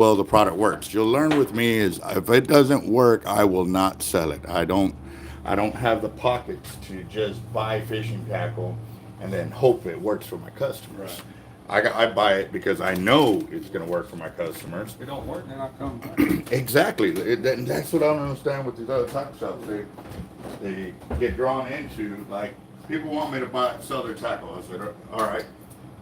well the product works. You'll learn with me is if it doesn't work, I will not sell it. I don't have the pockets to just buy fishing tackle and then hope it works for my customers. Right. I buy it because I know it's going to work for my customers. If it don't work, then I come back. Exactly. That's what I don't understand with these other tackle shops. They get drawn into, like, people want me to sell their tackle. I said, all right,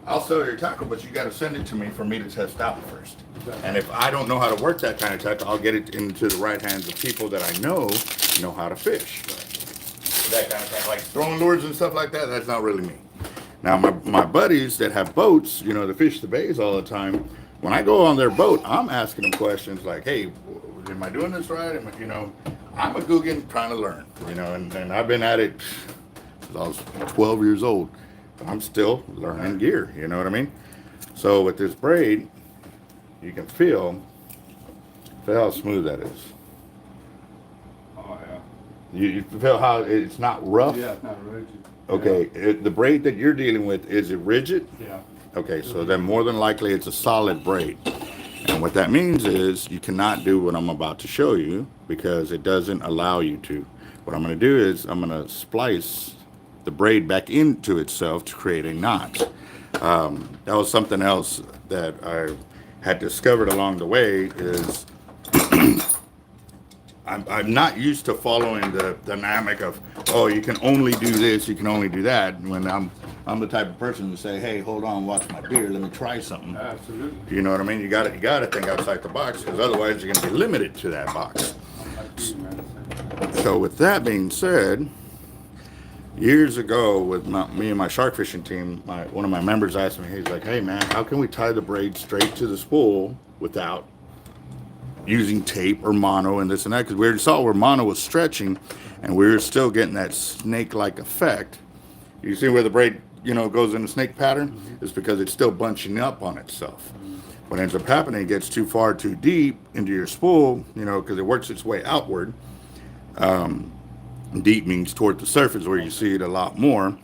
I'll sell your tackle, but you got to send it to me for me to test out first. Exactly. And if I don't know how to work that kind of tackle, I'll get it into the right hands of people that I know how to fish. That kind of thing, like throwing lures and stuff like that. That's not really me. Now, my buddies that have boats, that fish the bays all the time, when I go on their boat, I'm asking them questions like, hey, am I doing this right? I'm a Guggen trying to learn, and I've been at it since I was 12 years old. I'm still learning gear, you know what I mean? So with this braid, you can feel how smooth that is. Oh, yeah. You feel how it's not rough? Yeah, it's not rigid. Okay, the braid that you're dealing with, is it rigid? Yeah. Okay, so then more than likely it's a solid braid. And what that means is you cannot do what I'm about to show you because it doesn't allow you to. What I'm going to do is I'm going to splice the braid back into itself to create a knot. That was something else that I had discovered along the way is I'm not used to following the dynamic of, oh, you can only do this, you can only do that. When I'm the type of person to say, hey, hold on, watch my beer, let me try something. Absolutely. You know what I mean? You got to think outside the box because otherwise you're going to be limited to that box. Like you, man. So with that being said, years ago with me and my shark fishing team, one of my members asked me, he's like, hey man, how can we tie the braid straight to the spool without using tape or mono and this and that? Because we already saw where mono was stretching and we were still getting that snake-like effect. You see where the braid, goes in a snake pattern? Mm-hmm. It's because it's still bunching up on itself. Mm-hmm. What ends up happening, it gets too far too deep into your spool, because it works its way outward. Deep means toward the surface where you see it a lot more,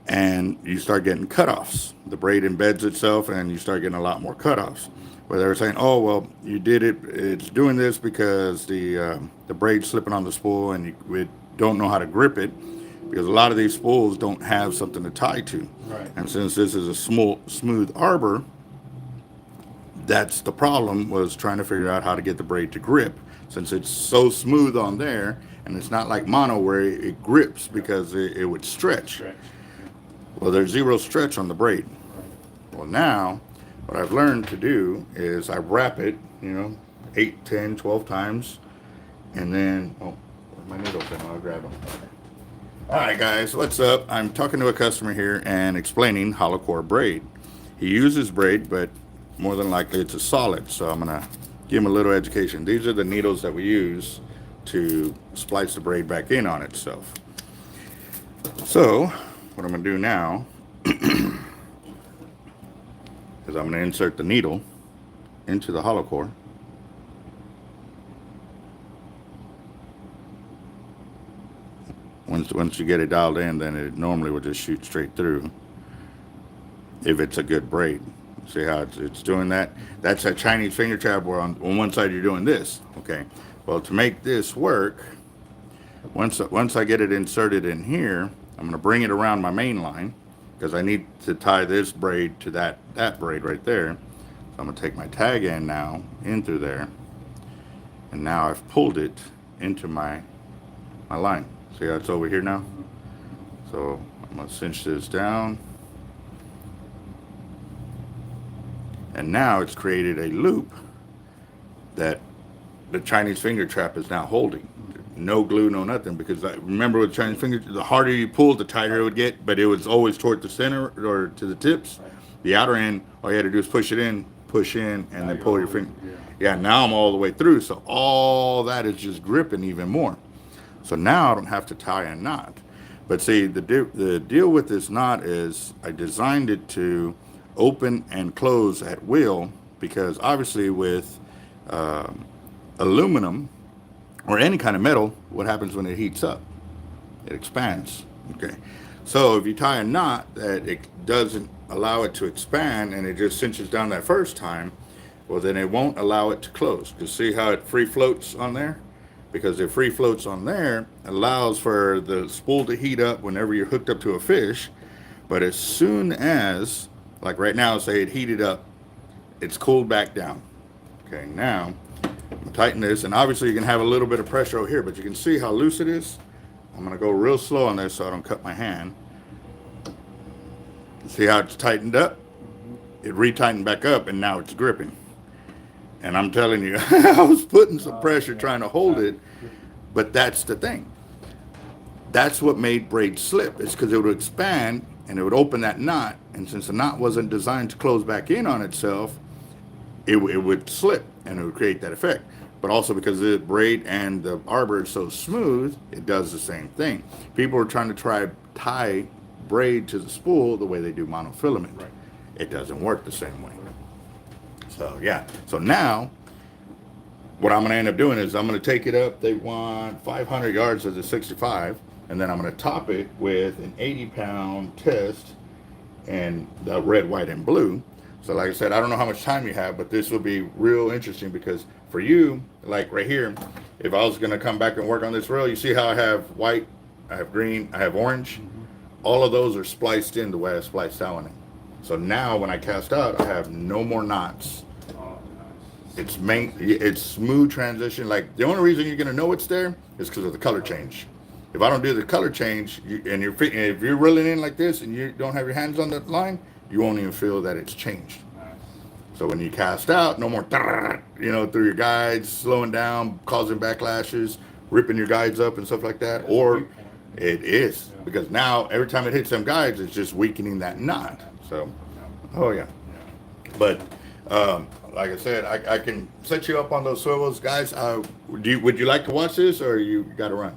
and you start getting cutoffs. The braid embeds itself and you start getting a lot more cutoffs. Where they were saying, oh, well, you did it, it's doing this because the braid's slipping on the spool and you don't know how to grip it because a lot of these spools don't have something to tie to. Right. And since this is a smooth arbor, that's the problem, was trying to figure out how to get the braid to grip. Since it's so smooth on there, and it's not like mono where it grips because it would stretch. Well, there's zero stretch on the braid. Well, now, what I've learned to do is I wrap it, 8, 10, 12 times, and then, where's my needle pin? I'll grab them. All right, guys, what's up? I'm talking to a customer here and explaining hollow core braid. He uses braid, but more than likely it's a solid, so I'm going to give him a little education. These are the needles that we use to splice the braid back in on itself. So, what I'm going to do now is I'm going to insert the needle into the hollow core. Once you get it dialed in, then it normally will just shoot straight through if it's a good braid. See how it's doing that? That's a Chinese finger trap where on one side you're doing this. Okay. Well, to make this work, once I get it inserted in here, I'm going to bring it around my main line because I need to tie this braid to that braid right there. So I'm going to take my tag end now in through there, and now I've pulled it into my line. See how it's over here now? So I'm going to cinch this down. And now it's created a loop that the Chinese finger trap is now holding. No glue, no nothing, because remember with Chinese finger, the harder you pull, the tighter it would get, but it was always toward the center or to the tips. The outer end, all you had to do is push in, and then pull your finger. Yeah, now I'm all the way through, so all that is just gripping even more. So now I don't have to tie a knot. But see, the deal with this knot is I designed it to open and close at will, because obviously with aluminum or any kind of metal, what happens when it heats up? It expands. Okay, so if you tie a knot that it doesn't allow it to expand and it just cinches down that first time, well, then it won't allow it to close. You see how it free floats on there? Because it free floats on there allows for the spool to heat up whenever you're hooked up to a fish. But as soon as, like right now, say it heated up, it's cooled back down. Okay, now tighten this, and obviously you can have a little bit of pressure over here, but you can see how loose it is. I'm gonna go real slow on this so I don't cut my hand. See how it's tightened up? It retightened back up, and now it's gripping. And I'm telling you, I was putting some pressure trying to hold it, but that's the thing. That's what made braid slip. It's because it would expand and it would open that knot, and since the knot wasn't designed to close back in on itself, it would slip and it would create that effect. But also because the braid and the arbor is so smooth, it does the same thing. People are trying to tie braid to the spool the way they do monofilament. Right. It doesn't work the same way. So yeah. So now, what I'm going to end up doing is I'm going to take it up. They want 500 yards as a 65, and then I'm going to top it with an 80-pound test and the red, white, and blue. So like I said, I don't know how much time you have, but this will be real interesting because for you, like right here, if I was going to come back and work on this reel, you see how I have white, I have green, I have orange. All of those are spliced in the way I spliced that one in. So now when I cast out, I have no more knots. Oh, nice. It's smooth transition. Like the only reason you're gonna know it's there is because of the color change. If I don't do the color change, if you're reeling in like this and you don't have your hands on the line, you won't even feel that it's changed. Nice. So when you cast out, no more, through your guides, slowing down, causing backlashes, ripping your guides up and stuff like that. That's a Or weak point. it is, because now every time it hits them guides, it's just weakening that knot. So, oh yeah. But like I said, I can set you up on those swivels, guys. Would you like to watch this, or you got to run?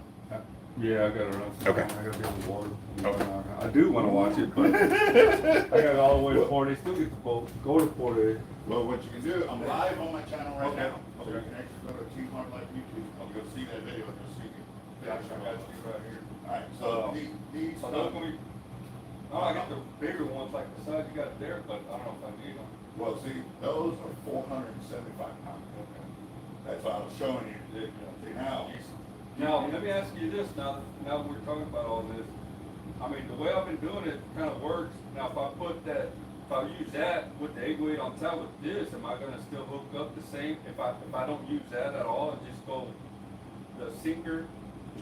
Yeah, I gotta run. Okay. I gotta be on the water. Okay. I do wanna watch it, but I gotta all the way to Port. Still get the boat. Go to Port. Well, what you can do, I'm live on my channel right Okay. now. So you can actually go to Team Heart Life YouTube. I'll go see that video and you'll see it. Gotcha. I got you right here. All right. So these So those gonna be. No, I got the bigger ones like the size you got there, but I don't know if I need them. well, see, those are 475 pounds. Okay. That's what I was showing you. See now. Now, let me ask you this, now we're talking about all this, I mean, the way I've been doing it kind of works. Now, if I use that with the egg weight on top with this, am I gonna still hook up the same? If I don't use that at all and just go the sinker,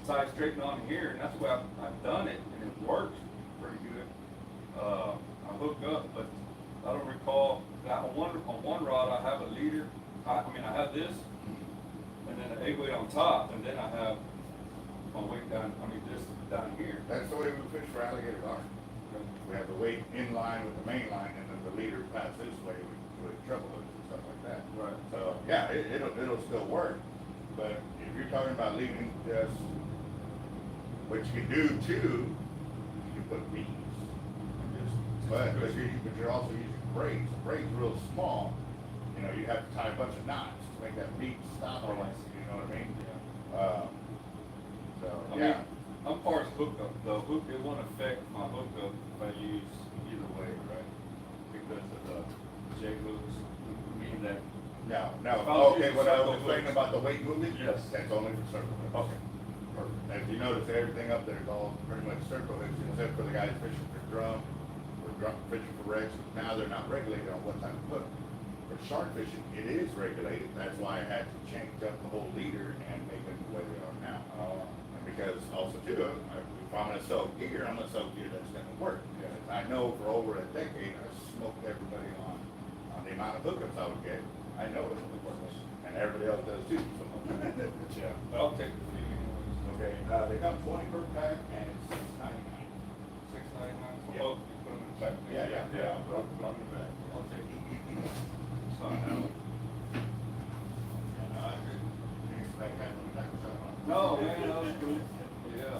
tie straight on here, and that's the way I've done it, and it works pretty good. I hook up, but I don't recall, on one rod I have a leader, I have this, and then an egg weight on top, and then I have my weight this down here. That's the way we fish for alligator garden. We have the weight in line with the main line, and then the leader pass this way with treble hooks and stuff like that. Right. So yeah, it'll still work. But if you're talking about leaving this, what you can do too, you can put beads. But you're also using braids. The braid's real small. You know, you have to tie a bunch of knots to make that bead stop. Oh, You I see. know what I mean? Yeah. So I yeah. mean, I'm far as hookup, though, it won't affect my hookup if I use either way, right? Because of the J hooks, meaning that. No, If I was okay, using what I circle was explaining hooks. about the weight movement? Yes. That's only for circle hooks. Okay. Perfect. As you notice, everything up there is all pretty much circle hooks, except for the guys fishing for drum, fishing for wrecks. Now they're not regulated on what type of hook. For shark fishing, it is regulated. That's why I had to change up the whole leader and make them the way they are now. And because also too, if I'm gonna sell gear, I'm gonna sell gear that's gonna work. Because I know for over a decade, I smoked everybody on the amount of hookups I would get. I know it works, and everybody else does too. So. Yeah, but I'll take the fee anyways. Okay, they come 20 per pack, and it's $6.99. $6.99 for Yeah. both, you put them in the back. Yeah. I'll put them in the back. I'll take it. So, And, I didn't expect that from the tackle shop. no, man, that was good. Yeah.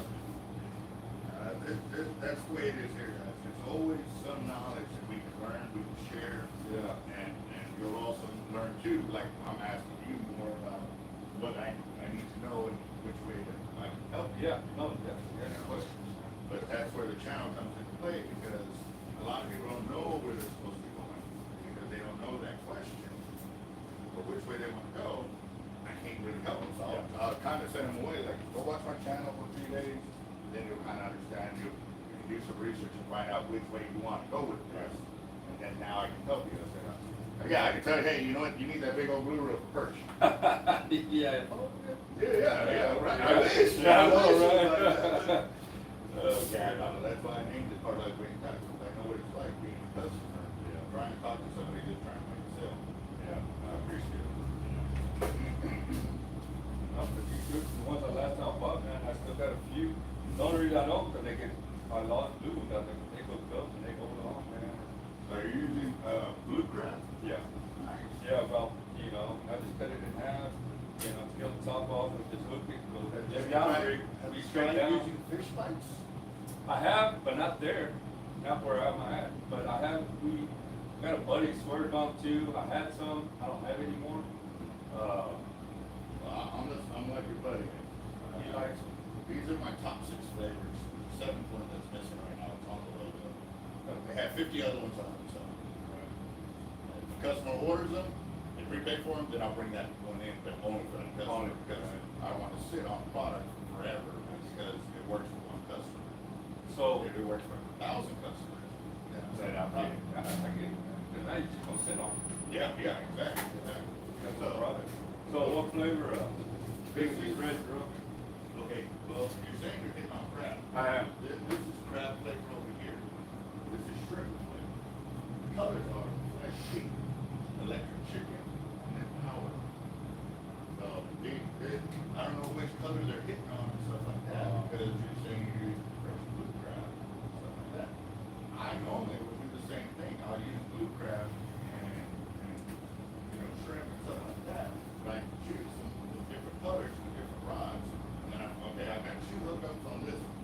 That's the way it is here, guys. There's always some knowledge that we can learn, we can share. Yeah. And you'll also learn too, like I'm asking you more about what I need to know and which way that I can help you. Yeah, no, definitely, any questions? But that's where the channel comes into play, because a lot of people don't know where they're supposed to be going, because they don't know that question. way they want to go, I can't really help them. So I'll kind of send them away, like, go watch my channel for 3 days, then you'll kind of understand, you can do some research and find out which way you want to go with this. And then now I can help you. I say, yeah, I can tell you, hey, you know what, you need that big old blue roof perch. Yeah. Yeah, right. I wish. Yeah, I know, wish. right? Yeah, no, that's why I named it part of like being taxes. I know what it's like being a customer, trying to talk to somebody just trying to make a sale. Yeah, I appreciate it. No, but these groups, the ones I last time bought, man, I still got a few. The only reason I don't, because they get, I lost blue, that they go up and they go along, man. So you're using blue crab? Yeah. Nice. Yeah, well, you know, I just cut it in half, you know, peel the top off and just hook it, go that geometry, Have be you straight tried down. using fish bites? I have, but not there, not where I'm at. But I have, we got a buddy swerved on too. I had some, I don't have anymore. I'm like your buddy. He likes them. These are my top 6 flavors. 7th one that's missing right now, it's on the logo. They have 50 other ones on it, so. If the customer orders them, they prepay for them, then I'll bring that one in, but only for the customer, because I don't want to sit on the product forever, because it works for one customer. So, If it works for 1,000 customers, then I get it. Because now you just gonna sit on it. yeah, exactly. That's the product. So what flavor, big red drum? Okay, well, you're saying you're hitting on crab. I am. This is crab flavor over here. This is shrimp flavor. The colors are fresh meat, electric chicken, and then power. So, I don't know which color they're hitting on and stuff like that, because you're saying you're using fresh blue crab, stuff like that. I normally would do the same thing. I'll use blue crab and shrimp and stuff like that. But I can choose some different colors and different rods. And then I got 2 hookups on this one.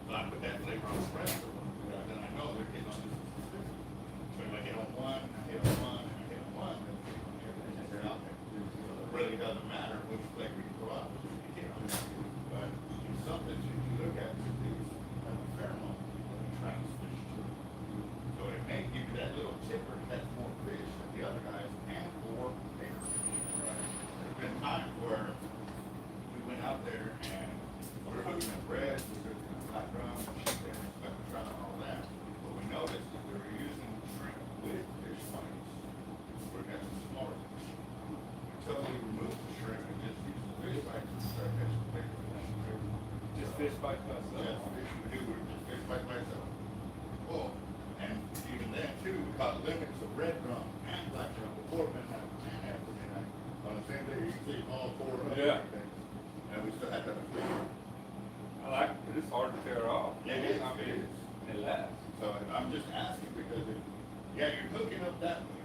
So I put that flavor on the rest of them. Then I know they're hitting on this specific. So if I hit on one, I hit on one, and I hit on one, then I hit on everything that's out there. So it really doesn't matter which flavor you throw out, which you hit on. But it's something you can look at to do a pheromone when you're trying to fish too. So it may give you that little chipper that's more fish than the other guys and or bigger. There's been times where we went out there and we were hooking up bread, we were hooking up hot drum, chicken, spectrum trout, and all that. But we noticed that we were using shrimp with fish bites. We're catching smaller fish. Until we removed the shrimp and just used the fish bites and started catching bigger fish. Just fish bite by Just itself. fish we do, we just fish bite by itself. Oh, and even then too, we caught limits of red drum and black drum before midnight and after midnight. On the same day, you can see all 4 of them. Yeah. And we still had that flavor. I like it. It's hard to tear off. It is. I mean, it lasts. So I'm just asking because you're hooking up that way.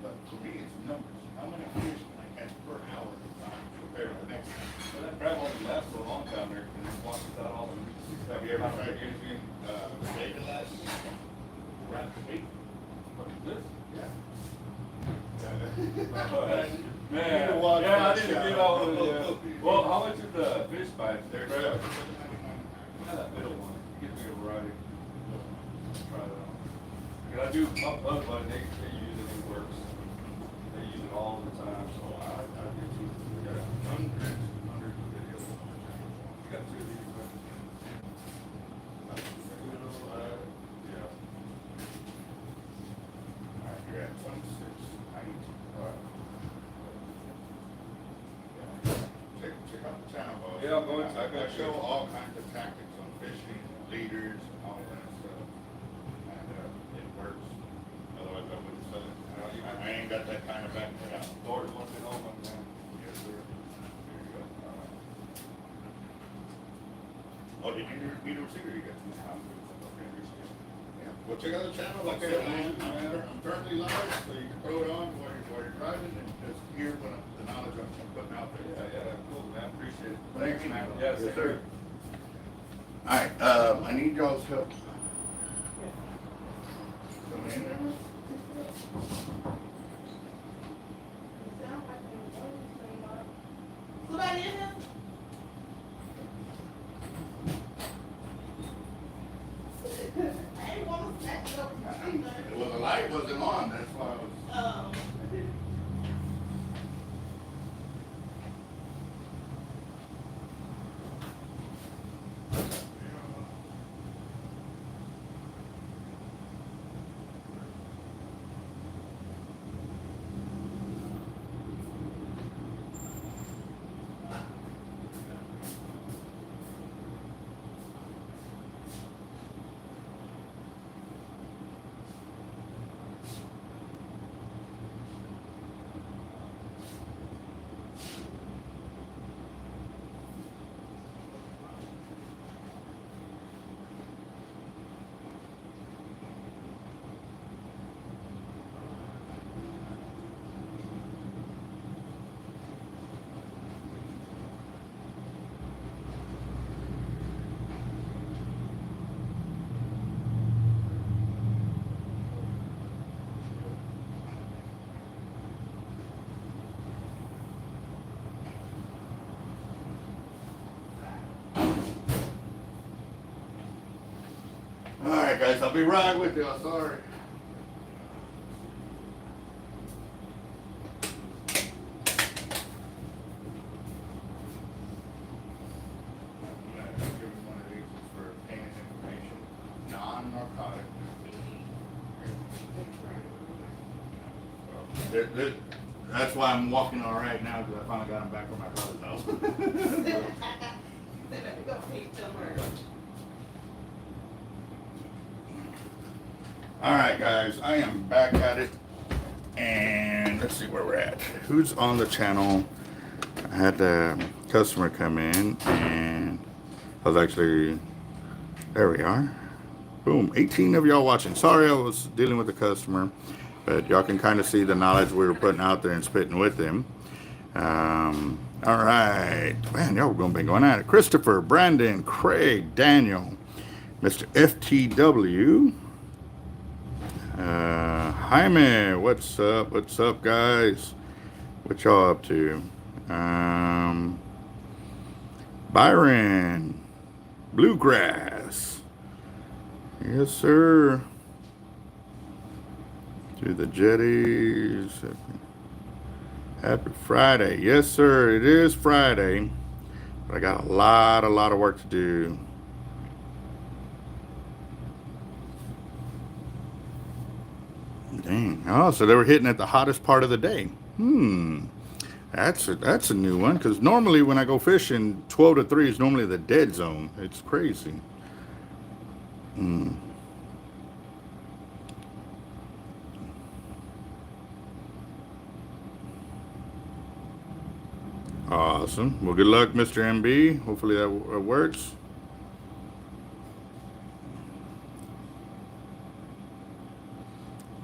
But for me, it's numbers. How many fish can I catch per hour at a time compared to the next time? Well, that crab only lasts for a long time there, because it washes out all the juices. Have you ever tried using bacon last? Wrap the bacon? What is this? Yeah. Man, You need to watch yeah, I my need to show. get all of it. Well, how much is the fish bites? They're Crab? $7.99. Yeah, that middle one. Gives me a variety. Try that on. Because I do, other buddies, they use it, it works. They use it all the time, so I do too. We got hundreds of videos on our channel. We got 2 of these, but. Yeah. All right, you're at 26.92. All right. Check out the channel, boys. Yeah, I'm going to. I show all kinds of tactics on fishing, leaders, and all that stuff. And it works. Otherwise, I wouldn't sell it. I ain't got that kind of back there. Lord wants it home, man. Yes, sir. There you go. All right. Oh, did you receive it? You got two times. Okay, yeah. Well, check out the channel. Like I said, I'm currently live, so you can throw it on while you're driving and just hear what the knowledge I'm putting out there. Yeah, cool, man. Appreciate it. Thanks, man. Yes, sir. All right, I need y'all's help. Come in there. Somebody in here? I ain't wanna set it up. Well, the light wasn't on, that's why I was. Um, guys, I'll be right with you. I'm sorry. Non-narcotic. That's why I'm walking all right now, because I finally got him back from my brother's house. Then let me go feed somewhere. All right, guys, I am back at it, and let's see where we're at. Who's on the channel? I had a customer come in, and I was actually, there we are. Boom, 18 of y'all watching. Sorry I was dealing with the customer, but y'all can kind of see the knowledge we were putting out there and spitting with him. All right, man, y'all gonna be going at it. Christopher, Brandon, Craig, Daniel, Mr. FTW, Jaime, what's up? What's up, guys? What y'all up to? Byron, Bluegrass, yes, sir. To the Jetties. Happy Friday. Yes, sir. It is Friday. But I got a lot of work to do. Dang. Oh, so they were hitting at the hottest part of the day. That's a new one, because normally when I go fishing, 12 to 3 is normally the dead zone. It's crazy. Awesome. Well, good luck, Mr. MB. Hopefully that works.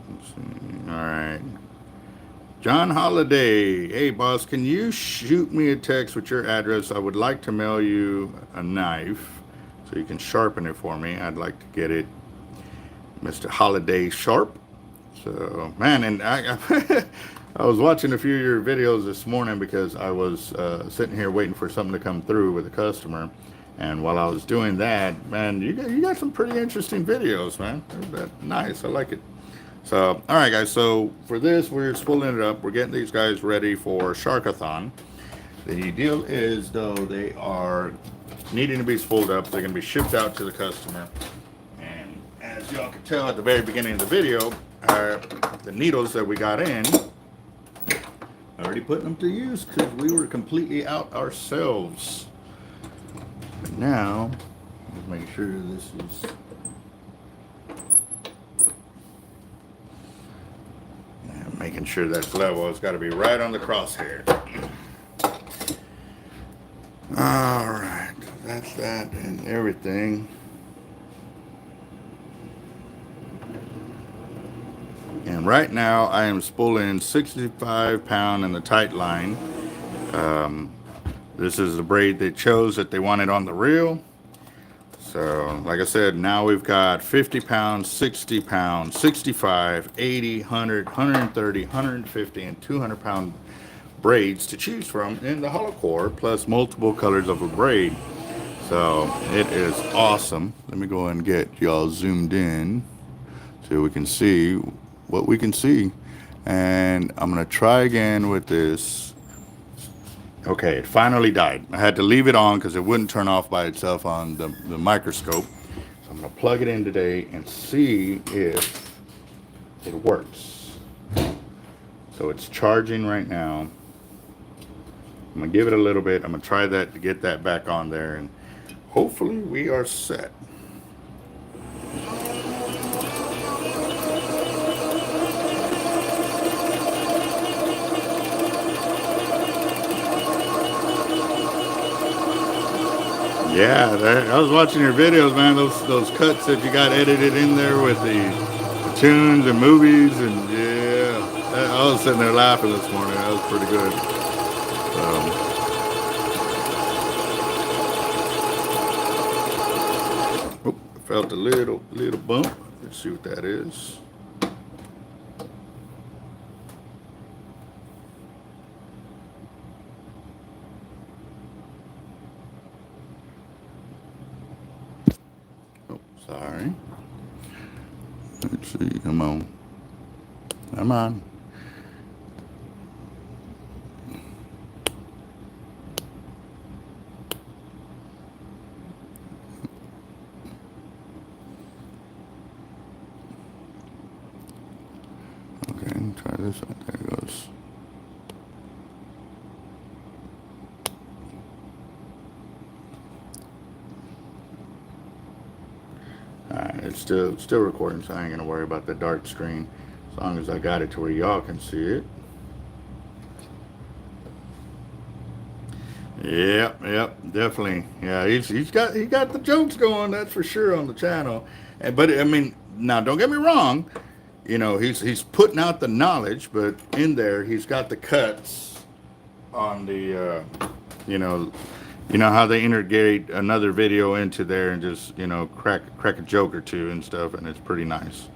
Let's see. All right. John Holiday. Hey, boss, can you shoot me a text with your address? I would like to mail you a knife so you can sharpen it for me. I'd like to get it, Mr. Holiday Sharp. So, man, and I I was watching a few of your videos this morning because I was sitting here waiting for something to come through with a customer. And while I was doing that, man, you got some pretty interesting videos, man. Nice. I like it. So, all right, guys. So for this, we're spooling it up. We're getting these guys ready for Sharkathon. The deal is, though, they are needing to be spooled up. They're going to be shipped out to the customer. And as y'all can tell at the very beginning of the video, the needles that we got in, already putting them to use because we were completely out ourselves. But now, let's make sure this is... making sure that's level. It's got to be right on the crosshair. All right, that's that and everything. And right now I am spooling 65-pound in the tight line. This is the braid they chose that they wanted on the reel. So, like I said, now we've got 50 pounds, 60 pounds, 65, 80, 100, 130, 150, and 200 pound braids to choose from in the hollow core, plus multiple colors of a braid. So, it is awesome. Let me go ahead and get y'all zoomed in so we can see what we can see. And I'm going to try again with this. Okay, it finally died. I had to leave it on because it wouldn't turn off by itself on the microscope. So I'm going to plug it in today and see if it works. So it's charging right now. I'm going to give it a little bit. I'm going to try that to get that back on there, and hopefully we are set. Yeah, I was watching your videos, man. Those cuts that you got edited in there with the tunes and movies, and yeah, I was sitting there laughing this morning. That was pretty good. Oh, I felt a little bump. Let's see what that is. Sorry. See, come on. Come on. Okay, try this one. There it goes. Alright, it's still recording, so I ain't gonna worry about the dark screen. As long as I got it to where y'all can see it. Yep, definitely. Yeah, he got the jokes going, that's for sure, on the channel. But I mean, now don't get me wrong, you know, he's putting out the knowledge, but in there he's got the cuts on the you know how they integrate another video into there and just, you know, crack a joke or two and stuff, and it's pretty nice.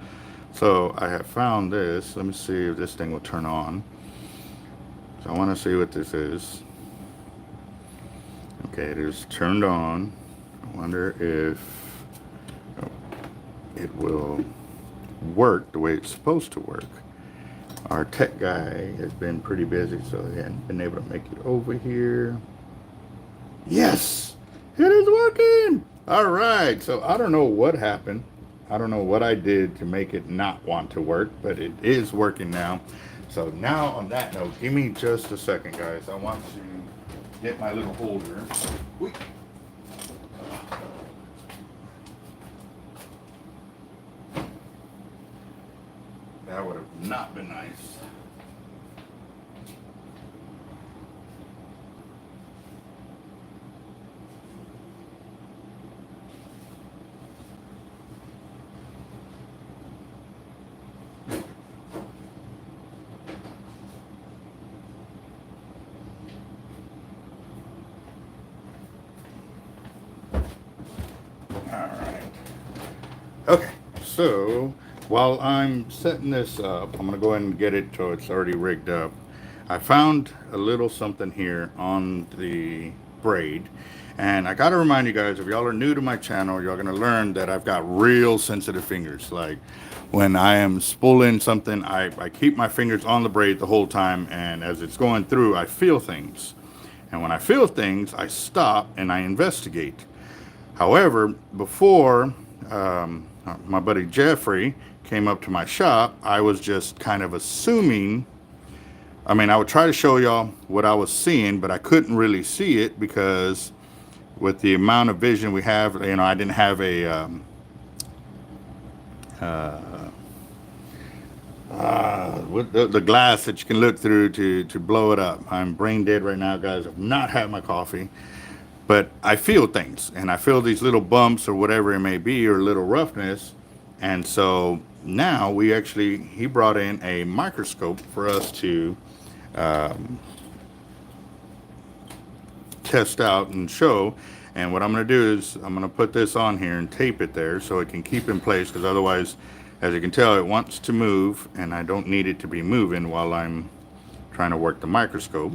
So I have found this. Let me see if this thing will turn on. So I want to see what this is. Okay, it is turned on. I wonder if it will work the way it's supposed to work. Our tech guy has been pretty busy, so he hasn't been able to make it over here. Yes, it is working. All right, so I don't know what happened. I don't know what I did to make it not want to work, but it is working now. So now on that note, give me just a second, guys. I want to get my little holder. Whee. That would have not been nice. Okay, so while I'm setting this up, I'm going to go ahead and get it so it's already rigged up. I found a little something here on the braid, and I got to remind you guys, if y'all are new to my channel, you're going to learn that I've got real sensitive fingers. Like when I am spooling something, I keep my fingers on the braid the whole time, and as it's going through, I feel things. And when I feel things, I stop and I investigate. However, before my buddy Jeffrey came up to my shop, I was just kind of assuming. I mean, I would try to show y'all what I was seeing, but I couldn't really see it because with the amount of vision we have, you know, I didn't have a with the glass that you can look through to blow it up. I'm brain dead right now, guys. I've not had my coffee. But I feel things, and I feel these little bumps or whatever it may be, or little roughness. And so now he brought in a microscope for us to test out and show. And what I'm going to do is I'm going to put this on here and tape it there so it can keep in place, because otherwise, as you can tell, it wants to move, and I don't need it to be moving while I'm trying to work the microscope.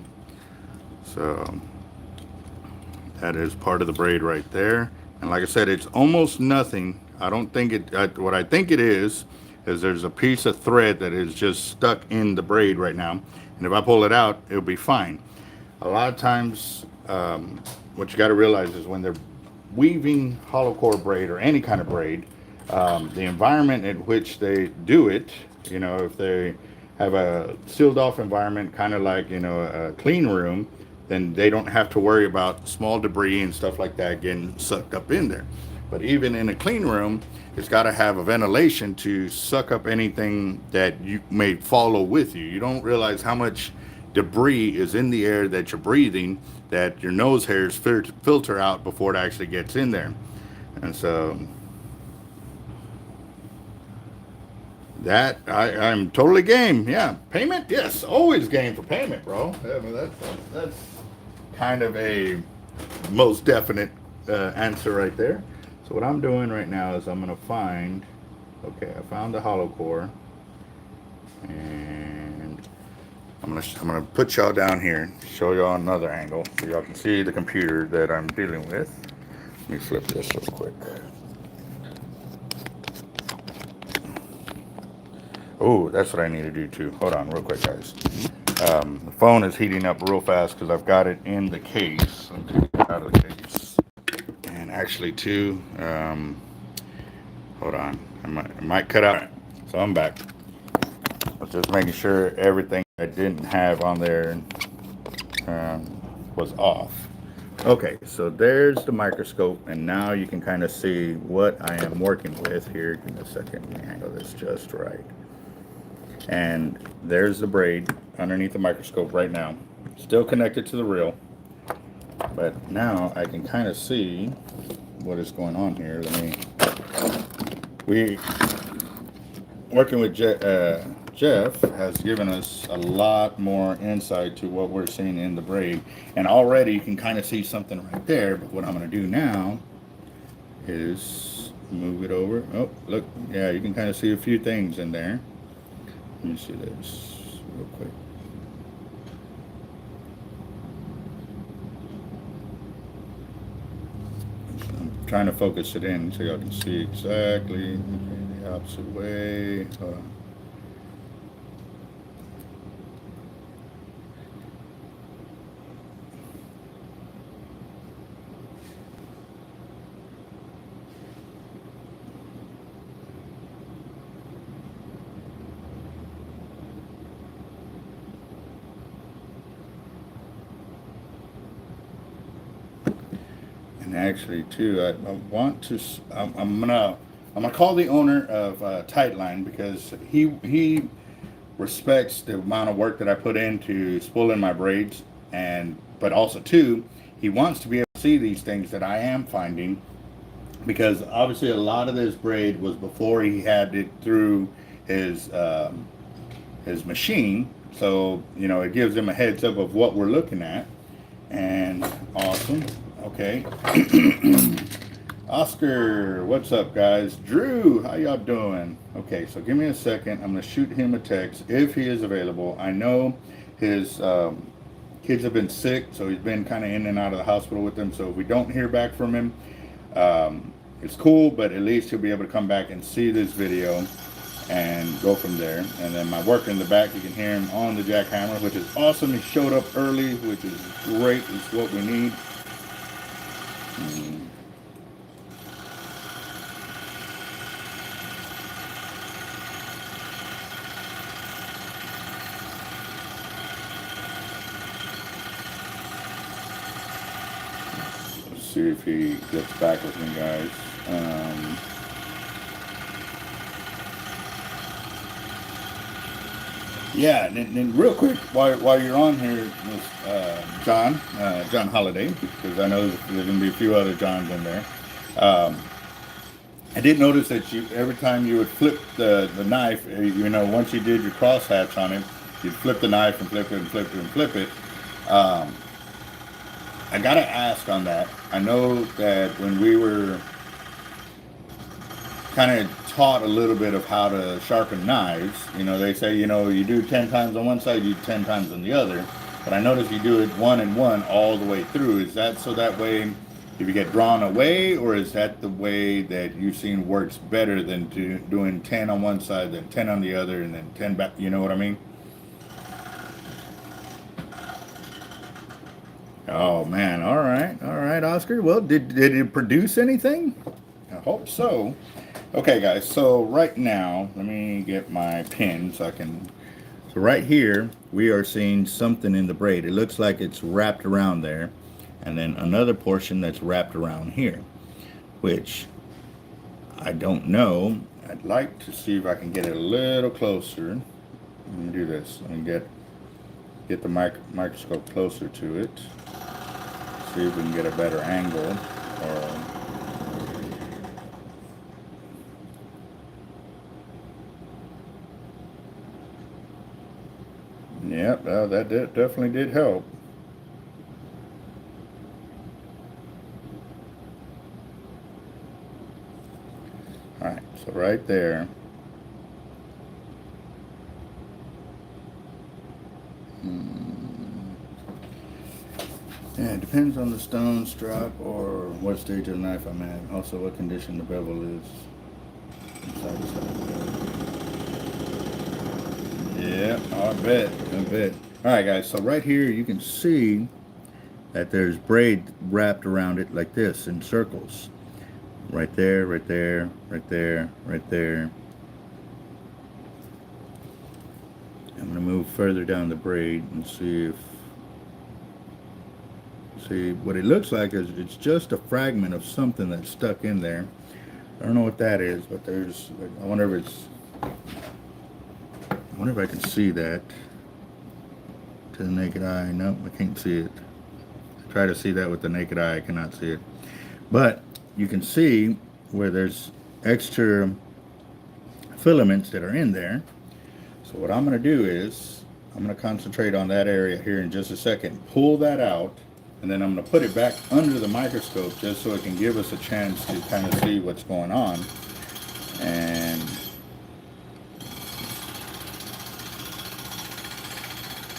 So that is part of the braid right there. And like I said, it's almost nothing. I don't think it, what I think it is there's a piece of thread that is just stuck in the braid right now. And if I pull it out, it'll be fine. A lot of times, what you got to realize is when they're weaving hollow core braid or any kind of braid, the environment in which they do it, you know, if they have a sealed off environment, kind of like, you know, a clean room, then they don't have to worry about small debris and stuff like that getting sucked up in there. But even in a clean room, it's got to have a ventilation to suck up anything that you may follow with you. You don't realize how much debris is in the air that you're breathing, that your nose hairs filter out before it actually gets in there. And so that I'm totally game. Yeah, payment, yes, always game for payment, bro. I mean, that's kind of a most definite answer right there. So what I'm doing right now is I'm going to find, okay, I found the hollow core, and I'm gonna put y'all down here, show y'all another angle so y'all can see the computer that I'm dealing with. Let me flip this real quick. Oh, that's what I need to do too. Hold on real quick, guys. The phone is heating up real fast because I've got it in the case. Let me take it out of the case. And actually too, hold on. I might cut out. So I'm back. I was just making sure everything I didn't have on there was off. Okay, so there's the microscope, and now you can kind of see what I am working with here. Give me a second, let me handle this just right. And there's the braid underneath the microscope right now, still connected to the reel, but now I can kind of see what is going on here. We working with Jeff has given us a lot more insight to what we're seeing in the braid, and already you can kind of see something right there. But what I'm going to do now is move it over. Oh, look, yeah, you can kind of see a few things in there. Let me see this real quick. I'm trying to focus it in so y'all can see exactly the opposite way. Hold on. And actually, too, I want to. I'm gonna call the owner of Tightline because he respects the amount of work that I put into spooling my braids, but also too, he wants to be able to see these things that I am finding, because obviously a lot of this braid was before he had it through his machine. So it gives him a heads up of what we're looking at. And awesome. Okay. Oscar, what's up, guys? Drew, how y'all doing? Okay, so give me a second. I'm gonna shoot him a text if he is available. I know his kids have been sick, so he's been kind of in and out of the hospital with them. So if we don't hear back from him, it's cool, but at least he'll be able to come back and see this video and go from there. And then my worker in the back, you can hear him on the jackhammer, which is awesome. He showed up early, which is great. It's what we need. Let's see if he gets back with me, guys. Yeah, and real quick, while you're on here, John Holiday, because I know there's going to be a few other Johns in there. I did notice that every time you would flip the knife, once you did your crosshatch on it, you'd flip the knife and flip it and flip it and flip it. I got to ask on that. I know that when we were kind of taught a little bit of how to sharpen knives, they say, you do 10 times on one side, you do 10 times on the other. But I notice you do it one and one all the way through. Is that so that way if you get drawn away, or is that the way that you've seen works better than doing 10 on one side, then 10 on the other, and then 10 back? You know what I mean? Oh man, all right, Oscar. Well, did it produce anything? I hope so. Okay, guys, so right now, let me get my pin so I can. So right here, we are seeing something in the braid. It looks like it's wrapped around there, and then another portion that's wrapped around here, which I don't know. I'd like to see if I can get it a little closer. Let me do this. Let me get the microscope closer to it. See if we can get a better angle. Yep, that definitely did help. All right, so right there. Yeah, it depends on the stone strap or what stage of the knife I'm at. Also, what condition the bevel is. Yeah, I bet. All right, guys, so right here you can see that there's braid wrapped around it like this in circles. Right there, right there, right there, right there. I'm gonna move further down the braid and see what it looks like is it's just a fragment of something that's stuck in there. I don't know what that is, but there's, I wonder if I can see that to the naked eye. Nope, I can't see it. Try to see that with the naked eye, I cannot see it. But you can see where there's extra filaments that are in there. So what I'm going to do is I'm going to concentrate on that area here in just a second, pull that out, and then I'm going to put it back under the microscope just so it can give us a chance to kind of see what's going on. And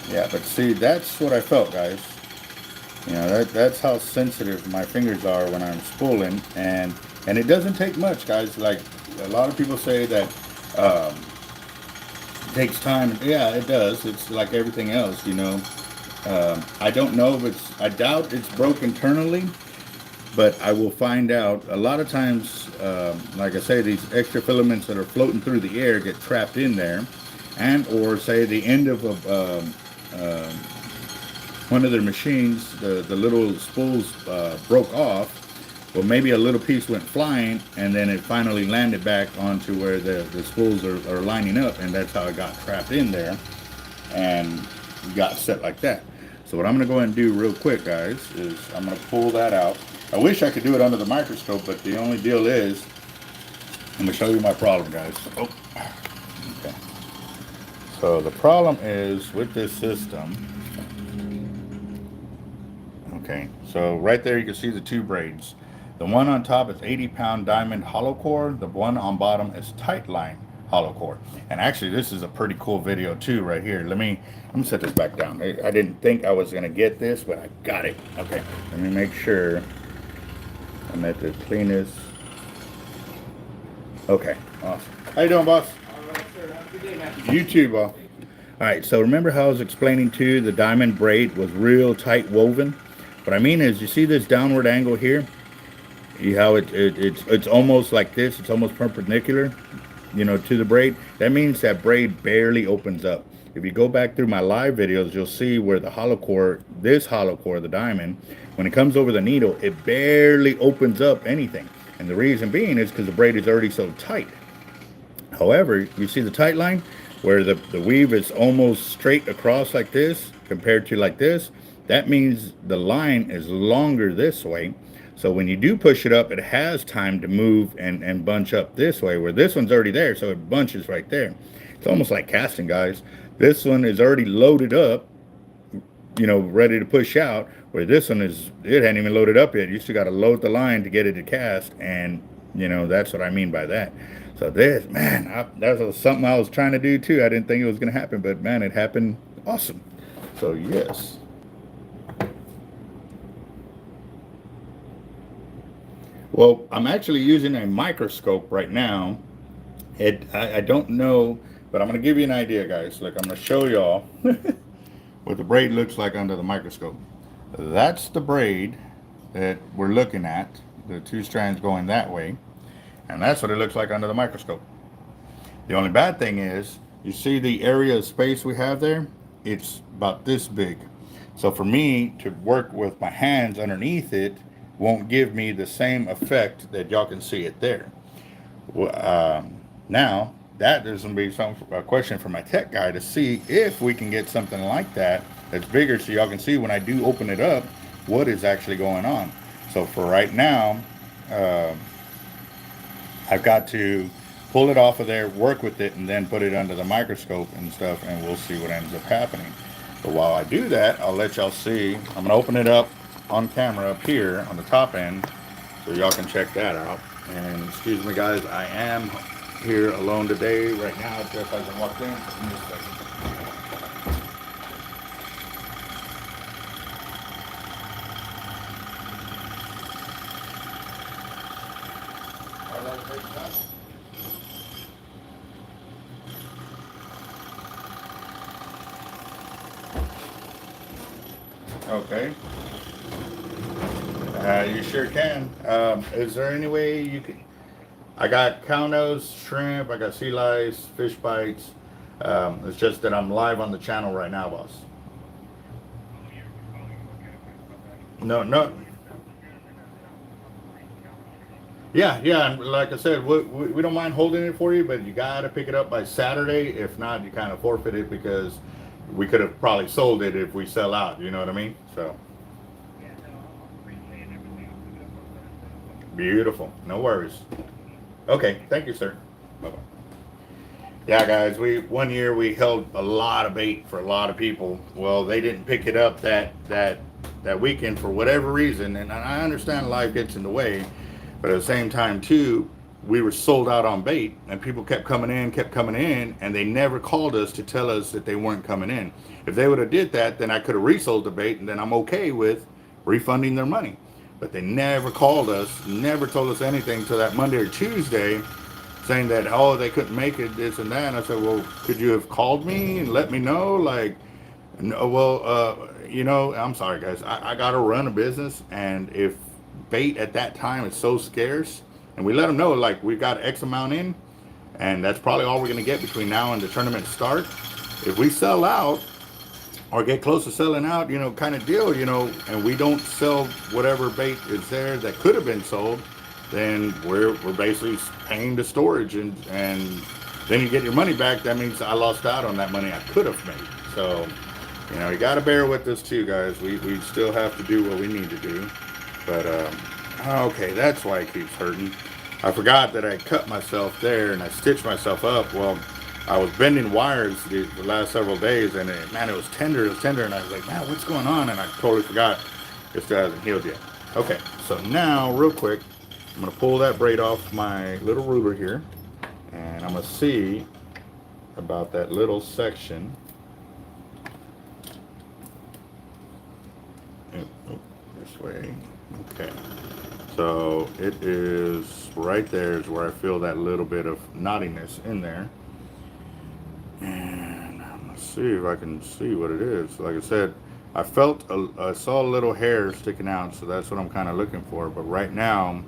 yeah, but see, that's what I felt, guys. You know, that's how sensitive my fingers are when I'm spooling, and it doesn't take much, guys. Like a lot of people say that it takes time. Yeah, it does. It's like everything else, you know. I don't know if I doubt it's broke internally, but I will find out. A lot of times, like I say, these extra filaments that are floating through the air get trapped in there, and or say the end of one of their machines, the little spools broke off. Well, maybe a little piece went flying, and then it finally landed back onto where the spools are lining up, and that's how it got trapped in there and got set like that. So what I'm going to go ahead and do real quick, guys, is I'm going to pull that out. I wish I could do it under the microscope, but the only deal is, I'm going to show you my problem, guys. Oh, okay. So the problem is with this system. Okay, so right there you can see the two braids. The one on top is 80-pound diamond hollow core. The one on bottom is tight line hollow core. And actually, this is a pretty cool video too, right here. Let me set this back down. I didn't think I was gonna get this, but I got it. Okay, let me make sure I'm at the cleanest. Okay, awesome. How you doing, boss? All right, sir. Have a good day, man. You too, boss. All right, so remember how I was explaining too, the diamond braid was real tight woven? What I mean is, you see this downward angle here? You how it's almost like this. It's almost perpendicular, you know, to the braid. That means that braid barely opens up. If you go back through my live videos, you'll see where the hollow core, this hollow core, the diamond, when it comes over the needle, it barely opens up anything. And the reason being is because the braid is already so tight. However, you see the tight line where the weave is almost straight across like this compared to like this. That means the line is longer this way. So when you do push it up, it has time to move and bunch up this way, where this one's already there, so it bunches right there. It's almost like casting, guys. This one is already loaded up, you know, ready to push out, where this one is, it hadn't even loaded up yet. You still got to load the line to get it to cast, and, you know, that's what I mean by that. So this, man, that was something I was trying to do too. I didn't think it was going to happen, but man, it happened. Awesome. So yes. Well, I'm actually using a microscope right now. I don't know, but I'm going to give you an idea, guys. Look, I'm going to show y'all what the braid looks like under the microscope. That's the braid that we're looking at, the two strands going that way, and that's what it looks like under the microscope. The only bad thing is, you see the area of space we have there? It's about this big. So for me to work with my hands underneath it won't give me the same effect that y'all can see it there. Now, there's going to be a question for my tech guy to see if we can get something like that that's bigger, so y'all can see when I do open it up what is actually going on. So for right now, I've got to pull it off of there, work with it, and then put it under the microscope and stuff, and we'll see what ends up happening. But while I do that, I'll let y'all see. I'm going to open it up on camera up here on the top end, so y'all can check that out. And excuse me, guys, I am here alone today. Right now, Jeff hasn't walked in. Give me a second. Okay. You sure can. Is there any way you can? I got cow nose, shrimp, I got sea lice, fish bites. It's just that I'm live on the channel right now, boss. No, no. Yeah, yeah. And like I said, we don't mind holding it for you, but you got to pick it up by Saturday. If not, you kind of forfeit it because we could have probably sold it if we sell out. You know what I mean? So beautiful. No worries. Okay. Thank you, sir. Bye bye. Yeah, guys. One year we held a lot of bait for a lot of people. Well, they didn't pick it up that weekend for whatever reason, and I understand life gets in the way. But at the same time, too, we were sold out on bait, and people kept coming in, and they never called us to tell us that they weren't coming in. If they would have did that, then I could have resold the bait, and then I'm okay with refunding their money. But they never called us, never told us anything till that Monday or Tuesday, saying that, oh, they couldn't make it, this and that. And I said, well, could you have called me and let me know? Like, no, well, I'm sorry, guys. I got to run a business, and if bait at that time is so scarce, and we let them know like we've got X amount in, and that's probably all we're going to get between now and the tournament start. If we sell out or get close to selling out, kind of deal, and we don't sell whatever bait is there that could have been sold, then we're basically paying the storage, and then you get your money back. That means I lost out on that money I could have made. So you got to bear with us too, guys. We still have to do what we need to do. But, okay, that's why it keeps hurting. I forgot that I cut myself there and I stitched myself up. Well, I was bending wires the last several days, and it was tender, and I was like, man, what's going on? And I totally forgot it still hasn't healed yet. Okay, so now, real quick, I'm going to pull that braid off my little ruler here, and I'm going to see about that little section. This way. Okay, so it is right there is where I feel that little bit of knottiness in there, and let's see if I can see what it is. Like I said, I saw a little hair sticking out, so that's what I'm kind of looking for. But right now,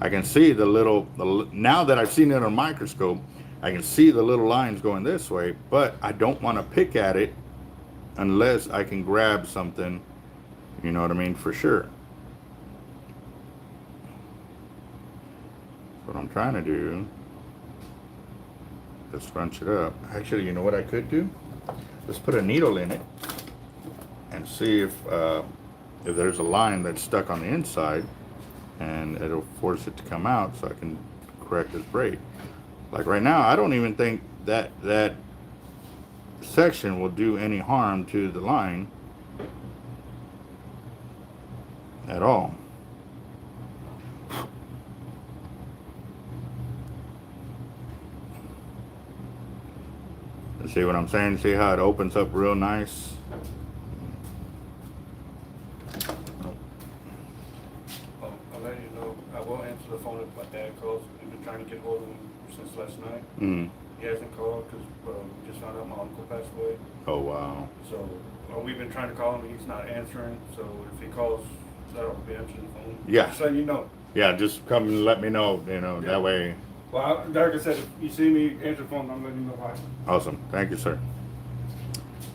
I can see now that I've seen it on a microscope, I can see the little lines going this way, but I don't want to pick at it unless I can grab something, you know what I mean, for sure. What I'm trying to do is scrunch it up. Actually, you know what I could do? Let's put a needle in it and see if there's a line that's stuck on the inside, and it'll force it to come out so I can correct this braid. Like right now, I don't even think that section will do any harm to the line at all. See what I'm saying? See how it opens up real nice? I'll let you know. I will answer the phone if my dad calls. We've been trying to get hold of him since last night. He hasn't called because we just found out my uncle passed away. Oh, wow. So we've been trying to call him. He's not answering. So if he calls, I'll be answering the phone. Yeah. Just letting you know. Yeah, just come and let me know, Yeah. that way. Well, like I said, if you see me answer the phone, I'm letting you know why. Awesome. Thank you, sir.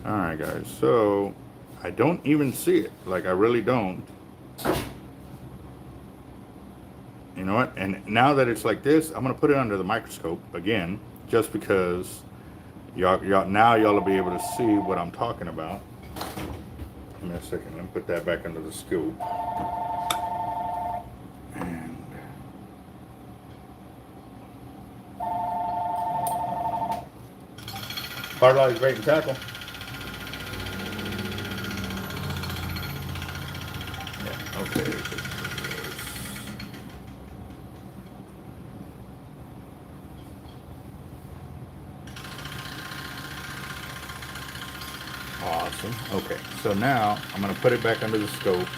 All right, guys. So I don't even see it. Like, I really don't. You know what? And now that it's like this, I'm going to put it under the microscope again, just because y'all will be able to see what I'm talking about. Give me a second. Let me put that back under the scope. And hard lies, bait, and tackle. Yeah, okay. Awesome. Okay, so now I'm going to put it back under the scope.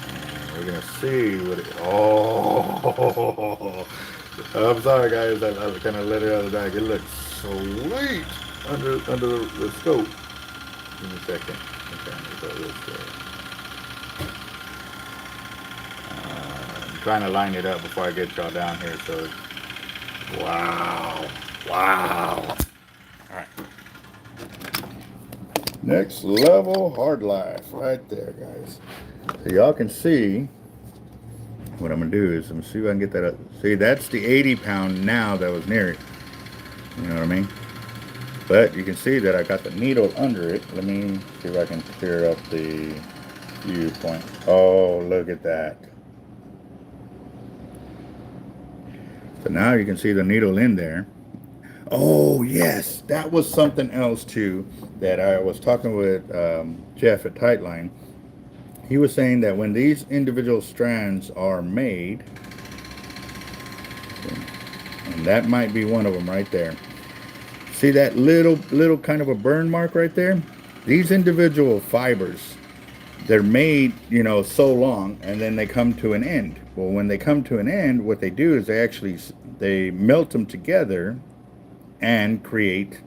And we're going to see what it... Oh! I'm sorry, guys. I kind of let it out of the bag. It looks sweet under the scope. Give me a second. Okay, we'll go this way. I'm trying to line it up before I get y'all down here, so wow. Wow. Alright. Next level hard life right there, guys. So y'all can see what I'm gonna do is I'm gonna see if I can get that up. See, that's the 80 pound now that was near it. You know what I mean? But you can see that I got the needle under it. Let me see if I can clear up the viewpoint. Oh, look at that. So now you can see the needle in there. Oh, yes. That was something else, too, that I was talking with Jeff at Tightline. He was saying that when these individual strands are made, and that might be one of them right there. See that little kind of a burn mark right there? These individual fibers, they're made, you know, so long, and then they come to an end. Well, when they come to an end, what they do is they melt them together and create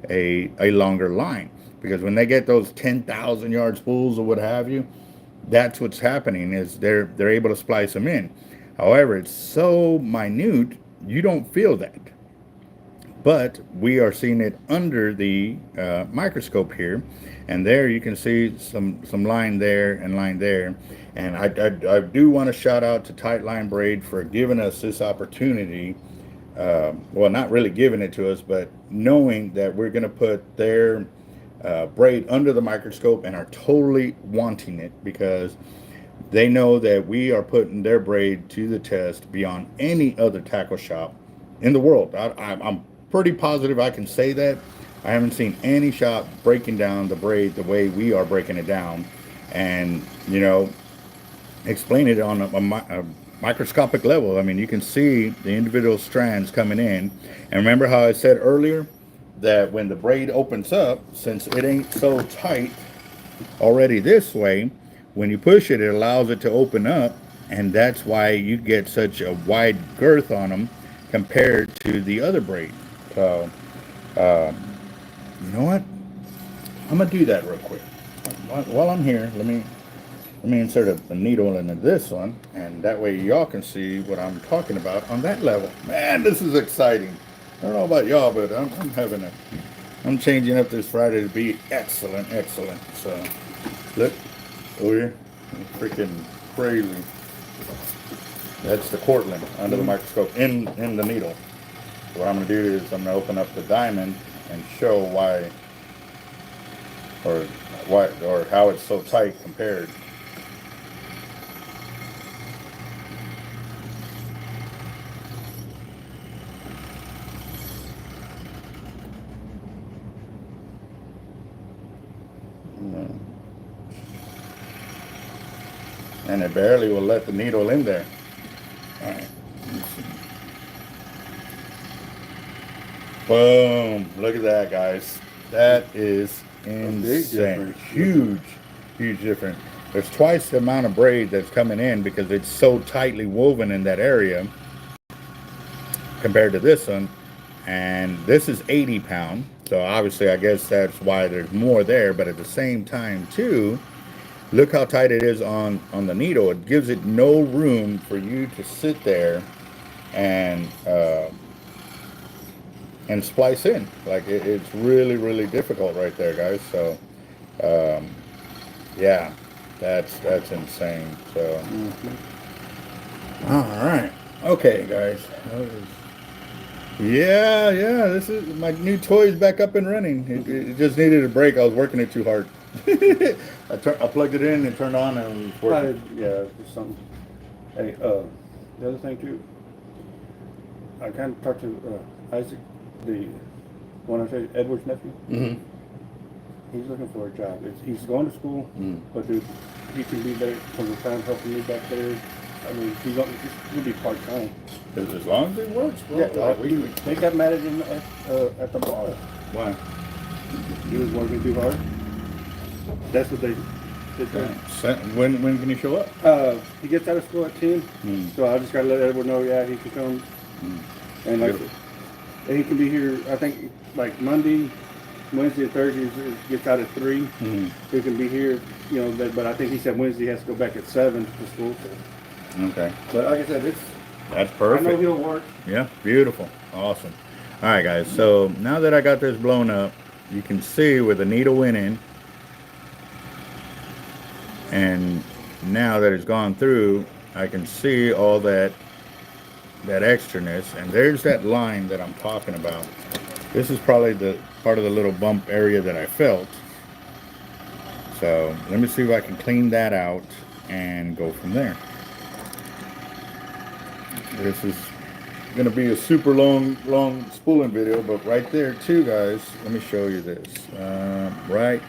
a longer line. Because when they get those 10,000 yard spools or what have you, that's what's happening is they're able to splice them in. However, it's so minute, you don't feel that. But we are seeing it under the microscope here, and there you can see some line there and line there. And I do want to shout out to Tightline Braid for giving us this opportunity. Well, not really giving it to us, but knowing that we're going to put their braid under the microscope and are totally wanting it, because they know that we are putting their braid to the test beyond any other tackle shop in the world. I'm pretty positive I can say that. I haven't seen any shop breaking down the braid the way we are breaking it down, and you know, explain it on a microscopic level. I mean, you can see the individual strands coming in. And remember how I said earlier that when the braid opens up, since it ain't so tight already this way, when you push it, it allows it to open up, and that's why you get such a wide girth on them compared to the other braid. So, you know what? I'm gonna do that real quick. While I'm here, let me insert a needle into this one, and that way y'all can see what I'm talking about on that level. Man, this is exciting. I don't know about y'all, but I'm changing up this Friday to be excellent. So, look over here, freaking crazy. That's the Cortland under the microscope in the needle. So what I'm going to do is I'm going to open up the diamond and show why or how it's so tight compared. And it barely will let the needle in there. All right. Boom. Look at that, guys. That is insane. Huge difference. There's twice the amount of braid that's coming in because it's so tightly woven in that area compared to this one. And this is 80 pound. So obviously, I guess that's why there's more there. But at the same time, too, look how tight it is on the needle. It gives it no room for you to sit there and splice in. Like it's really difficult right there, guys. So yeah, that's insane. So all right, okay, guys. Yeah, this is my new toy's back up and running. It just needed a break. I was working it too hard. I plugged it in and turned on and it's working. Yeah, just something. Hey, the other thing too, I kind of talked to Isaac, the one I said, Edward's nephew. Mm-hmm. He's looking for a job. He's going to school, but dude, he can be there from the time helping me back there. I mean, he'll be part time. As long as it works, bro. Yeah, they got mad at him at the bar. Why? He was working too hard. That's what they did. When can he show up? He gets out of school at 10, so I just gotta let Edward know. Yeah, he can come, and like, and he can be here. I think like Monday, Wednesday and Thursday gets out at 3. Mhm. He can be here, you know, but I think he said Wednesday he has to go back at 7 to school. So. Okay. But like I said, That's I perfect. know he'll work. Yeah, beautiful. Awesome. All right, guys. So now that I got this blown up, you can see where the needle went in. And now that it's gone through, I can see all that extraness. And there's that line that I'm talking about. This is probably the part of the little bump area that I felt. So let me see if I can clean that out and go from there. This is gonna be a super long spooling video, but right there too, guys, let me show you this. Right,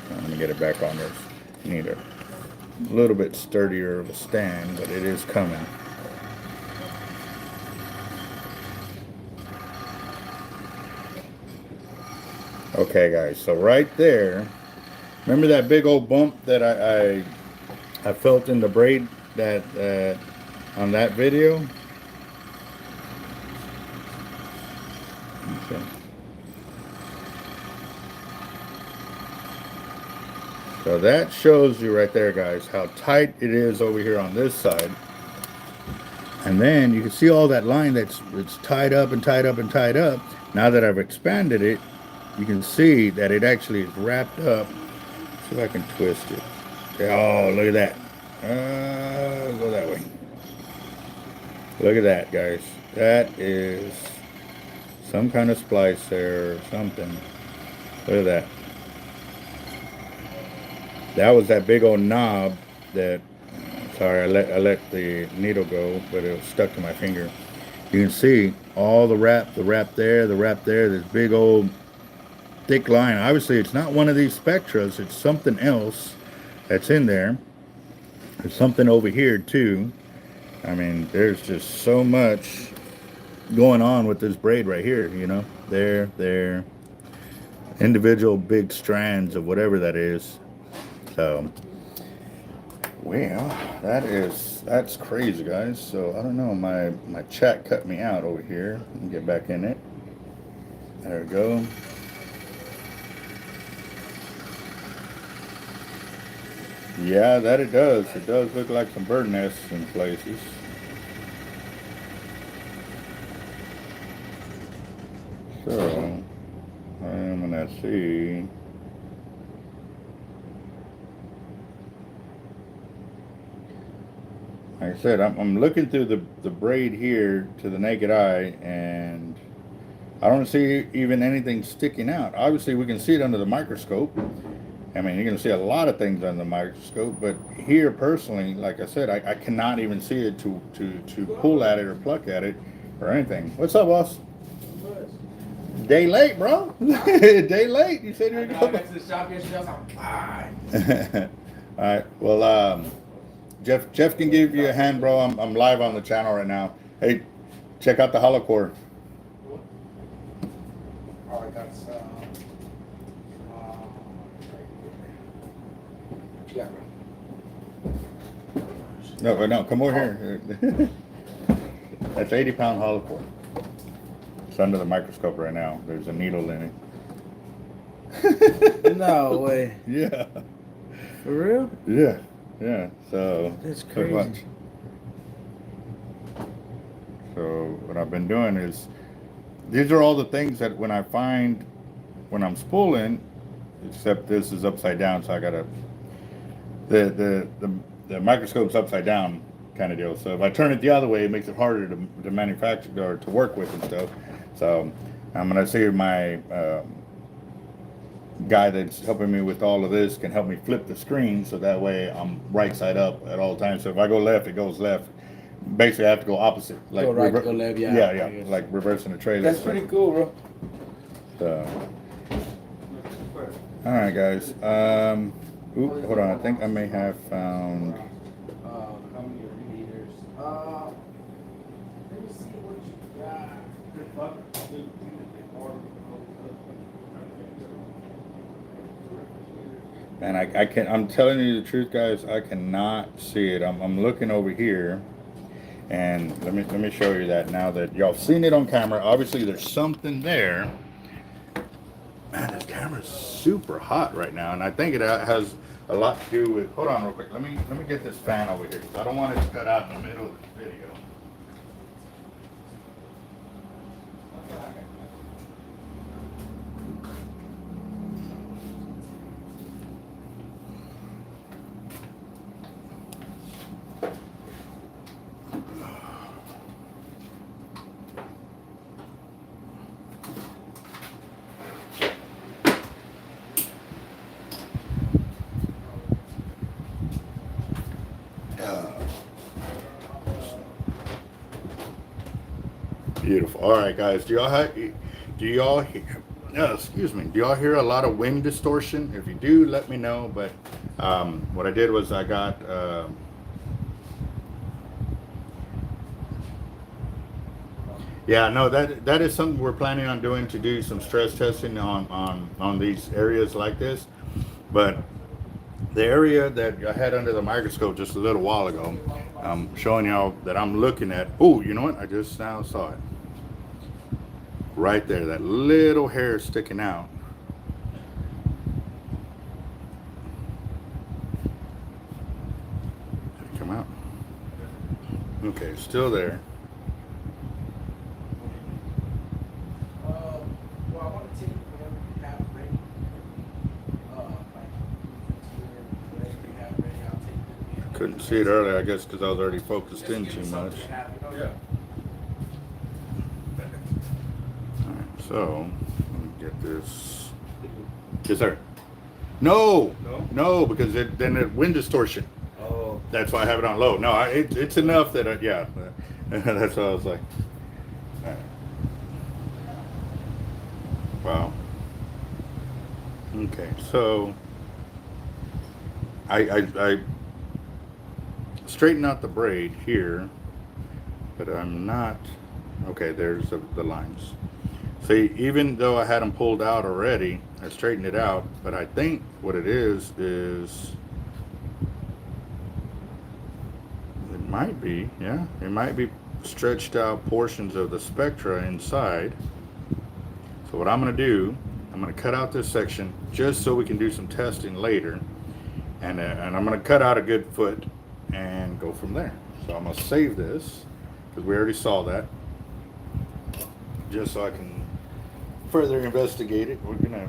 let me get it back on this. Need a little bit sturdier of a stand, but it is coming. Okay, guys, so right there, remember that big old bump that I felt in the braid that on that video? Okay. So that shows you right there, guys, how tight it is over here on this side. And then you can see all that line it's tied up and tied up and tied up. Now that I've expanded it, you can see that it actually is wrapped up. See if I can twist it. Oh, look at that. Go that way. Look at that, guys. That is some kind of splice there or something. Look at that. That was that big old knob that, sorry, I let the needle go, but it was stuck to my finger. You can see all the wrap there, this big old thick line. Obviously, it's not one of these spectras. It's something else that's in there. There's something over here, too. I mean, there's just so much going on with this braid right here, you know. There. Individual big strands of whatever that is. So, well, that's crazy, guys. So, I don't know. My chat cut me out over here. Let me get back in it. There we go. Yeah, that it does. It does look like some bird nests in places. So, I'm gonna see. Like I said, I'm looking through the braid here to the naked eye, and I don't see even anything sticking out. Obviously, we can see it under the microscope. I mean, you're going to see a lot of things under the microscope, but here personally, like I said, I cannot even see it to pull at it or pluck at it or anything. What's up, boss? Day late, bro. Day late. You said you were going to the shop yesterday. I was like, All right. Well, Jeff can give you a hand, bro. I'm live on the channel right now. Hey, check out the hollow core. oh, I got some. Yeah, No, come over here. That's 80-pound hollow core. It's under the microscope right now. There's a needle in it. No way. Yeah. For real? Yeah. So That's pretty crazy. much. So what I've been doing is, these are all the things that when I find when I'm spooling, except this is upside down, so I gotta the microscope's upside down kind of deal. So if I turn it the other way, it makes it harder to manufacture or to work with and stuff. So I'm gonna see if my guy that's helping me with all of this can help me flip the screen, so that way I'm right side up at all times. So if I go left, it goes left. Basically, I have to go opposite, like Go right, go left, yeah. yeah, like reversing the trailer. That's pretty cool, bro. So, all right, guys. Oop, hold on. I think I may have found. how many readers? Let me see what you got. And I can. I'm telling you the truth, guys. I cannot see it. I'm looking over here, and let me show you that now that y'all seen it on camera. Obviously, there's something there. Man, this camera's super hot right now, and I think it has a lot to do with. Hold on, real quick. Let me get this fan over here because I don't want it to cut out in the middle of the video. Beautiful. All right, guys. Do y'all hear? Excuse me. Do y'all hear a lot of wind distortion? If you do, let me know. But what I did was I got. Yeah, no, that is something we're planning on doing, to do some stress testing on these areas like this. But the area that I had under the microscope just a little while ago, I'm showing y'all that I'm looking at. Oh, you know what? I just now saw it. Right there, that little hair sticking out. Did it come out? Okay, it's still there. Well, I want to take whatever you have ready. Whatever you have ready, I'll take it. Couldn't see it earlier, I guess, because I was already focused in too much. Yeah. So, let me get this. Yes, sir. No, No? because then it wind distortion. Oh. That's why I have it on low. No, it's enough that yeah. That's what I was like. Wow. Okay, so I straighten out the braid here, but I'm not. Okay, there's the lines. See, even though I had them pulled out already, I straightened it out, but I think what it is it might be, yeah, it might be stretched out portions of the spectra inside. So what I'm going to do, I'm going to cut out this section just so we can do some testing later, and I'm going to cut out a good foot and go from there. So I'm going to save this because we already saw that, just so I can further investigate it. We're gonna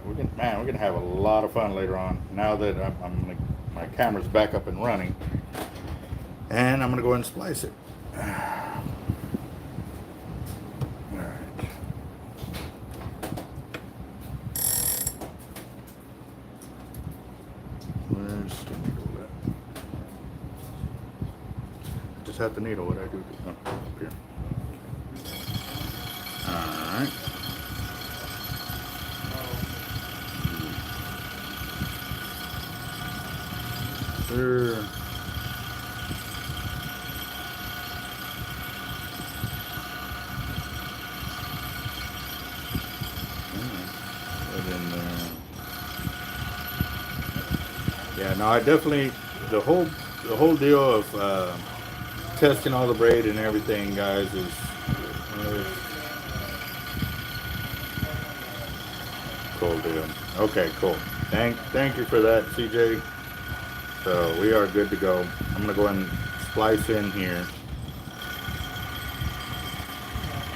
have a lot of fun later on. Now that my camera's back up and running, and I'm gonna go ahead and splice it. All right. Where's the needle at? I just had the needle. What I do? Oh, up here. All right. Sure. Put in there. Yeah, no, I definitely the whole deal of testing all the braid and everything, guys, is cool deal. Okay, cool. Thank you for that, CJ. So we are good to go. I'm gonna go ahead and splice in here.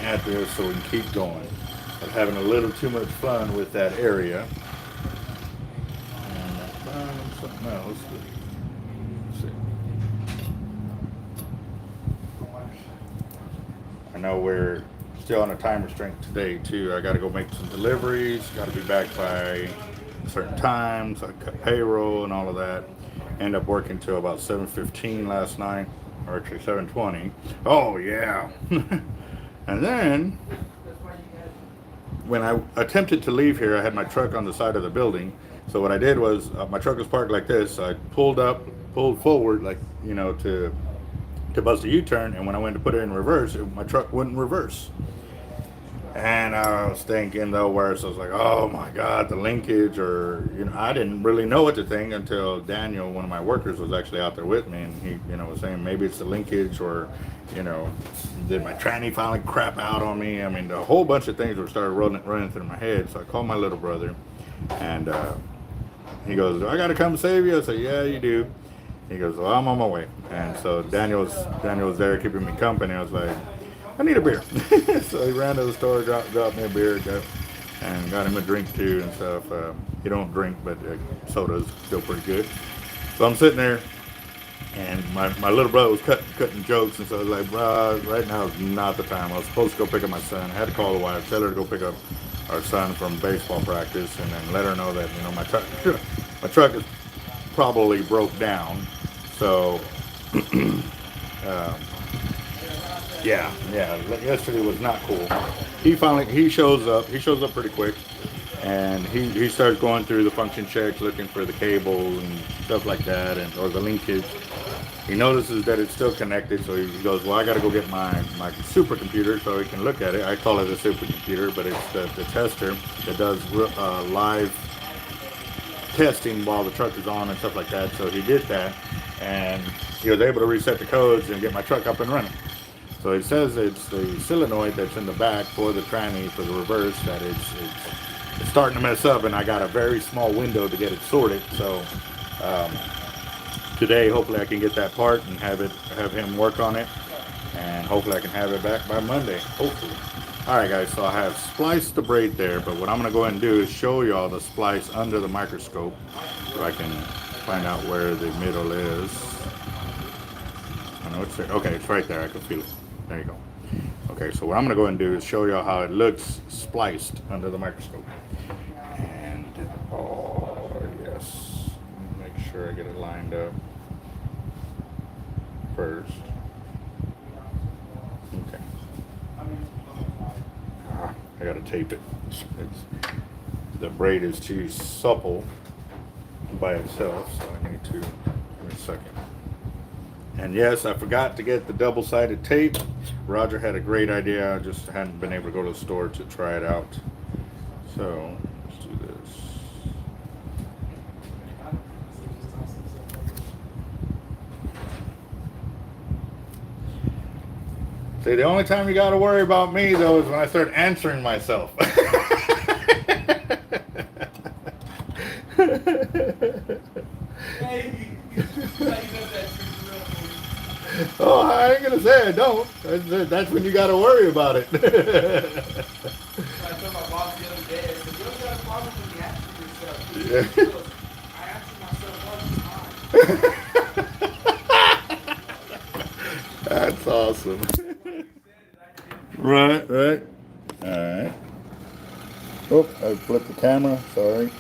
Add this so we can keep going. I'm having a little too much fun with that area. And I found something else. Let's see. I know we're still on a time restraint today too. I gotta go make some deliveries, gotta be back by certain times. I cut payroll and all of that. End up working till about 7:15 last night, or actually 7:20. Oh yeah. And then when I attempted to leave here, I had my truck on the side of the building. So what I did was my truck was parked like this. I pulled forward, like, you know, to bust a U-turn. And when I went to put it in reverse, my truck wouldn't reverse. And I was thinking though, where so I was like, oh my God, the linkage, or I didn't really know what to think until Daniel, one of my workers, was actually out there with me, and he, was saying maybe it's the linkage, or, you know, did my tranny finally crap out on me? I mean, a whole bunch of things were started running through my head. So I called my little brother, and he goes, "I got to come save you." I said, "Yeah, you do." He goes, "Well, I'm on my way." And so Daniel was there keeping me company. I was like, "I need a beer." So he ran to the store, got me a beer, and got him a drink too and stuff. He don't drink, but soda's still pretty good. So I'm sitting there, and my little brother was cutting jokes, and so I was like, "Bro, right now is not the time. I was supposed to go pick up my son. I had to call the wife, tell her to go pick up our son from baseball practice, and then let her know that my truck is probably broke down." So yeah, yesterday was not cool. He shows up. He shows up pretty quick, and he starts going through the function checks, looking for the cable and stuff like that, or the linkage. He notices that it's still connected, so he goes, "Well, I got to go get my supercomputer so he can look at it." I call it a supercomputer, but it's the tester that does live testing while the truck is on and stuff like that. So he did that, and he was able to reset the codes and get my truck up and running. So he says it's the solenoid that's in the back for the tranny, for the reverse, that it's starting to mess up, and I got a very small window to get it sorted. So today, hopefully, I can get that part and have him work on it, and hopefully, I can have it back by Monday. Hopefully. All right, guys. So I have spliced the braid there, but what I'm gonna go ahead and do is show y'all the splice under the microscope, so I can find out where the middle is. I know it's there. Okay, it's right there. I can feel it. There you go. Okay, so what I'm gonna go ahead and do is show y'all how it looks spliced under the microscope. And oh yes, make sure I get it lined up first. Okay. I gotta tape it. The braid is too supple by itself, so I need to. Give me a second. And yes, I forgot to get the double-sided tape. Roger had a great idea. I just hadn't been able to go to the store to try it out. So let's do this. See, the only time you got to worry about me, though, is when I start answering myself. Oh, I ain't gonna say I don't. That's when you gotta worry about it. I told my boss the other day, I said, "You don't got a problem when you answer yourself." Yeah. He goes, "I answer myself all the time." That's awesome. Right. Alright. Oh, I flipped the camera, sorry.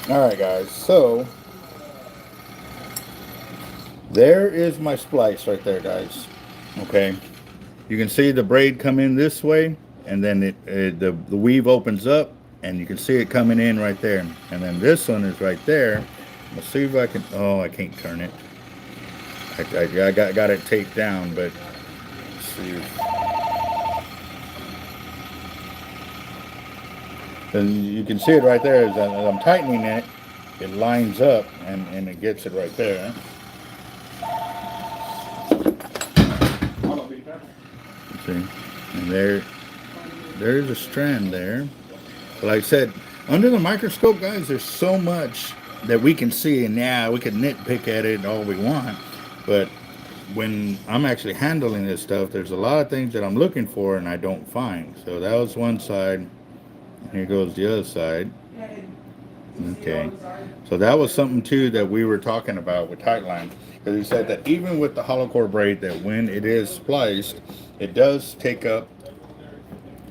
Alright guys, so there is my splice right there, guys. Okay, you can see the braid come in this way, and then the weave opens up, and you can see it coming in right there. And then this one is right there. Let's see if I can. Oh, I can't turn it. I got it taped down, but let's see. And you can see it right there as I'm tightening it. It lines up and it gets it right there. See, and there's a strand there. Like I said, under the microscope, guys, there's so much that we can see, and yeah, we can nitpick at it all we want, but when I'm actually handling this stuff, there's a lot of things that I'm looking for and I don't find. So that was one side. Here goes the other side. Okay, so that was something too that we were talking about with Tightline, because he said that even with the hollow core braid, that when it is spliced, it does take up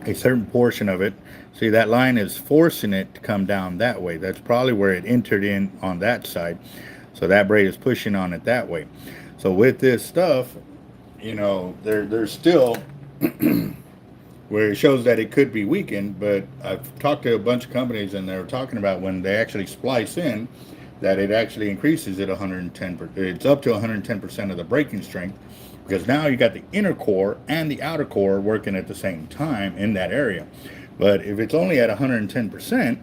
a certain portion of it. See, that line is forcing it to come down that way. That's probably where it entered in on that side. So that braid is pushing on it that way. So with this stuff, there's still where it shows that it could be weakened, but I've talked to a bunch of companies, and they're talking about when they actually splice in, that it actually increases at 110%. It's up to 110% of the breaking strength because now you got the inner core and the outer core working at the same time in that area. But if it's only at 110%,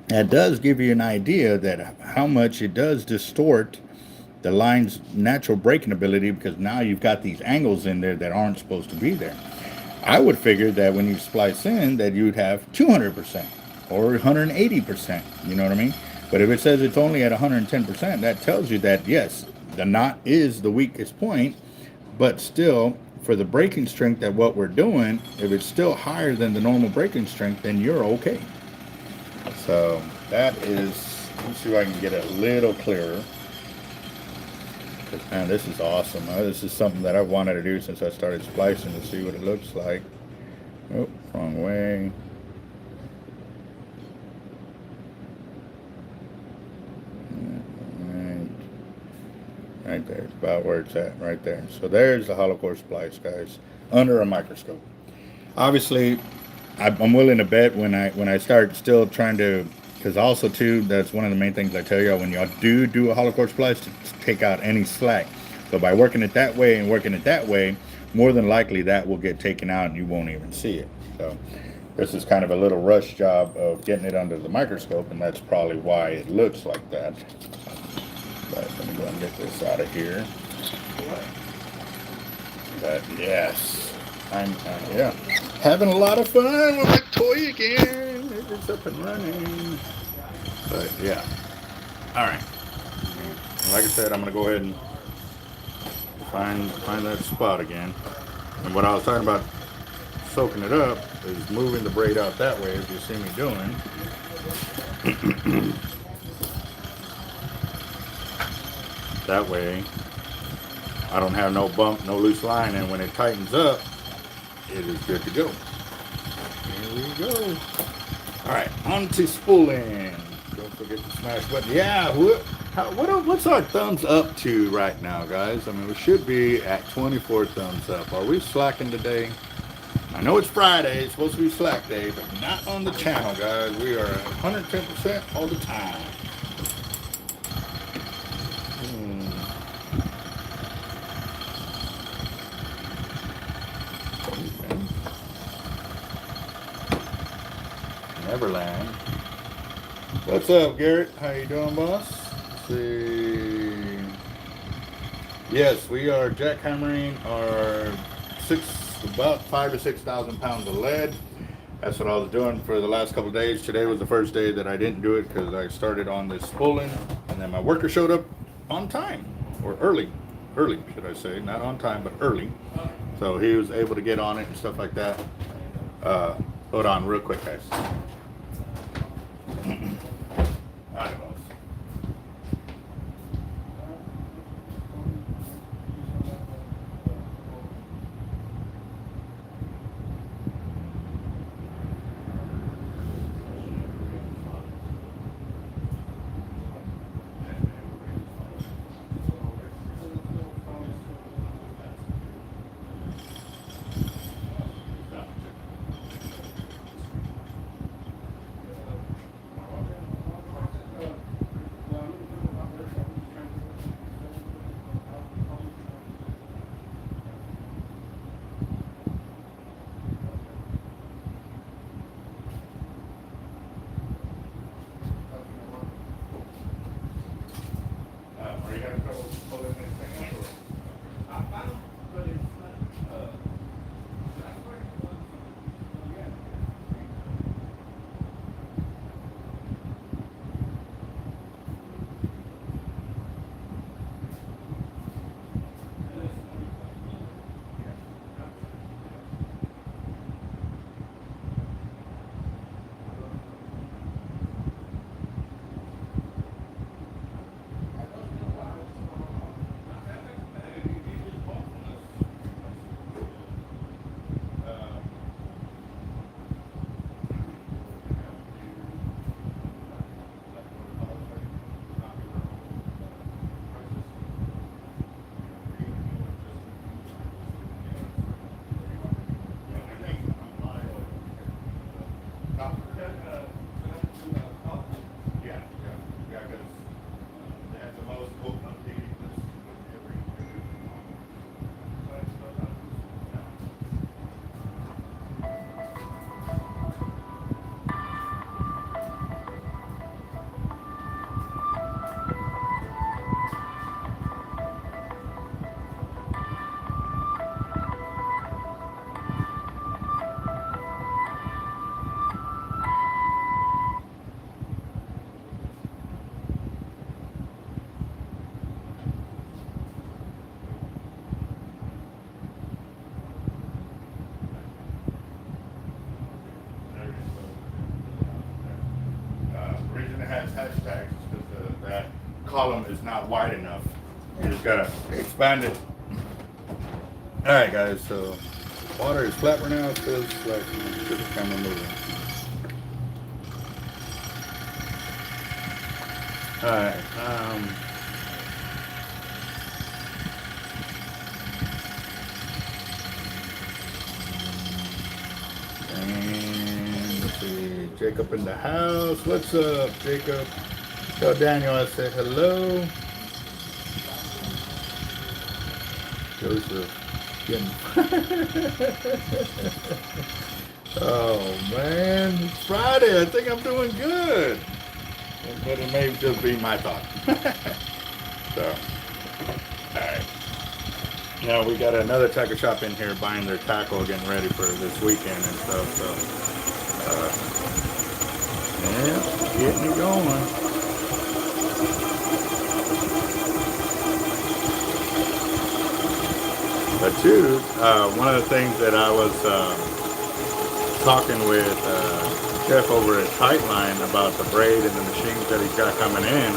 that does give you an idea that how much it does distort the line's natural braking ability, because now you've got these angles in there that aren't supposed to be there. I would figure that when you splice in that you'd have 200% or 180%, you know what I mean? But if it says it's only at 110%, that tells you that yes, the knot is the weakest point, but still for the braking strength that what we're doing, if it's still higher than the normal braking strength, then you're okay. So that is, let's see if I can get it a little clearer. Man, this is awesome. This is something that I've wanted to do since I started splicing, to see what it looks like. Oh, wrong way. Right there, it's about where it's at, right there. So there's the hollow core splice, guys, under a microscope. Obviously, I'm willing to bet when I start still trying to, because also too, that's one of the main things I tell y'all when y'all do a hollow core splice, to take out any slack. So by working it that way and working it that way, more than likely that will get taken out and you won't even see it. So this is kind of a little rush job of getting it under the microscope, and that's probably why it looks like that. But let me go and get this out of here. But yes, I'm yeah, having a lot of fun with my toy again. It's up and running. But yeah, all right. Like I said, I'm gonna go ahead and find that spot again. And what I was talking about soaking it up is moving the braid out that way, as you see me doing. That way I don't have no bump, no loose line, and when it tightens up, it is good to go. Here we go. All right, on to spooling. Don't forget to smash button. Yeah, what's our thumbs up to right now, guys? I mean, we should be at 24 thumbs up. Are we slacking today? I know it's Friday, it's supposed to be slack day, but not on the channel, guys. We are at 110% all the time. Neverland. What's up, Garrett? How you doing, boss? Let's see. Yes, we are jackhammering our about 5,000 to 6,000 pounds of lead. That's what I was doing for the last couple of days. Today was the first day that I didn't do it because I started on this spooling, and then my worker showed up on time, or early should I say, not on time but early. So he was able to get on it and stuff like that. Hold on real quick, guys. All right, boss. has hashtags because that column is not wide enough. You just gotta expand it. All right, guys. So water is flat right now. It feels like the camera moving. All right. And let's see, Jacob in the house. What's up, Jacob? Tell Daniel I said hello. Joseph. Oh man, it's Friday. I think I'm doing good. But it may just be my thought. So, alright. Now we got another tackle shop in here buying their tackle, getting ready for this weekend and stuff. So, yeah, getting it going. But too, one of the things that I was talking with Jeff over at Tightline about the braid and the machines that he's got coming in,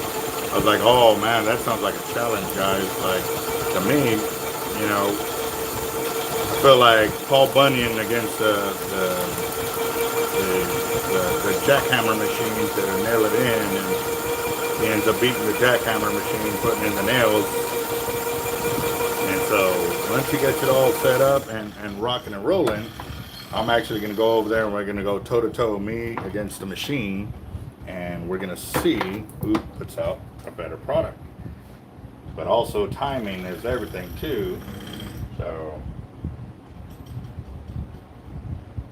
I was like, oh man, that sounds like a challenge, guys. Like, to me, you know, I feel like Paul Bunyan against the jackhammer machine to nail it in, and he ends up beating the jackhammer machine, putting in the nails. And so once he gets it all set up and rocking and rolling, I'm actually going to go over there and we're going to go toe-to-toe, me against the machine, and we're going to see who puts out a better product. But also timing is everything too. So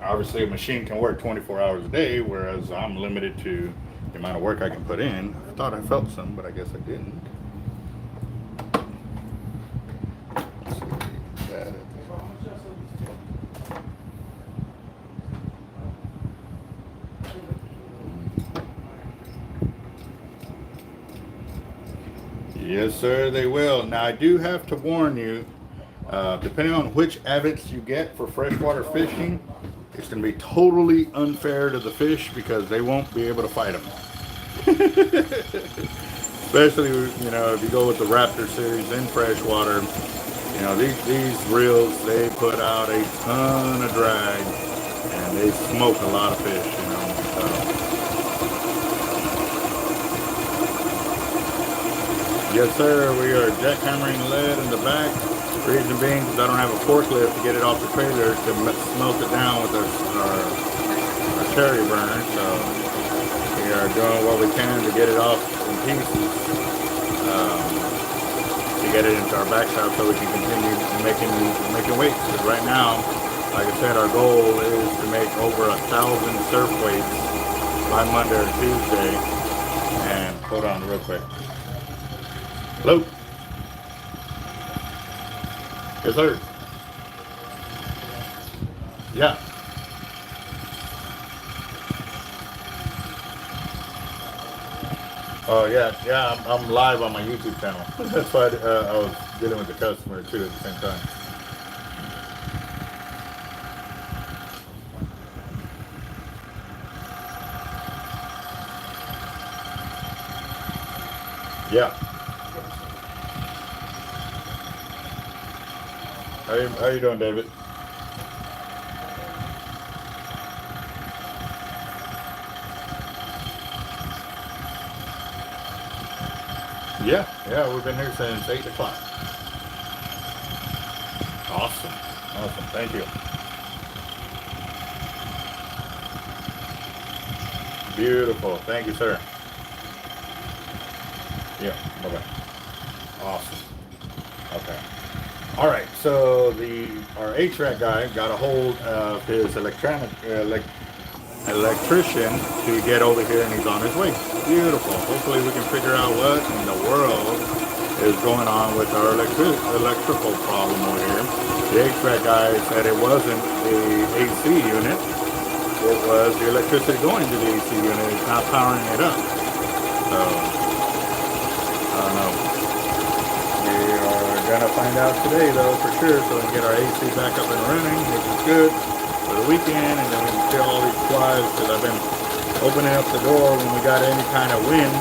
obviously a machine can work 24 hours a day, whereas I'm limited to the amount of work I can put in. I thought I felt some, but I guess I didn't. Let's see. Yes, sir, they will. Now, I do have to warn you, depending on which avets you get for freshwater fishing, it's going to be totally unfair to the fish because they won't be able to fight them. Especially, you know, if you go with the Raptor series in freshwater, you know, these reels, they put out a ton of drag and they smoke a lot of fish, you know. Yes, sir. We are jackhammering lead in the back. Reason being, because I don't have a forklift to get it off the trailer to smelt it down with our cherry burner. So we are doing what we can to get it off in pieces, to get it into our back shop so we can continue making weights. Because right now, like I said, our goal is to make over 1,000 surf weights by Monday or Tuesday. And hold on real quick. Hello? Yes, sir. Yeah. Oh, yeah, I'm live on my YouTube channel. That's why I was dealing with the customer, too, at the same time. Yeah. How you doing, David? Yeah, we've been here since 8 o'clock. Awesome, thank you. Beautiful, thank you, sir. Yeah, bye-bye. Awesome, okay. All right, so our HVAC guy got a hold of his electrician to get over here, and he's on his way. Beautiful. Hopefully we can figure out what in the world is going on with our electrical problem over here. The HVAC guy said it wasn't the AC unit. It was the electricity going to the AC unit. It's not powering it up. So, I don't know. We're gonna find out today though for sure, so we can get our AC back up and running, which is good for the weekend, and then we can fill all these supplies because I've been opening up the door when we got any kind of wind.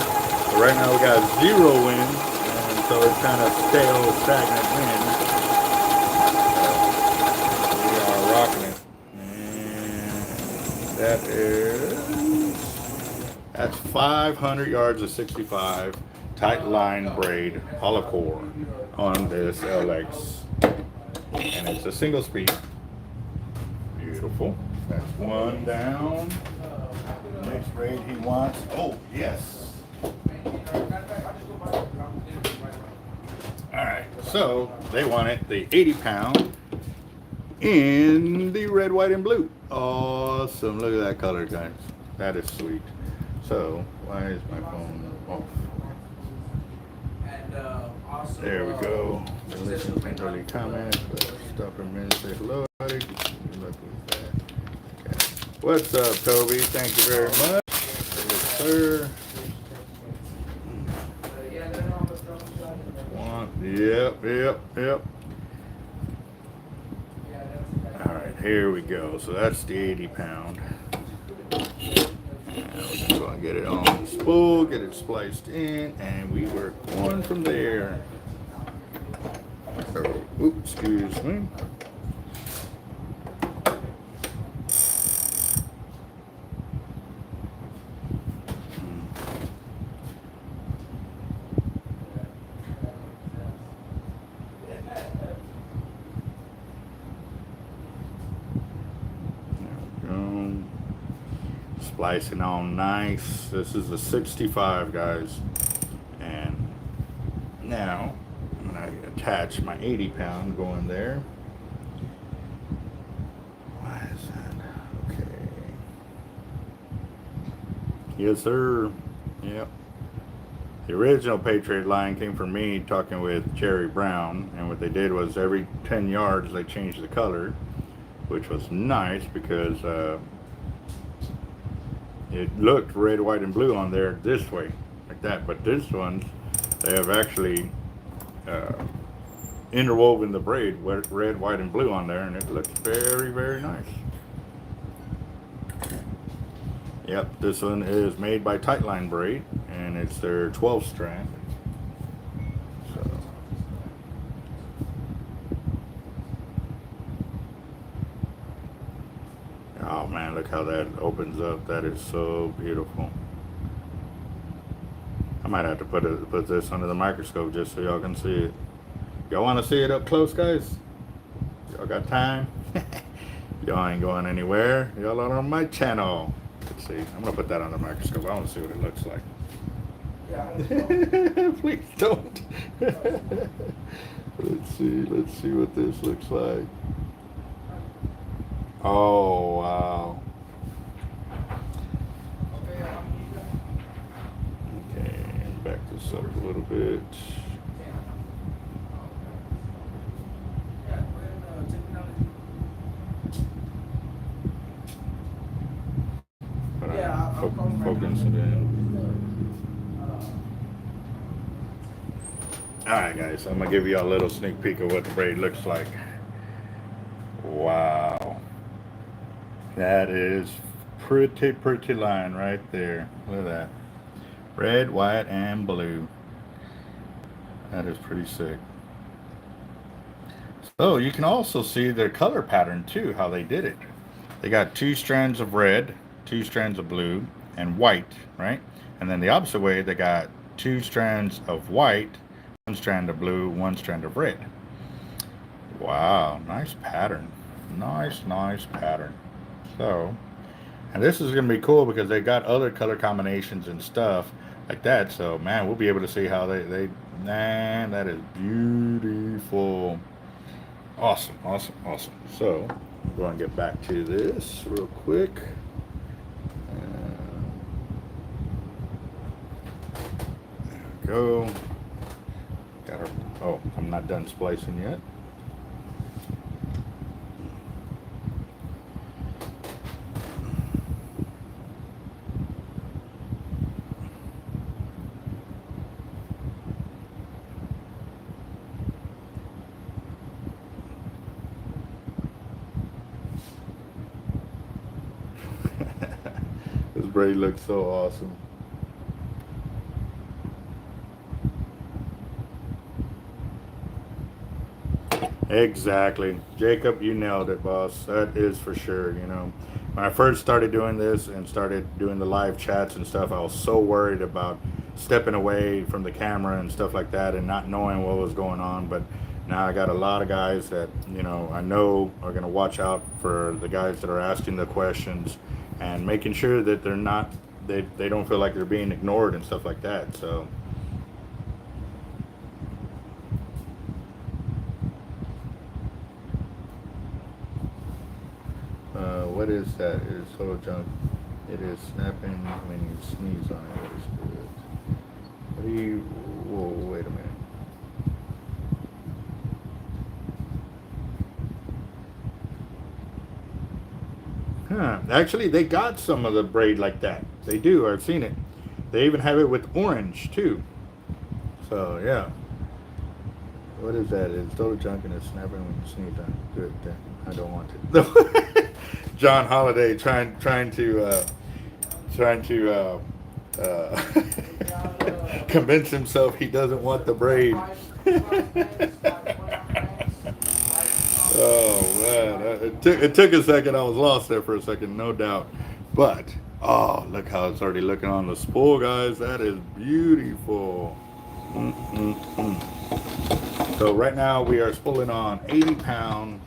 But right now we got 0 wind, and so it's kind of stale, stagnant wind. We are rocking it. And that's 500 yards of 65 tight line braid hollow core on this LX, and it's a single speed. Beautiful. That's one down. Next braid he wants. Oh yes. All right. So they wanted the 80-pound in the red, white, and blue. Awesome. Look at that color, guys. That is sweet. So why is my phone off? Also, There we go. Listen, can't really comment, but stop a minute, say hello. Good luck with that. Okay. What's up, Toby? Thank you very much. Yes, sir. Yep. All right, here we go. So that's the 80-pound. So I get it on the spool, get it spliced in, and we work on from there. Oh, oops, excuse me. Splicing on nice. This is a 65, guys. And now I'm gonna attach my 80-pound going there. Why is that? Okay. Yes, sir. Yep. The original Patriot line came from me talking with Jerry Brown, and what they did was every 10 yards they changed the color, which was nice because it looked red, white, and blue on there this way, like that. But this one, they have actually interwoven the braid red, white, and blue on there, and it looks very, very nice. Yep, this one is made by Tightline Braid, and it's their 12 strand. So. Oh man, look how that opens up. That is so beautiful. I might have to put this under the microscope just so y'all can see it. Y'all want to see it up close, guys? Y'all got time? Y'all ain't going anywhere. Y'all are on my channel. Let's see. I'm gonna put that on the microscope. I want to see what it looks like. Please don't. Let's see what this looks like. Oh wow. Okay, back this up a little bit. Focus it in. Alright guys, I'm gonna give you a little sneak peek of what the braid looks like. Wow. That is pretty line right there. Look at that. Red, white, and blue. That is pretty sick. So you can also see their color pattern too, how they did it. They got 2 strands of red, 2 strands of blue, and white, right? And then the opposite way, they got 2 strands of white, 1 strand of blue, 1 strand of red. Wow, nice pattern. Nice pattern. So, and this is gonna be cool because they got other color combinations and stuff like that. So man, we'll be able to see how man, that is beautiful. Awesome. So I'm going to get back to this real quick. There we go. Oh, I'm not done splicing yet. braid looks so awesome. Exactly. Jacob, you nailed it, boss. That is for sure, you know. When I first started doing this and started doing the live chats and stuff, I was so worried about stepping away from the camera and stuff like that and not knowing what was going on. But now I got a lot of guys that, you know, I know are going to watch out for the guys that are asking the questions and making sure that they're not, they don't feel like they're being ignored and stuff like that. So what is that? It is total junk. It is snapping when you sneeze on it. It is good. What do you... Whoa, wait a minute. Huh. Actually, they got some of the braid like that. They do. I've seen it. They even have it with orange, too. So, yeah. What is that? It's total junk and it's snapping when you sneeze on it. Good. I don't want it. John Holiday trying to convince himself he doesn't want the braid. Oh man, it took a second. I was lost there for a second, no doubt. But oh, look how it's already looking on the spool, guys. That is beautiful. So right now we are spooling on 80-pound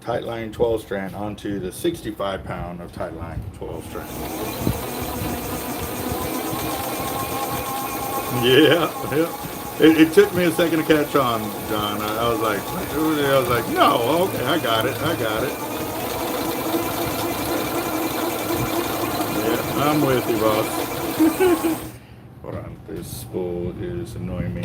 tight line 12 strand onto the 65 pound of tight line 12 strand. Yeah. It took me a second to catch on, John. I was like, no, okay, I got it. Yeah, I'm with you, boss. Hold on, this spool is annoying me.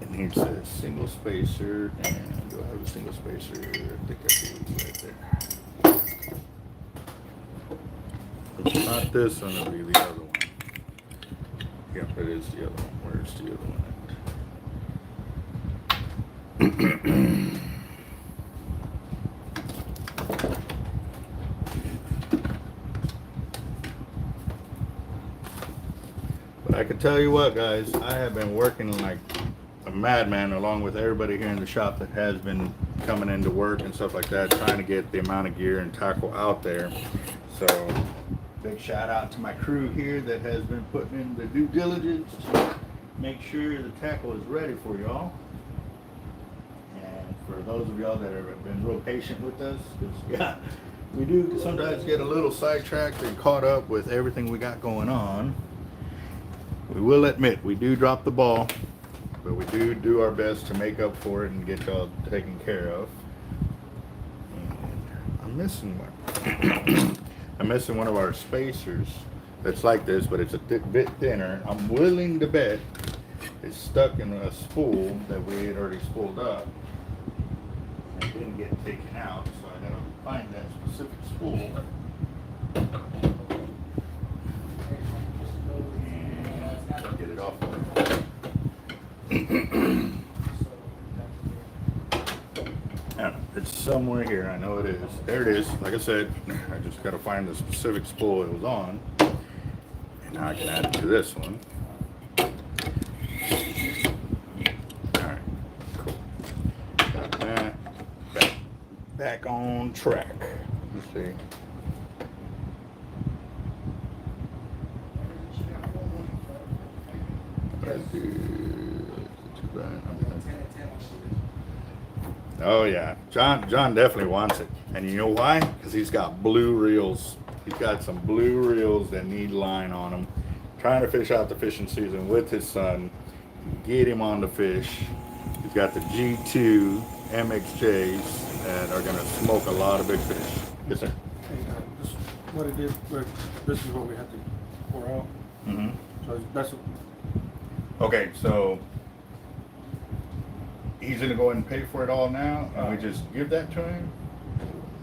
It needs a single spacer, and do I have a single spacer? I think I do, right there. If it's not this one, it'll be the other one. Yep, it is the other one. Where's the other one at? But I can tell you what, guys, I have been working like a madman along with everybody here in the shop that has been coming into work and stuff like that, trying to get the amount of gear and tackle out there. So big shout out to my crew here that has been putting in the due diligence to make sure the tackle is ready for y'all. And for those of y'all that have been real patient with us, because yeah, we do sometimes get a little sidetracked and caught up with everything we got going on. We will admit we do drop the ball, but we do our best to make up for it and get y'all taken care of. And I'm missing one. I'm missing one of our spacers that's like this, but it's a bit thinner. I'm willing to bet it's stuck in a spool that we had already spooled up. It didn't get taken out, so I gotta find that specific spool. And get it off of it. Yeah, it's somewhere here. I know it is. There it is. Like I said, I just got to find the specific spool it was on. And now I can add it to this one. Alright, cool. Got that. Back on track. Let's see. Oh yeah, John definitely wants it, and you know why? Because he's got blue reels. He's got some blue reels that need line on them. Trying to fish out the fishing season with his son, get him on the fish. He's got the G2 MXJs that are gonna smoke a lot of big fish. Yes, sir. Hey, this what it is. This is what we have to pour out. Mm-hmm. So that's Okay, so he's gonna go ahead and pay for it all now, and we just give that to him?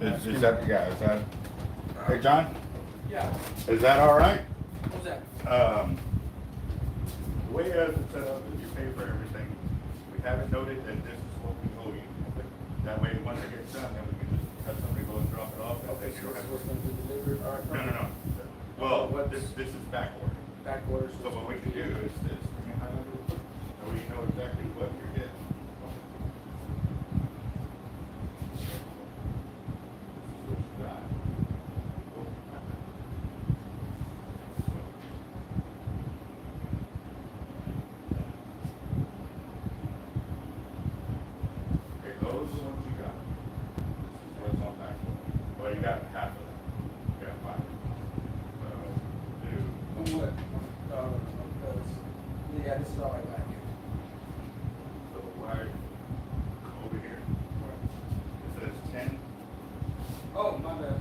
Is that, yeah, is that, hey, John? Yeah, Is that all right? what's that? The way it is set up is you pay for everything. We haven't noted that this is what we owe you. That way, once it gets done, then we can just have somebody go and drop it off. Okay, so what's gonna be delivered? All right. No. Well, What's this is back order. back orders? So what we can do is this. Bring it high level, so we know exactly what you're getting. This is what you got. Okay, those are the ones you got. This is what's on back order. Well, you got half of them. You got 5. Do What? Because, yeah, this is all I got here. so right over here. It says 10. Oh, my bad.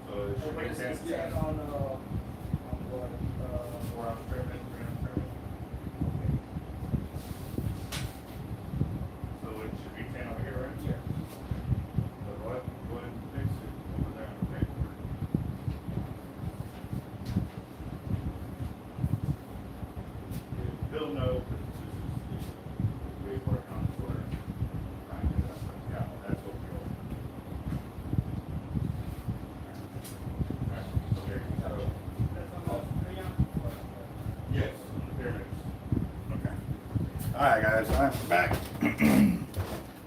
So it should But be it 10. says 10 on what, 4 ounce pyramid, 3 ounce pyramid. So it should be 10 over here, right? yeah. So what? Go ahead and fix it over there on the paper. Bill knows that this is we work on this order. Trying to get that stuff out. That's what we all. Alright, so there you go. Yes, pyramids. Okay. Alright guys, I'm back.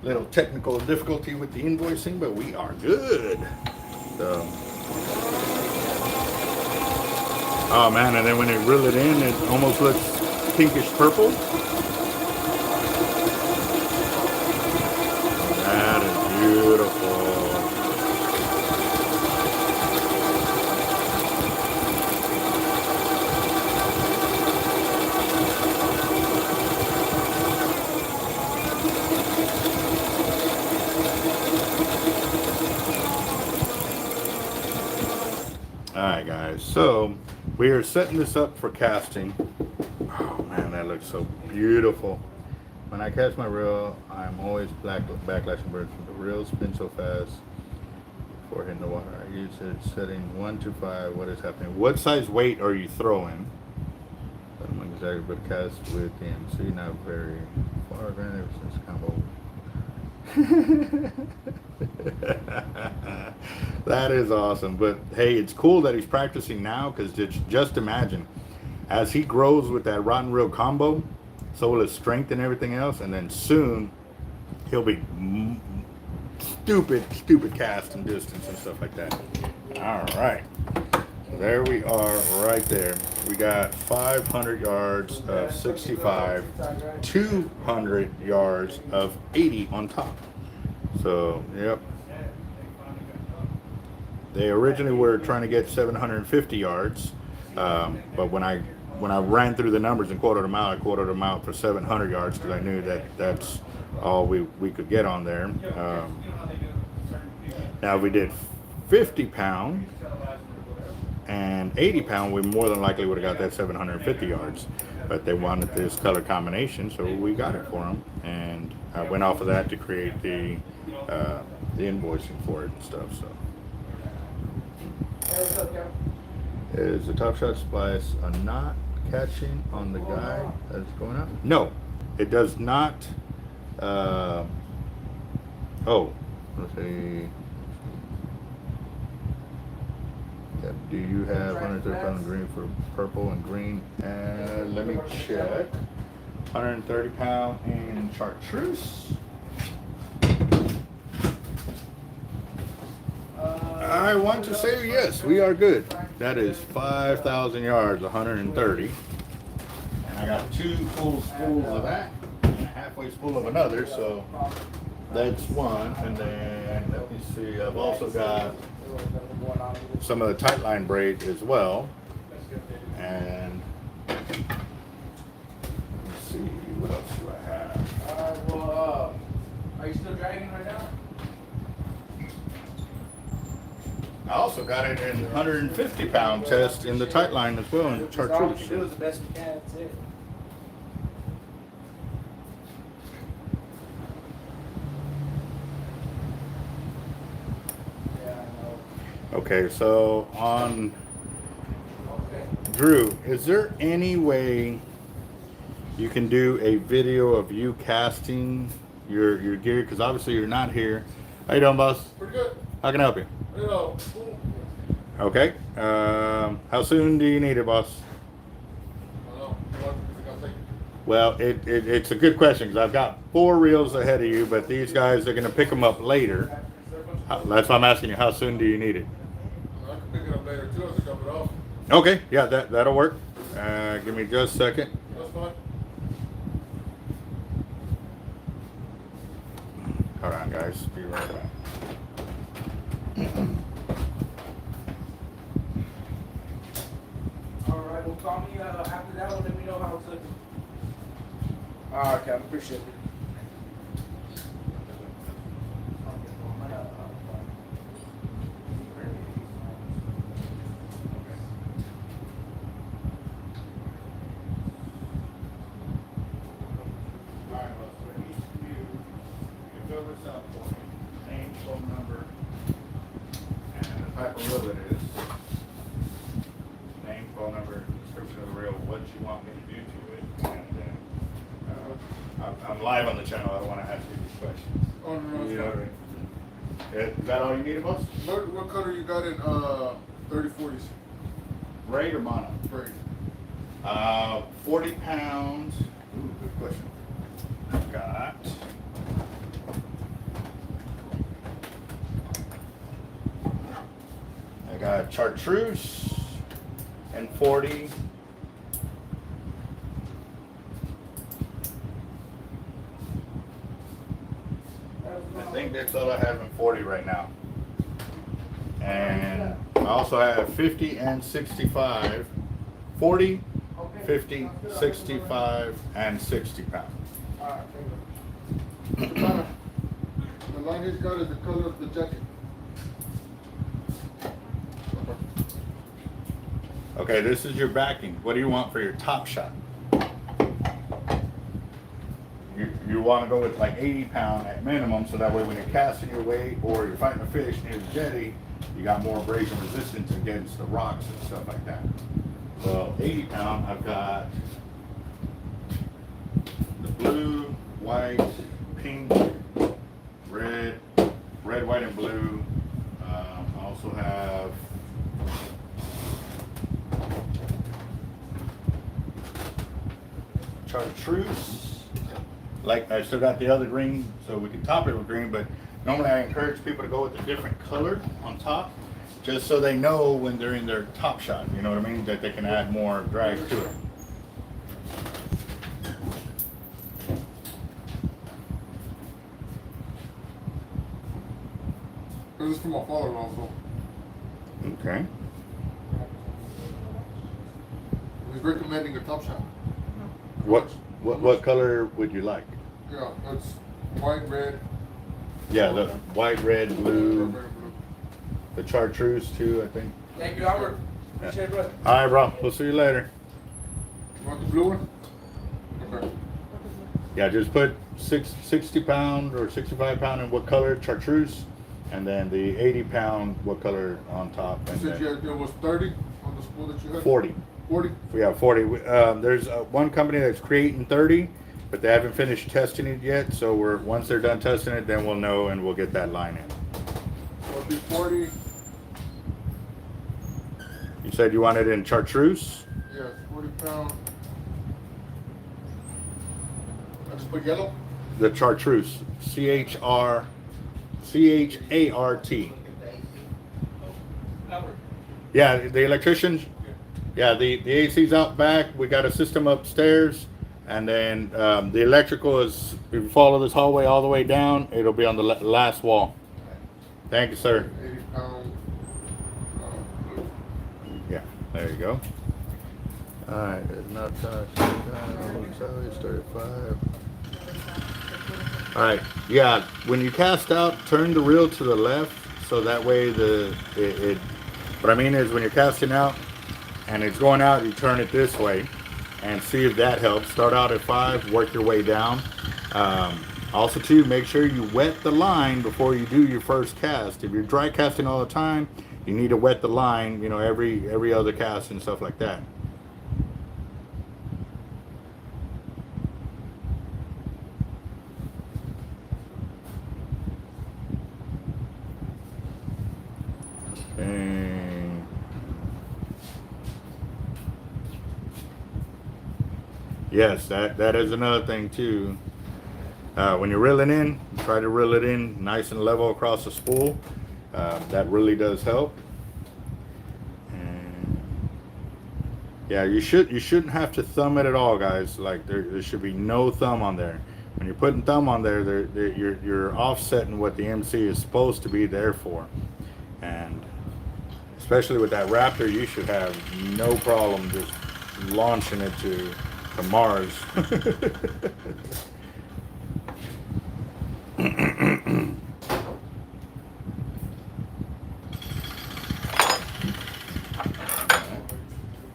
Little technical difficulty with the invoicing, but we are good. So. Oh man, and then when they reel it in, it almost looks pinkish purple. That is beautiful. Alright guys, so we are setting this up for casting. Oh man, that looks so beautiful. When I cast my reel, I'm always backlashing birds. The reel spins so fast before hitting the water. I use it setting 1 to 5. What is happening? What size weight are you throwing? I don't know exactly, but cast with the MC not very far. Granted, since combo. That is awesome. But hey, it's cool that he's practicing now, because just imagine as he grows with that rotten reel combo, so will his strength and everything else, and then soon he'll be stupid cast and distance and stuff like that. All right, there we are right there. We got 500 yards of 65, 200 yards of 80 on top. So yep, they originally were trying to get 750 yards, but when I ran through the numbers and quoted them out, I quoted them out for 700 yards because I knew that that's all we could get on there. Now if we did 50 pound and 80 pound, we more than likely would have got that 750 yards, but they wanted this color combination, so we got it for them, and I went off of that to create the invoicing for it and stuff. So Hey, what's up, Kevin? is the Top Shot splice a knot catching on the guy that's going up? No, it does not. Oh, let's see. Yeah, do you have 130 pound green for purple and green? Let me check. 130 pound in chartreuse. I want to say yes, we are good. That is 5,000 yards, 130. And I got 2 full spools of that and a halfway spool of another, so that's one. And then let me see, I've also got some of the tight line braid as well. And let me see, what else do I have? Well, are you still dragging right now? I also got it in 150 pound test in the tight line as well in Just all we chartreuse. can do is the best we can, that's it. Yeah, I know. Okay, so on Okay. Drew, is there any way you can do a video of you casting your gear? Because obviously you're not here. How you doing, boss? Pretty good. How can I help you? You know, Okay. How soon do you need it, boss? Well, it's a good question because I've got 4 reels ahead of you, but these guys are going to pick them up later. That's why I'm asking you, how soon do you need it? I can pick it up later too, to dump it off. Okay, yeah, that'll work. Give me just a second. That's fine. Hold on, guys. Be right back. All right, well, call me after that one. Let me know how it's looking. All right, Kevin. Appreciate it. Alright, well, so each of you can fill this out for me. Name, phone number, and the type of reel it is. Name, phone number, description of the reel, what you want me to do to it, and then I'm live on the channel. I don't want to ask you these questions. Oh, no, You it's know what I fine. mean? Is that all you needed, boss? What color you got in 30/40s? Braid or mono? Braid. 40 pounds. Ooh, good question. I've got. I got chartreuse and 40. I think that's all I have in 40 right now. And I also have 50 and 65. 40, 50, 65, and 60 pounds. All right, thank you. The line he's got is the color of the jacket. Okay, this is your backing. What do you want for your top shot? You want to go with like 80 pound at minimum, so that way when you're casting your weight or you're fighting a fish near the jetty, you got more abrasion resistance against the rocks and stuff like that. Well, 80 pound, I've got the blue, white, pink, red, white, and blue. I also have chartreuse. Like, I still got the other green, so we can top it with green, but normally I encourage people to go with a different color on top, just so they know when they're in their top shot, you know what I mean, that they can add more drag to it. This is from my father also. Okay. He's recommending a top shot. What color would you like? Yeah, it's white, red. Yeah, the white, red, blue, red, blue. the chartreuse too, I think. Thank you, Albert. Appreciate it, brother. All right, bro. We'll see you later. You want the blue one? Okay. Yeah, just put 60 pound or 65 pound in what color, chartreuse, and then the 80 pound what color on top, You and said then it was 30 on the spool that you had? 40. 40? We have 40. There's one company that's creating 30, but they haven't finished testing it yet. So once they're done testing it, then we'll know and we'll get that line in. So it'd be 40. You said you wanted in chartreuse? Yes, 40 pound. I just put yellow? The chartreuse. CHART. Albert. Yeah, the electrician. Yeah, the AC's out back. We got a system upstairs. And then the electrical is, if you follow this hallway all the way down, it'll be on the last wall. Thank you, sir. 80 pound. Blue. Yeah, there you go. All right, it's not touched. 35. All right, yeah, when you cast out, turn the reel to the left, so that way what I mean is when you're casting out and it's going out, you turn it this way and see if that helps. Start out at 5, work your way down. Also too, make sure you wet the line before you do your first cast. If you're dry casting all the time, you need to wet the line, every other cast and stuff like that. Okay. Yes, that is another thing too. When you're reeling in, try to reel it in nice and level across the spool. That really does help. And yeah, you shouldn't have to thumb it at all, guys. Like there should be no thumb on there. When you're putting thumb on there, you're offsetting what the MC is supposed to be there for. And especially with that Raptor, you should have no problem just launching it to Mars.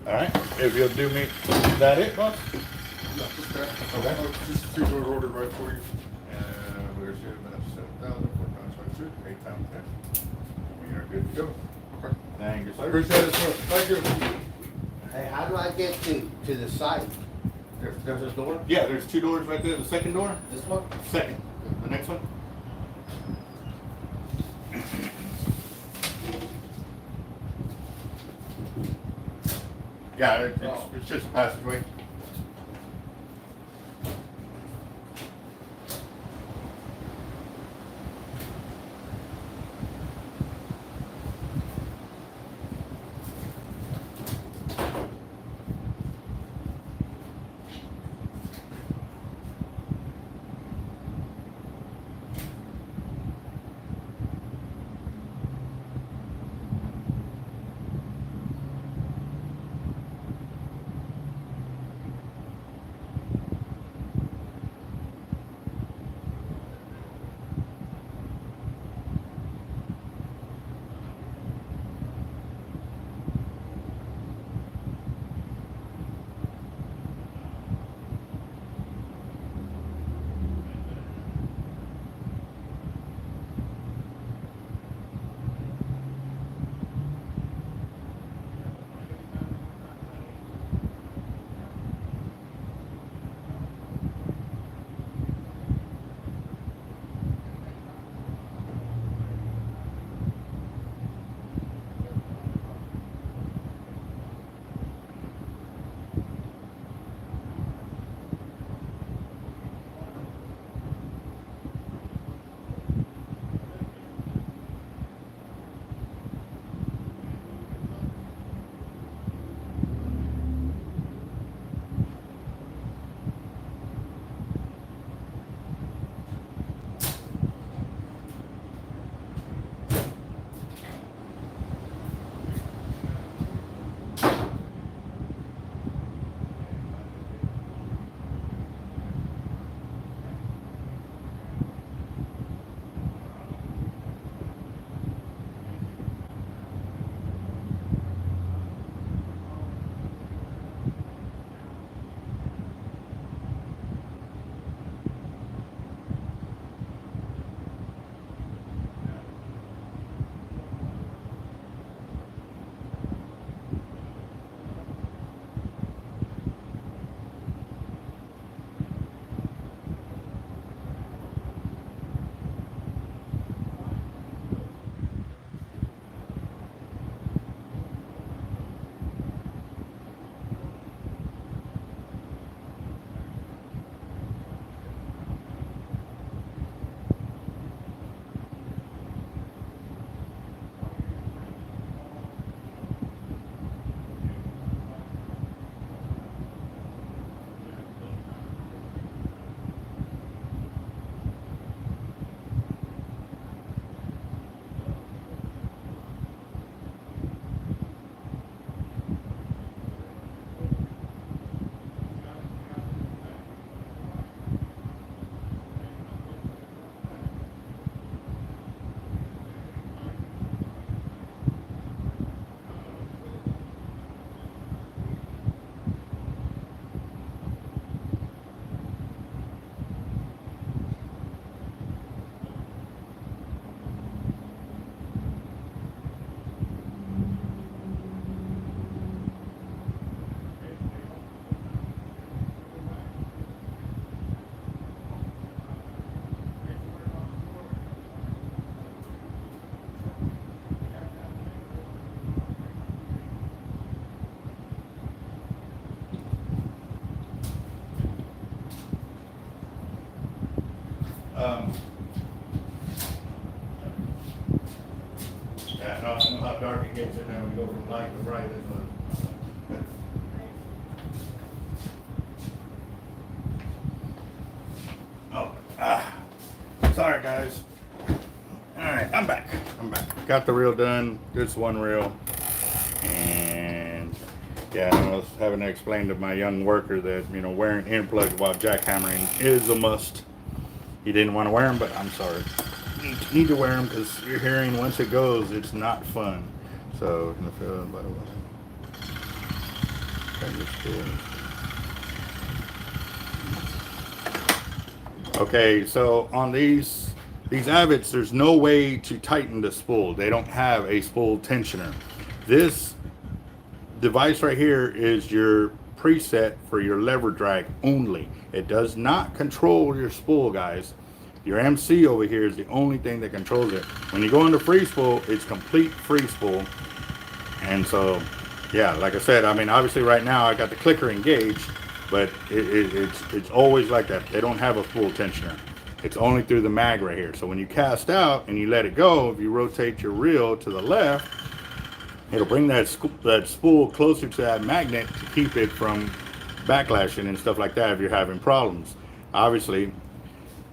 All right, if you'll do me, is that it, boss? Yeah, okay. Just see what ordered right for you. And we're shooting at 7,000, 4 times 8 times 10. We are good to go. Okay. Thank you, sir. Appreciate it, sir. Thank you. Hey, how do I get to the site? There's a door? Yeah, there's 2 doors right there. The second door? This one? Second. The next one? Yeah, it's just a passageway. Yeah, no, I know how dark it gets in there when we go from light to bright. Sorry guys. Alright, I'm back. Got the reel done. Just one reel. And yeah, I was having to explain to my young worker that, you know, wearing earplugs while jackhammering is a must. He didn't want to wear them, but I'm sorry. You need to wear them because your hearing, once it goes, it's not fun. So, in the field, by the way. Okay, so on these Avets, there's no way to tighten the spool. They don't have a spool tensioner. This device right here is your preset for your lever drag only. It does not control your spool, guys. Your MC over here is the only thing that controls it. When you go into free spool, it's complete free spool. And so, yeah, like I said, I mean, obviously right now I got the clicker engaged, but it's always like that. They don't have a spool tensioner. It's only through the mag right here. So when you cast out and you let it go, if you rotate your reel to the left, it'll bring that spool closer to that magnet to keep it from backlashing and stuff like that if you're having problems. Obviously,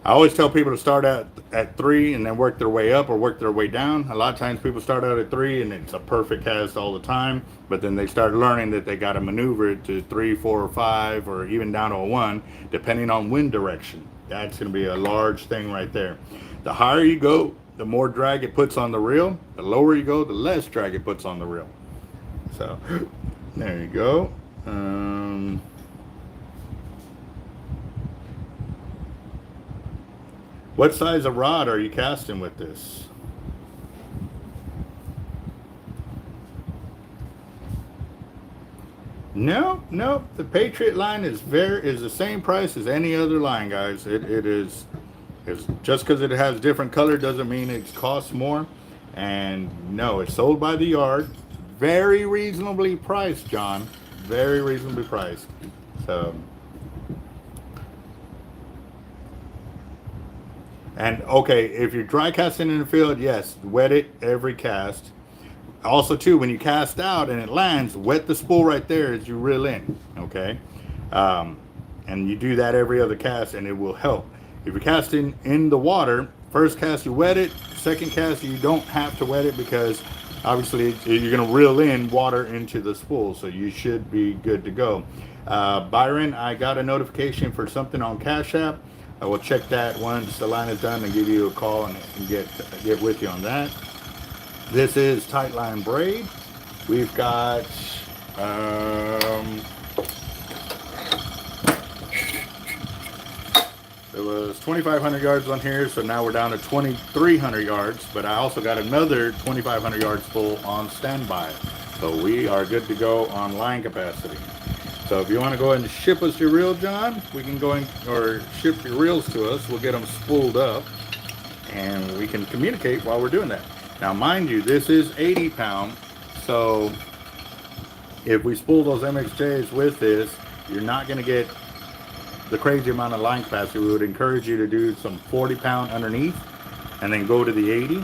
I always tell people to start out at 3 and then work their way up or work their way down. A lot of times people start out at 3 and it's a perfect cast all the time, but then they start learning that they got to maneuver it to 3, 4, or 5, or even down to a 1, depending on wind direction. That's going to be a large thing right there. The higher you go, the more drag it puts on the reel. The lower you go, the less drag it puts on the reel. So there you go. What size of rod are you casting with this? No. The Patriot line is the same price as any other line, guys. It's just because it has different color doesn't mean it costs more. And no, it's sold by the yard. Very reasonably priced, John. Very reasonably priced. So. And okay, if you're dry casting in the field, yes, wet it every cast. Also, too, when you cast out and it lands, wet the spool right there as you reel in, okay? And you do that every other cast, and it will help. If you're casting in the water, first cast you wet it, second cast you don't have to wet it because obviously you're going to reel in water into the spool, so you should be good to go. Byron, I got a notification for something on Cash App. I will check that once the line is done and give you a call and get with you on that. This is tight line braid. We've got there was 2,500 yards on here, so now we're down to 2,300 yards. But I also got another 2,500 yards full on standby, so we are good to go on line capacity. So if you want to go ahead and ship us your reel, John, we can go in or ship your reels to us. We'll get them spooled up and we can communicate while we're doing that. Now, mind you, this is 80 pound. So if we spool those MXJs with this, you're not going to get the crazy amount of line capacity. We would encourage you to do some 40 pound underneath and then go to the 80.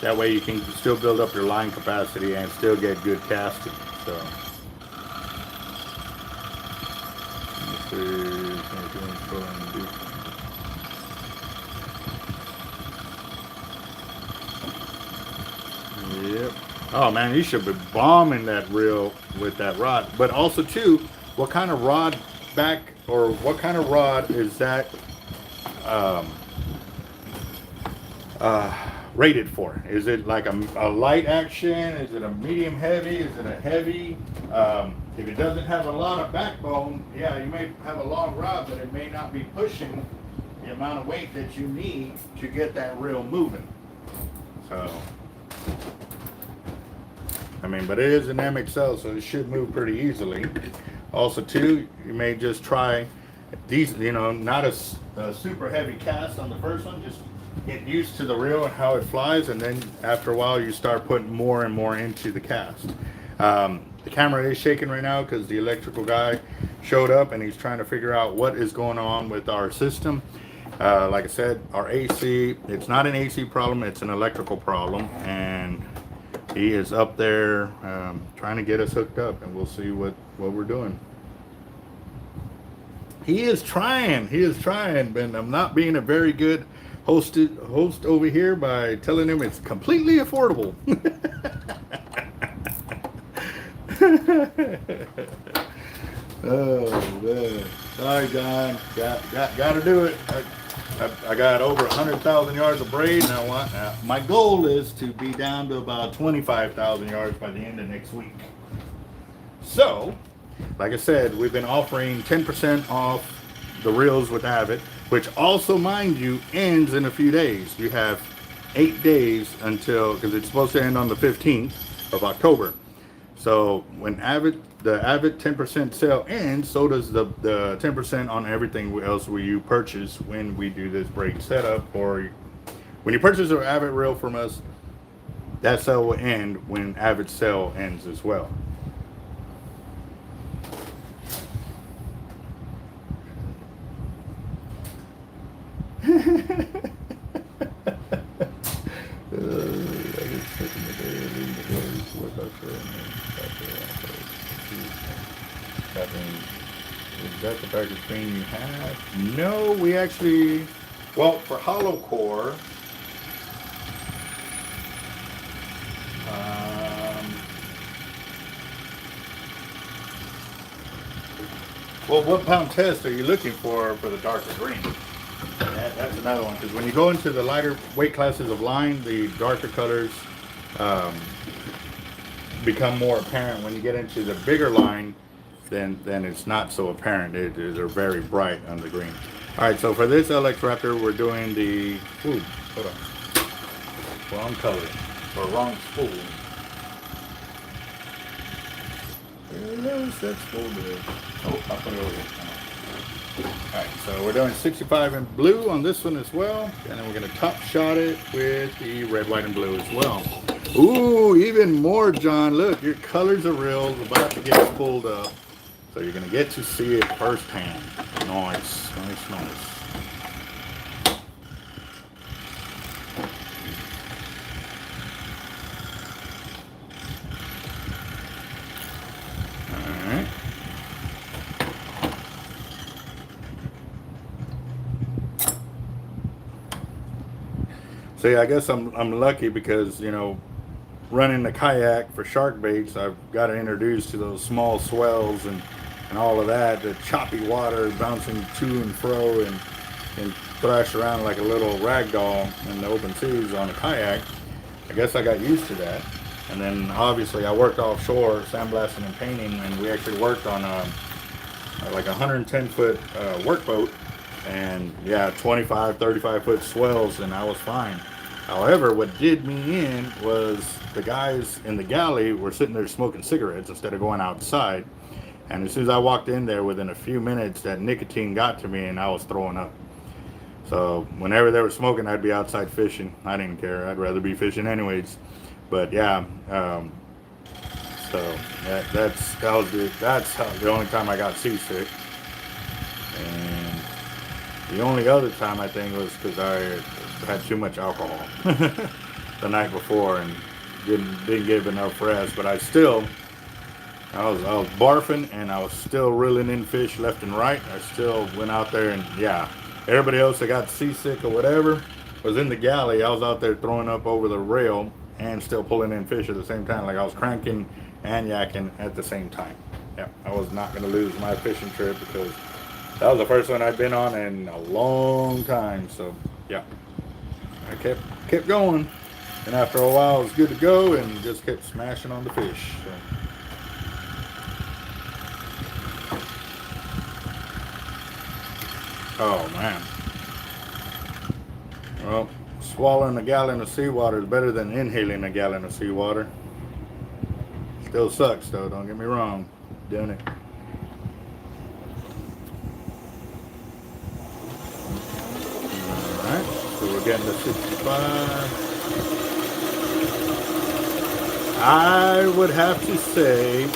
That way you can still build up your line capacity and still get good casting. So. Yep. Oh man, you should be bombing that reel with that rod. But also too, what kind of rod back or what kind of rod is that rated for? Is it like a light action? Is it a medium heavy? Is it a heavy? If it doesn't have a lot of backbone, yeah, you may have a long rod, but it may not be pushing the amount of weight that you need to get that reel moving. So, I mean, but it is an MXL, so it should move pretty easily. Also, too, you may just try these, you know, not a super heavy cast on the first one, just get used to the reel and how it flies, and then after a while you start putting more and more into the cast. The camera is shaking right now because the electrical guy showed up and he's trying to figure out what is going on with our system. Like I said, our AC, it's not an AC problem, it's an electrical problem, and he is up there trying to get us hooked up, and we'll see what we're doing. He is trying, but I'm not being a very good host over here by telling him it's completely affordable. Oh man, sorry John, got to do it. I got over 100,000 yards of braid, and I want my goal is to be down to about 25,000 yards by the end of next week. So, like I said, we've been offering 10% off the reels with Avid, which also, mind you, ends in a few days. You have 8 days until, because it's supposed to end on the 15th of October. So when the Avid 10% sale ends, so does the 10% on everything else you purchase when we do this braid setup, or when you purchase an Avid reel from us, that sale will end when Avid sale ends as well. Is that the package screen you have? No, we actually, well, for hollow core, well, what pound test are you looking for the darker green? That's another one, because when you go into the lighter weight classes of line, the darker colors become more apparent. When you get into the bigger line, then it's not so apparent. They're very bright on the green. All right, so for this LX Raptor, we're doing the, hold on, wrong color, or wrong spool. Where's that spool there? Oh, I'll put it over here. Alright, so we're doing 65 in blue on this one as well, and then we're going to top shot it with the red, white, and blue as well. Ooh, even more, John. Look, your colors are real, about to get pulled up, so you're going to get to see it firsthand. Nice. Alright. See, I guess I'm lucky because, you know, running the kayak for shark baits, I've got introduced to those small swells and all of that, the choppy water bouncing to and fro and thrash around like a little rag doll in the open seas on a kayak. I guess I got used to that. And then obviously I worked offshore, sandblasting and painting, and we actually worked on like a 110-foot workboat, and yeah, 25, 35-foot swells, and I was fine. However, what did me in was the guys in the galley were sitting there smoking cigarettes instead of going outside. And as soon as I walked in there, within a few minutes, that nicotine got to me and I was throwing up. So whenever they were smoking, I'd be outside fishing. I didn't care. I'd rather be fishing anyways. But yeah, so that's the only time I got seasick. And the only other time I think was because I had too much alcohol the night before and didn't give enough rest. But I was barfing, and I was still reeling in fish left and right. I still went out there, and yeah, everybody else that got seasick or whatever was in the galley. I was out there throwing up over the rail and still pulling in fish at the same time. Like I was cranking and yakking at the same time. Yeah, I was not going to lose my fishing trip because that was the first one I'd been on in a long time. So yeah, I kept going, and after a while it was good to go, and just kept smashing on the fish. So. Oh man. Well, swallowing a gallon of seawater is better than inhaling a gallon of seawater. Still sucks though, don't get me wrong. Doing it. Alright, so we're getting to 65. I would have to say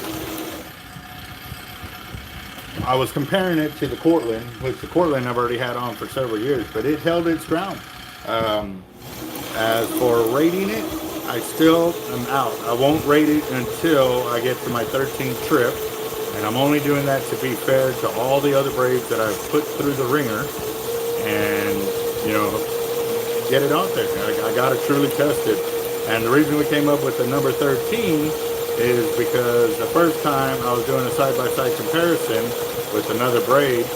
I was comparing it to the Cortland, which the Cortland I've already had on for several years, but it held its ground. As for rating it, I still am out. I won't rate it until I get to my 13th trip, and I'm only doing that to be fair to all the other braids that I've put through the ringer, and you know, get it out there. I gotta truly test it. And the reason we came up with the number 13 is because the first time I was doing a side-by-side comparison with another braid,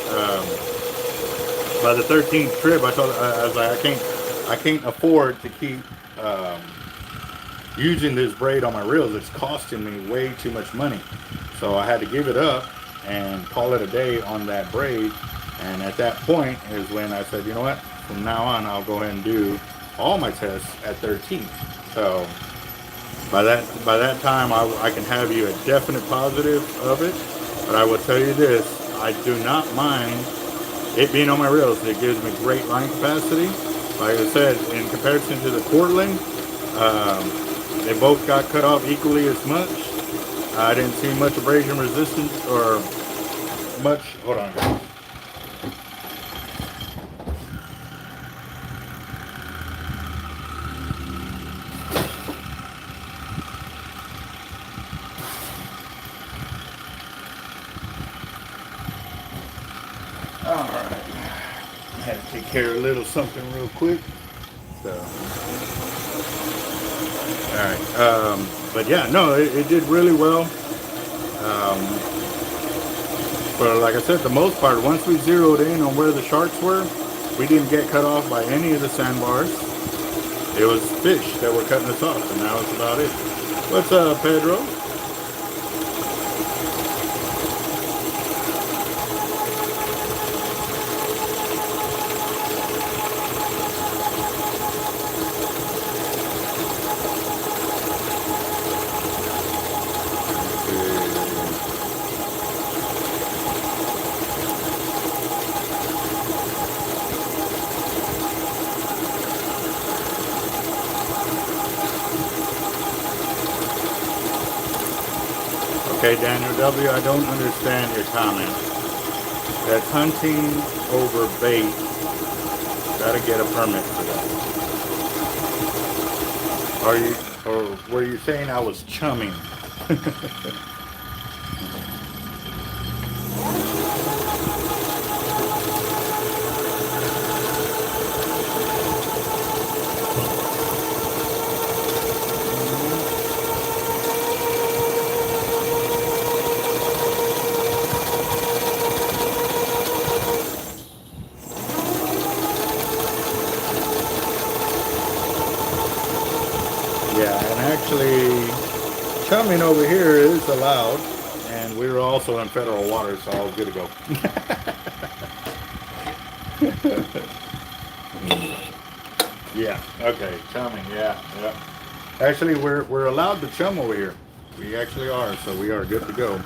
by the 13th trip, I was like, I can't afford to keep using this braid on my reels. It's costing me way too much money. So I had to give it up and call it a day on that braid. And at that point is when I said, you know what, from now on, I'll go ahead and do all my tests at 13. So by that time, I can have you a definite positive of it. But I will tell you this, I do not mind it being on my reels. It gives me great line capacity. Like I said, in comparison to the Cortland, they both got cut off equally as much. I didn't see much abrasion resistance or much, hold on guys. Alright, I had to take care of a little something real quick. So, alright, but yeah, no, it did really well. But like I said, the most part, once we zeroed in on where the sharks were, we didn't get cut off by any of the sandbars. It was fish that were cutting us off, and that was about it. What's up, Pedro? Okay, Daniel W., I don't understand your comment. That's hunting over bait. Gotta get a permit for that. Or were you saying I was chumming? Yeah, and actually, chumming over here is allowed, and we're also in federal waters, so all good to go. Yeah, okay, chumming, yeah. Actually, we're allowed to chum over here. We actually are, so we are good to go.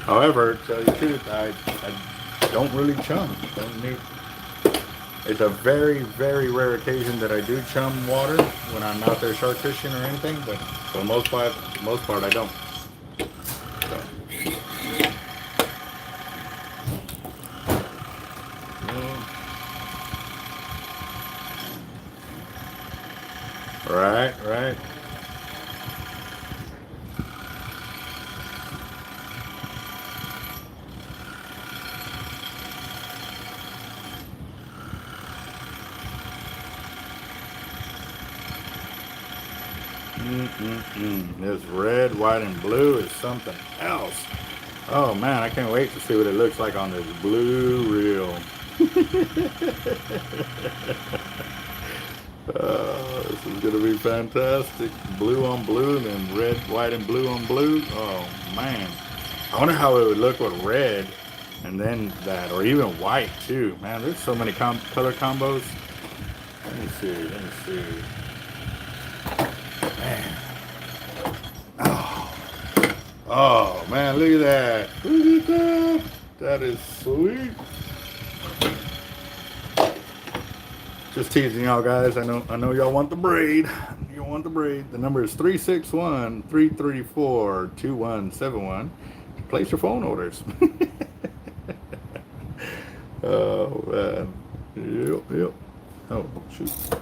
However, to tell you the truth, I don't really chum. It's a very, very rare occasion that I do chum water when I'm out there shark fishing or anything, but for the most part, I don't. So. Right. This red, white, and blue is something else. Oh man, I can't wait to see what it looks like on this blue reel. This is gonna be fantastic. Blue on blue, then red, white, and blue on blue. Oh man, I wonder how it would look with red, and then that, or even white too. Man, there's so many color combos. Let me see. Man. Oh man, look at that. Look at that. That is sweet. Just teasing y'all guys. I know y'all want the braid. You want the braid. The number is 361-334-2171. Place your phone orders. Oh man. Yep, yep. Oh shoot. Okay.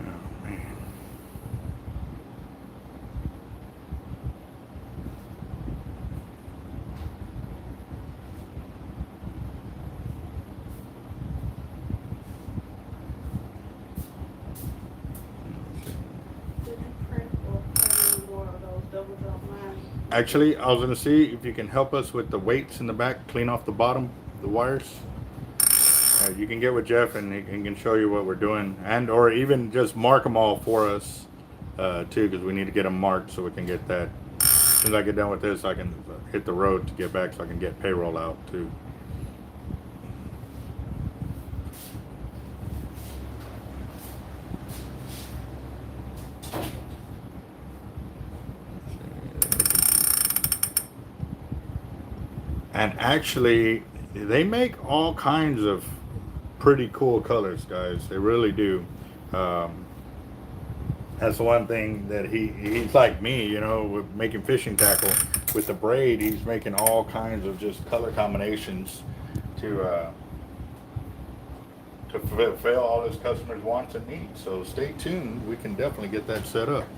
Oh man. Did you print or cut any more of those double jump lines? Actually, I was gonna see if you can help us with the weights in the back, clean off the bottom, the wires. You can get with Jeff and he can show you what we're doing, and or even just mark them all for us too, because we need to get them marked so we can get that. As soon as I get done with this, I can hit the road to get back so I can get payroll out too. And actually, they make all kinds of pretty cool colors, guys. They really do. That's the one thing that he's like me, you know, with making fishing tackle. With the braid, he's making all kinds of just color combinations to fulfill all his customers' wants and needs. So stay tuned. We can definitely get that set up.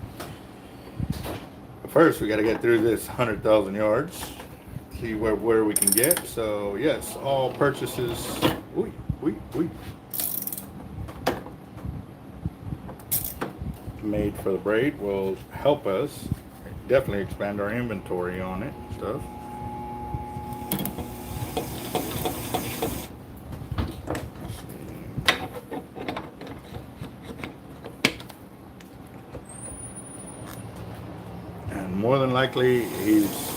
But first, we got to get through this 100,000 yards. See where we can get. So yes, all purchases made for the braid will help us definitely expand our inventory on it and stuff. And more than likely, he's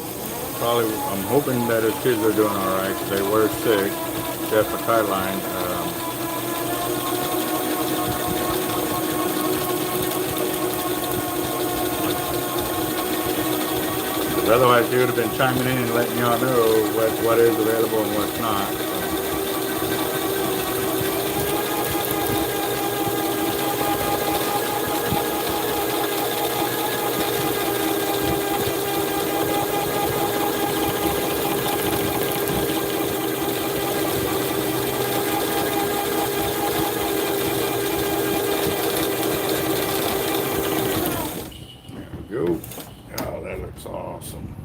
probably, I'm hoping that his kids are doing all right, because they were sick. Jeff a tightline. Otherwise, he would have been chiming in and letting y'all know what is available and what's not. There we go. Oh, that looks awesome.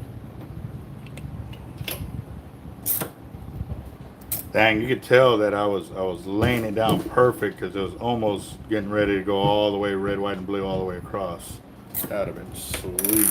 Dang, you could tell that I was laying it down perfect, because it was almost getting ready to go all the way red, white, and blue all the way across. That'd have been sweet.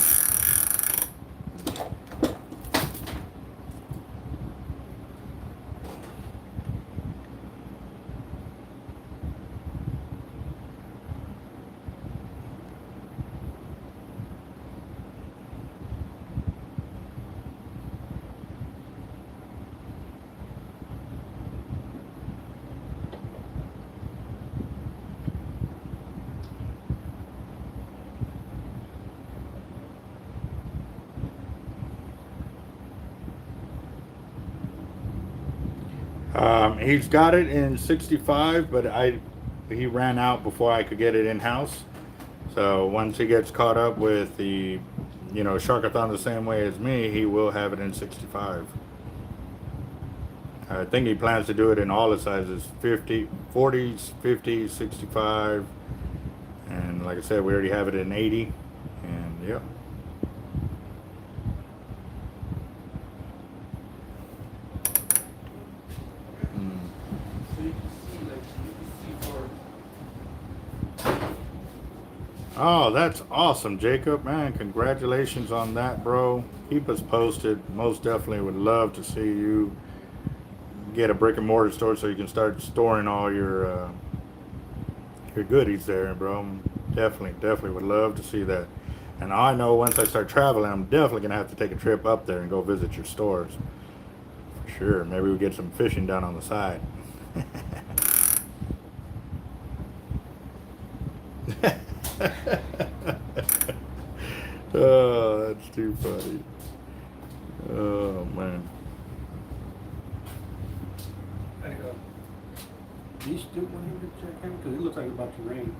He's got it in 65, but he ran out before I could get it in house. So once he gets caught up with the, you know, Sharkathon the same way as me, he will have it in 65. I think he plans to do it in all the sizes, 50, 40s, 50s, 65, and like I said, we already have it in 80, and yeah. Oh, that's awesome, Jacob. Man, congratulations on that, bro. Keep us posted. Most definitely would love to see you get a brick and mortar store so you can start storing all your goodies there, bro. Definitely would love to see that. And I know once I start traveling, I'm definitely gonna have to take a trip up there and go visit your stores. For sure. Maybe we get some fishing done on the side. Oh, that's too funny. Oh man. He still want him to check him because it looks like it's about to rain.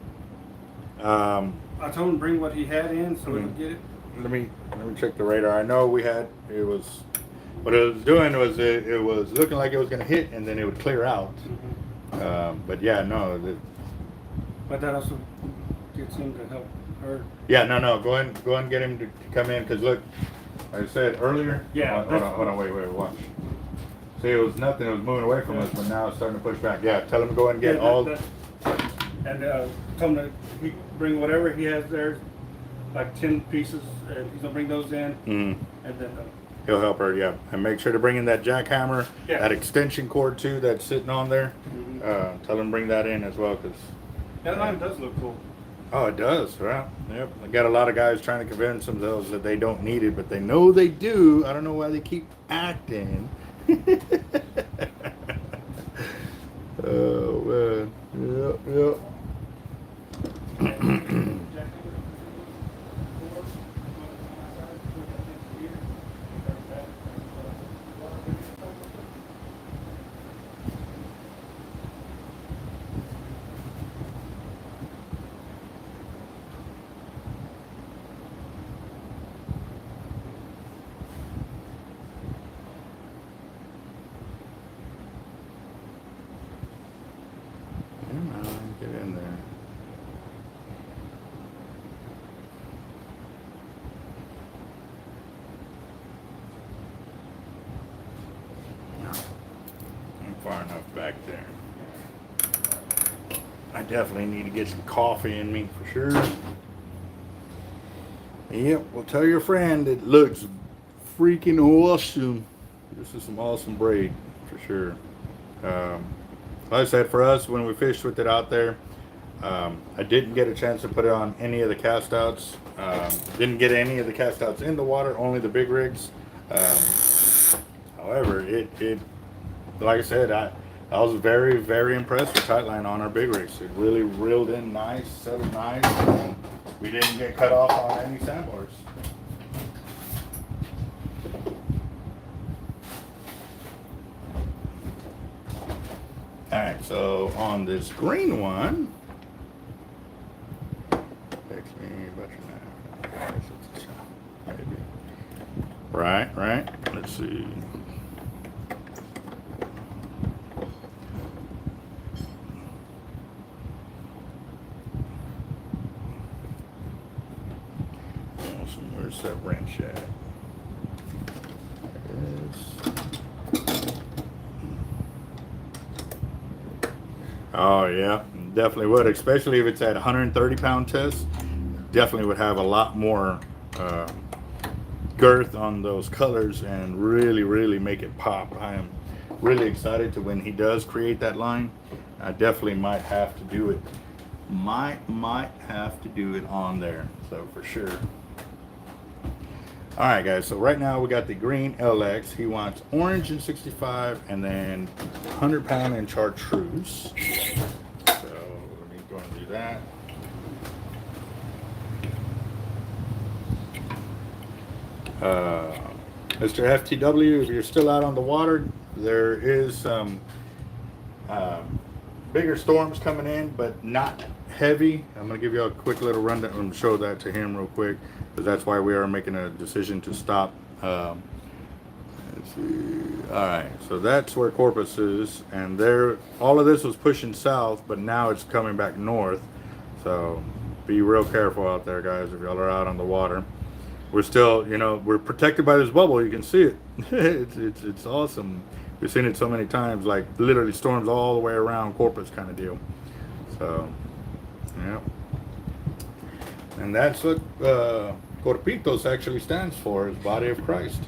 Um, I told him to bring what he had in so we Mhm. could get it. let me check the radar. I know what it was doing was it was looking like it was gonna hit and then it would clear out. But yeah, no, But that also gets him to help her. yeah, no, go ahead and get him to come in because look, like I said earlier. Yeah, hold on, wait, watch. See, it was nothing. It was moving away from us, but now it's starting to push back. Yeah, tell him to go ahead and get all. And tell him to bring whatever he has there, like 10 pieces, and he's gonna bring those in, Mhm. and then He'll help her, yeah, and make sure to bring in that jackhammer, Yeah. that extension cord too, that's sitting on there. Tell him to bring that in as well, cause. that line does look cool. Oh, it does, right? Yep. I got a lot of guys trying to convince themselves that they don't need it, but they know they do. I don't know why they keep acting. Oh man. Yep. Come on, get in there. I'm far enough back there. I definitely need to get some coffee in me for sure. Yep, well tell your friend it looks freaking awesome. This is some awesome braid for sure. Like I said, for us, when we fished with it out there, I didn't get a chance to put it on any of the cast outs. Didn't get any of the cast outs in the water, only the big rigs. However, it like I said, I was very, very impressed with tightline on our big rigs. It really reeled in nice, settled nice, and we didn't get cut off on any sandbars. Alright, so on this green one, right, let's see. Where's that wrench at? Oh yeah, definitely would, especially if it's at 130 pound test. Definitely would have a lot more girth on those colors and really make it pop. I am really excited to when he does create that line. I definitely might have to do it. Might have to do it on there, so for sure. All right, guys. So right now we got the green LX. He wants orange in 65 and then 100 pound in chartreuse. So let me go and do that. Mr. FTW, if you're still out on the water, there is some bigger storms coming in, but not heavy. I'm gonna give you a quick little rundown and show that to him real quick, because that's why we are making a decision to stop. Let's see. All right, so that's where Corpus is, and there, all of this was pushing south, but now it's coming back north. So be real careful out there, guys, if y'all are out on the water. We're still, you know, we're protected by this bubble. You can see it. it's awesome. We've seen it so many times, like literally storms all the way around Corpus kind of deal. So, yeah. And that's what Corpitos actually stands for, is Body of Christ.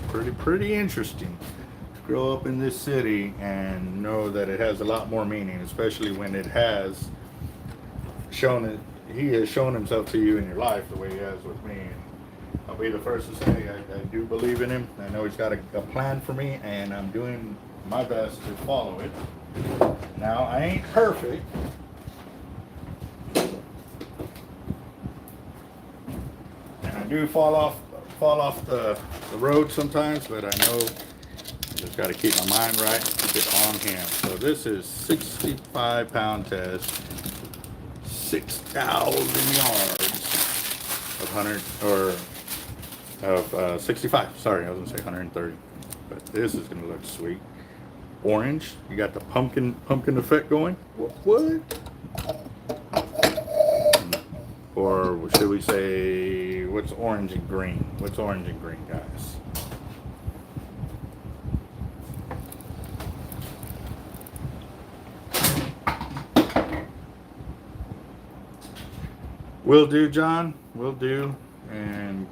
Pretty interesting to grow up in this city and know that it has a lot more meaning, especially when it has shown it. He has shown himself to you in your life the way he has with me. And I'll be the first to say I do believe in him. I know he's got a plan for me, and I'm doing my best to follow it. Now, I ain't perfect. And I do fall off the road sometimes, but I know just got to keep my mind right, keep it on hand. So this is 65-pound test, 6,000 yards of 100 or of 65. Sorry, I was gonna say 130, but this is gonna look sweet. Orange, you got the pumpkin effect going. What? Or should we say, what's orange and green? What's orange and green, guys? Will do, John. Will do. And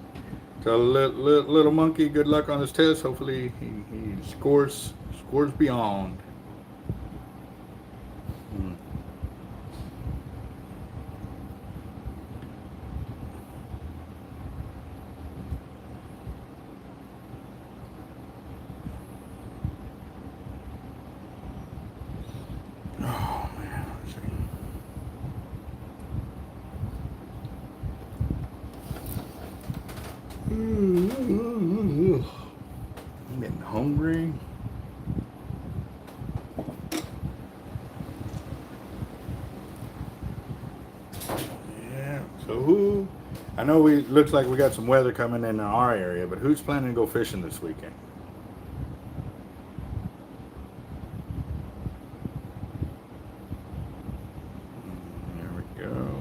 tell little monkey good luck on his test. Hopefully he scores beyond. Oh man, let's see. I'm getting hungry. Yeah, so who? I know looks like we got some weather coming in our area, but who's planning to go fishing this weekend? There we go.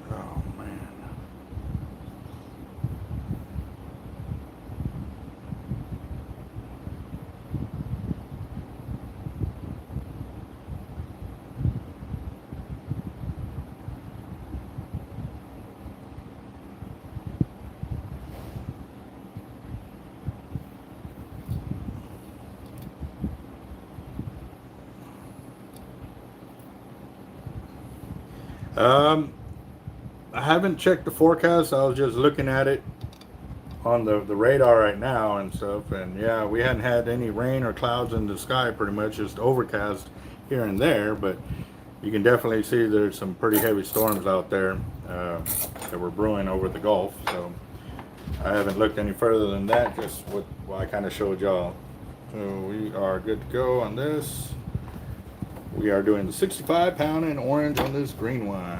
Oh man. I haven't checked the forecast. I was just looking at it on the radar right now and stuff. And yeah, we hadn't had any rain or clouds in the sky, pretty much just overcast here and there. But you can definitely see there's some pretty heavy storms out there that were brewing over the Gulf. So I haven't looked any further than that, just what I kind of showed y'all. So we are good to go on this. We are doing the 65-pound in orange on this green one.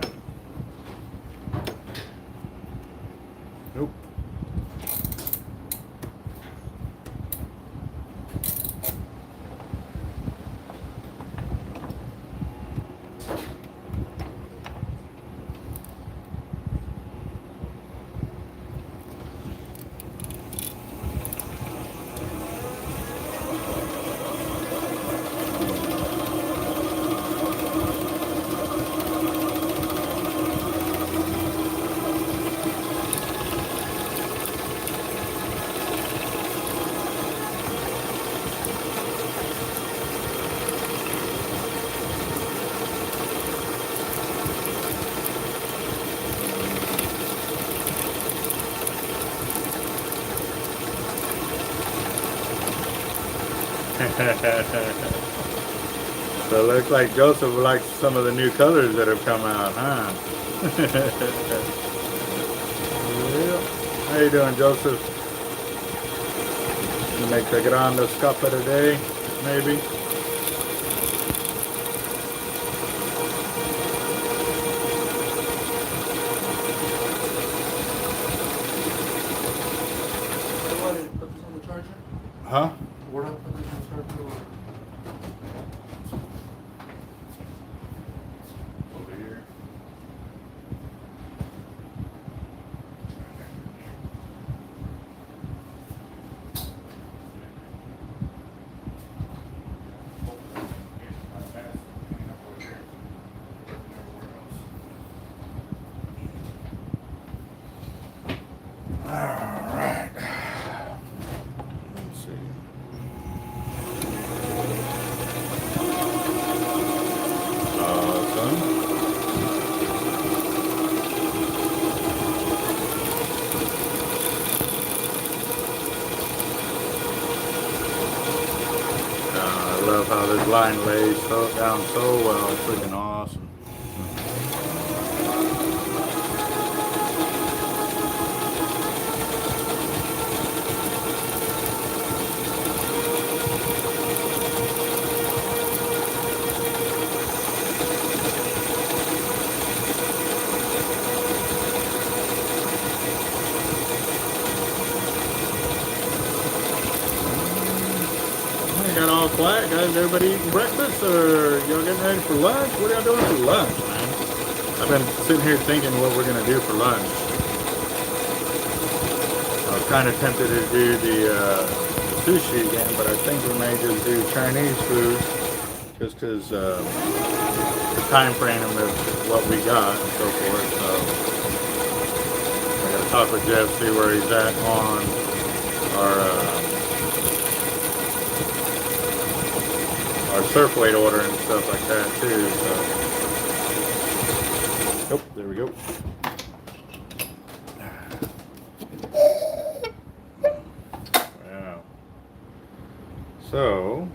Nope. So it looks like Joseph likes some of the new colors that have come out, huh? Well, how you doing, Joseph? You make the grande scapa today, maybe? Where did you put this on the charger? Huh? Where did I put this on the charger? Over here. line lays so down so well. It's freaking awesome. Got all quiet, guys. Everybody eating breakfast, or y'all getting ready for lunch? What are y'all doing for lunch, man? I've been sitting here thinking what we're gonna do for lunch. I was kind of tempted to do the sushi again, but I think we may just do Chinese food, just because the time frame of what we got and so forth. So I gotta talk with Jeff, see where he's at on our surf weight order and stuff like that too. So, oh, there we go. Wow. So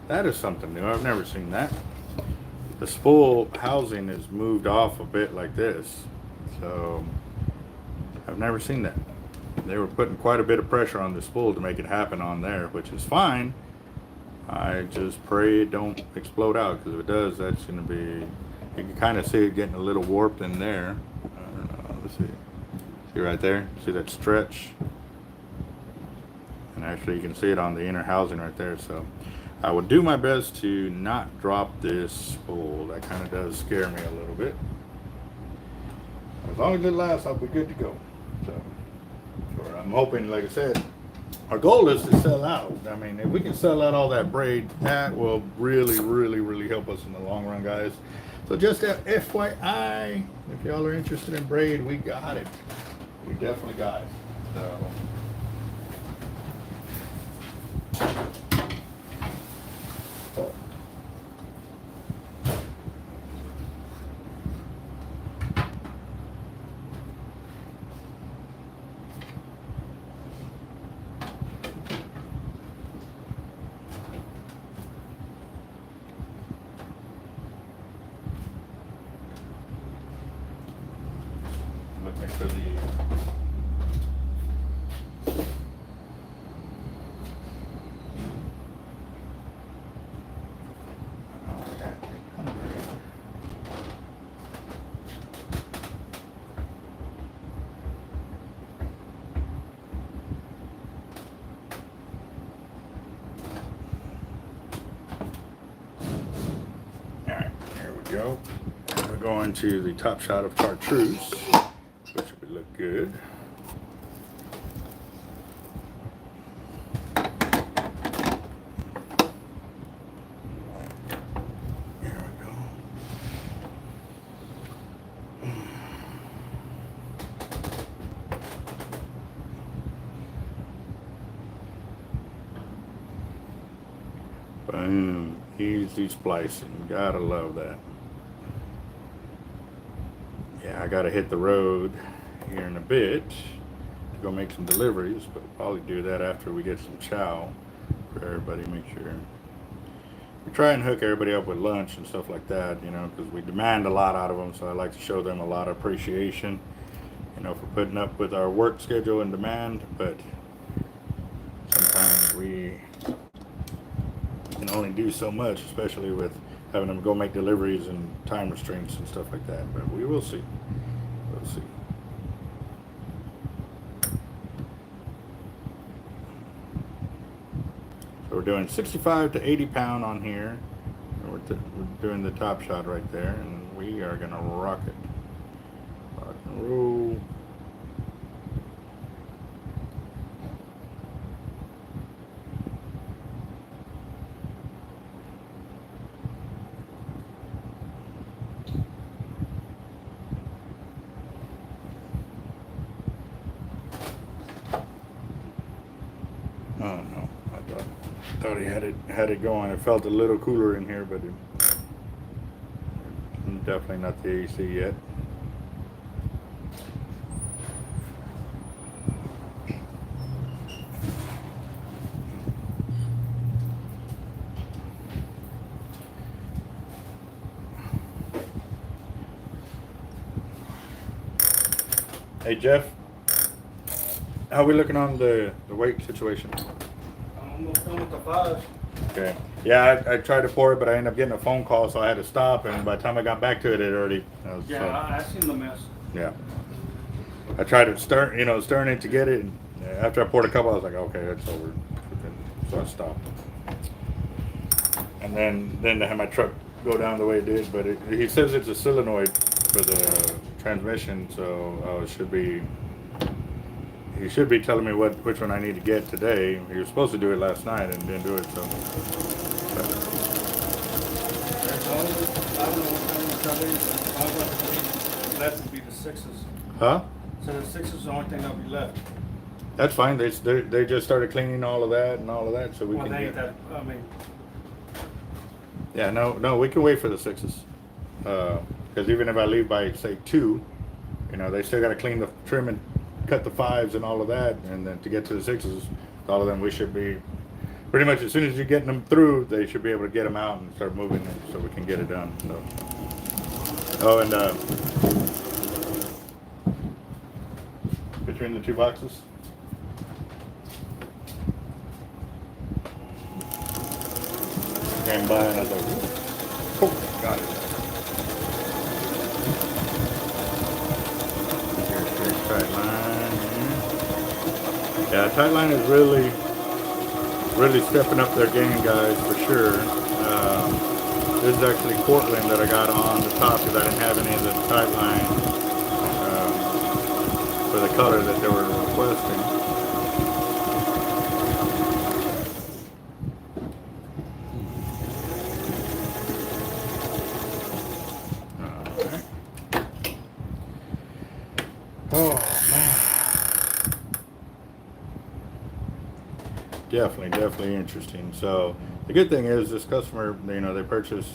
that is something new. I've never seen that. The spool housing is moved off a bit like this. So I've never seen that. They were putting quite a bit of pressure on the spool to make it happen on there, which is fine. I just pray it don't explode out, because if it does, that's going to be, you can kind of see it getting a little warped in there. I don't know, let's see. See right there? See that stretch? And actually you can see it on the inner housing right there. So I would do my best to not drop this spool. That kind of does scare me a little bit. As long as it lasts, I'll be good to go. So I'm hoping, like I said, our goal is to sell out. I mean, if we can sell out all that braid, that will really, really, really help us in the long run, guys. So just FYI, if y'all are interested in braid, we got it. We definitely got it. So. Looking for the Alright, here we go. We're going to the top shot of chartreuse, which would look good. Here we go. Boom. Easy splicing. Gotta love that. Yeah, I gotta hit the road here in a bit to go make some deliveries, but we'll probably do that after we get some chow for everybody. Make sure we try and hook everybody up with lunch and stuff like that, you know, because we demand a lot out of them. So I like to show them a lot of appreciation, you know, for putting up with our work schedule and demand. But sometimes we can only do so much, especially with having them go make deliveries and time restraints and stuff like that. But we will see. We'll see. So we're doing 65 to 80 pound on here. We're doing the top shot right there, and we are gonna rock it. Rock and roll. Oh no, I thought he had it going. It felt a little cooler in here, but definitely not the AC yet. Hey Jeff, how we looking on the weight situation? I'm almost done with the 5s. Okay. Yeah, I tried to pour it, but I ended up getting a phone call, so I had to stop. And by the time I got back to it, it already. Yeah, I seen the mess. Yeah. I tried to stirring it to get it. And after I poured a couple, I was like, okay, it's over. So I stopped. And then to have my truck go down the way it did, but he says it's a solenoid for the transmission, so it should be. He should be telling me which one I need to get today. He was supposed to do it last night and didn't do it, so. I don't know what kind of left would be the 6s. Huh? So the 6 is the only thing that'll be left. That's fine. They just started cleaning all of that, so we Well, can they ain't get. that, I mean, Yeah, no, we can wait for the 6s. Because even if I leave by say 2, they still got to clean the trim and cut the 5s and all of that, and then to get to the 6s, all of them we should be pretty much as soon as you're getting them through, they should be able to get them out and start moving them so we can get it done. So. Oh, and between the 2 boxes. Came by and I was like, oh, got it. Here's your tight line here. Yeah, tight line is really stepping up their game, guys, for sure. This is actually Cortland that I got on the top because I didn't have any of the tight line for the color that they were requesting. Oh man, definitely interesting. So the good thing is this customer, they purchased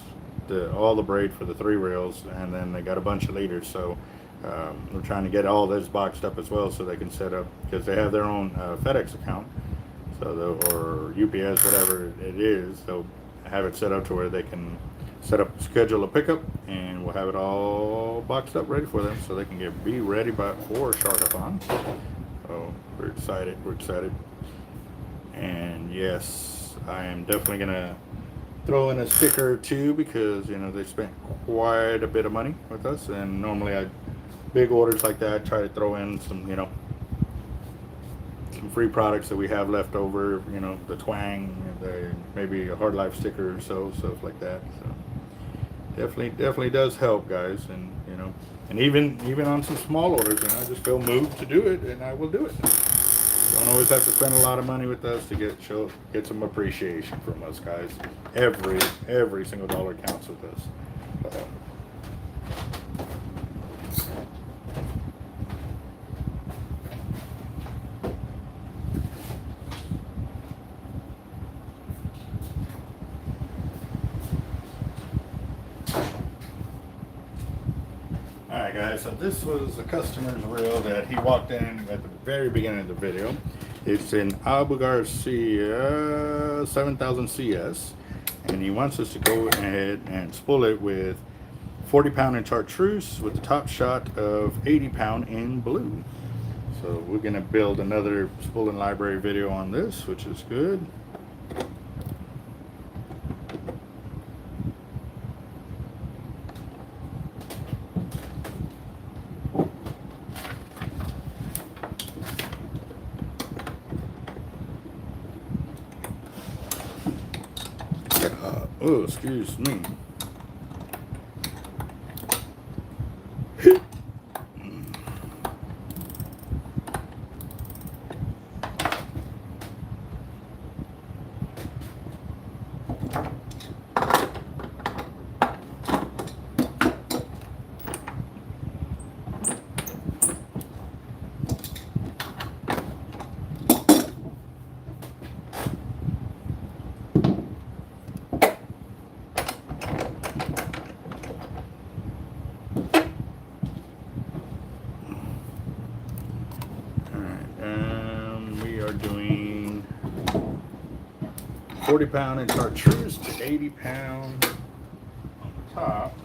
all the braid for the 3 reels, and then they got a bunch of leaders. So we're trying to get all this boxed up as well, so they can set up, because they have their own FedEx account, or UPS, whatever it is. They'll have it set up to where they can schedule a pickup, and we'll have it all boxed up ready for them so they can be ready for Sharkathon. So we're excited. And yes, I am definitely gonna throw in a sticker or 2 because they spent quite a bit of money with us, and normally big orders like that, I try to throw in some some free products that we have left over, the twang, maybe a hard life sticker or stuff like that. So definitely does help, guys, and even on some small orders, I just feel moved to do it, and I will do it. Don't always have to spend a lot of money with us to get some appreciation from us, guys. Every single dollar counts with us. Alright guys, so this was a customer's reel that he walked in at the very beginning of the video. It's in Abu Garcia 7000 CS, and he wants us to go ahead and spool it with 40-pound in chartreuse with the top shot of 80-pound in blue. So we're going to build another spooling library video on this, which is good. Oh, excuse me. Doing 40-pound in chartreuse to 80-pound on the top.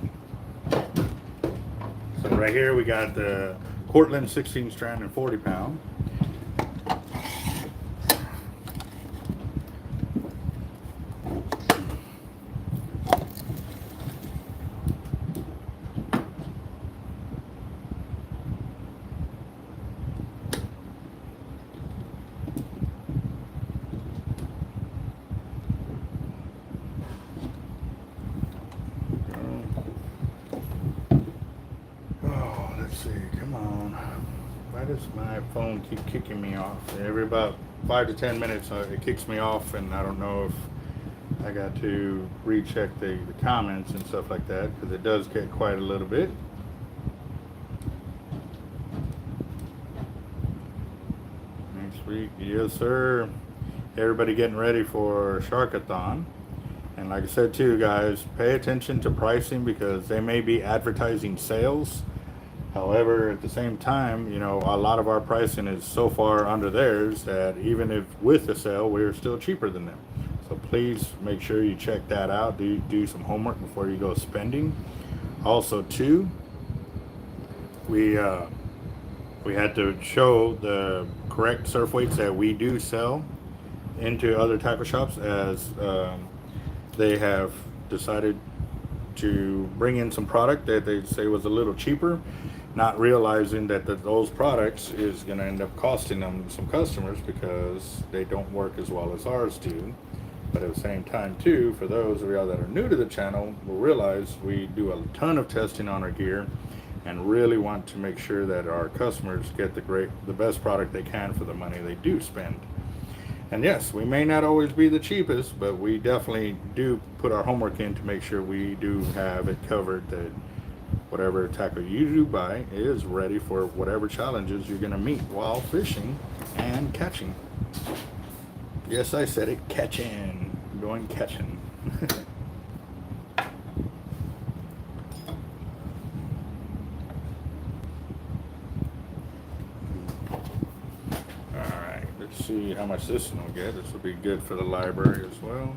So right here we got the Cortland 16 strand and 40 pound. Why does my phone keep kicking me off? Every about 5 to 10 minutes it kicks me off, and I don't know if I got to recheck the comments and stuff like that, because it does get quite a little bit. Next week, yes sir. Everybody getting ready for Sharkathon. And like I said too, guys, pay attention to pricing, because they may be advertising sales. However, at the same time, you know, a lot of our pricing is so far under theirs that even if with the sale, we're still cheaper than them. So please make sure you check that out. Do some homework before you go spending. Also, too, we had to show the correct surf weights that we do sell into other tackle shops, as they have decided to bring in some product that they say was a little cheaper, not realizing that those products is going to end up costing them some customers, because they don't work as well as ours do. But at the same time too, for those of y'all that are new to the channel, will realize we do a ton of testing on our gear and really want to make sure that our customers get the best product they can for the money they do spend. And yes, we may not always be the cheapest, but we definitely do put our homework in to make sure we do have it covered, that whatever tackle you do buy is ready for whatever challenges you're going to meet while fishing and catching. Yes, I said it, catching. I'm going catching. Alright, let's see how much this one will get. This will be good for the library as well.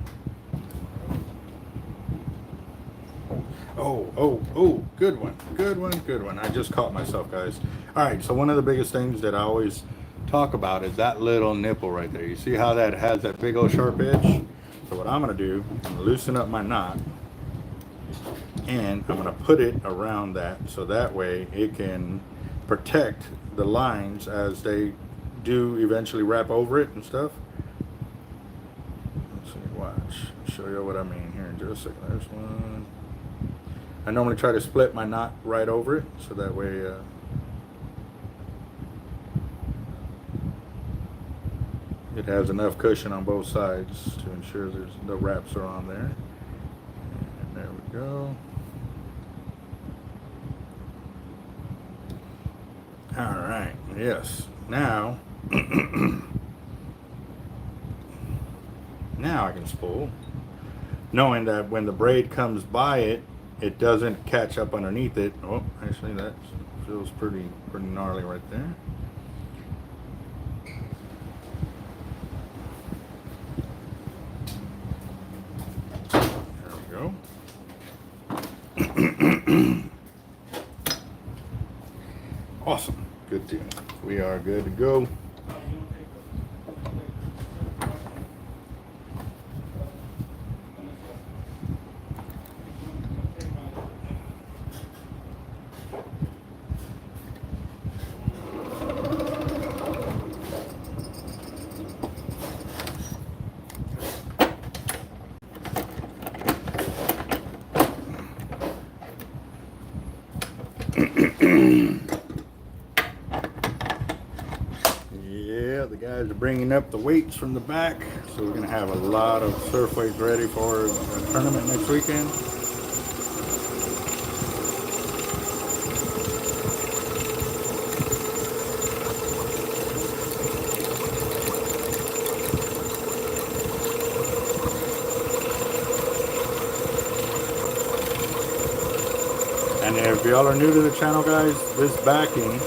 Oh, good one. I just caught myself, guys. All right, so one of the biggest things that I always talk about is that little nipple right there. You see how that has that big old sharp edge? So what I'm gonna do, I'm gonna loosen up my knot, and I'm gonna put it around that, so that way it can protect the lines as they do eventually wrap over it and stuff. Let's see, watch. I'll show you what I mean here in just a second. There's one. I normally try to split my knot right over it, so that way it has enough cushion on both sides to ensure the wraps are on there. And there we go. All right, yes. Now, now I can spool, knowing that when the braid comes by it, it doesn't catch up underneath it. Oh, actually that feels pretty gnarly right there. There we go. Awesome. Good deal. We are good to go. Yeah, the guys are bringing up the weights from the back, so we're gonna have a lot of surf weights ready for the tournament next weekend. And if y'all are new to the channel, guys, this backing,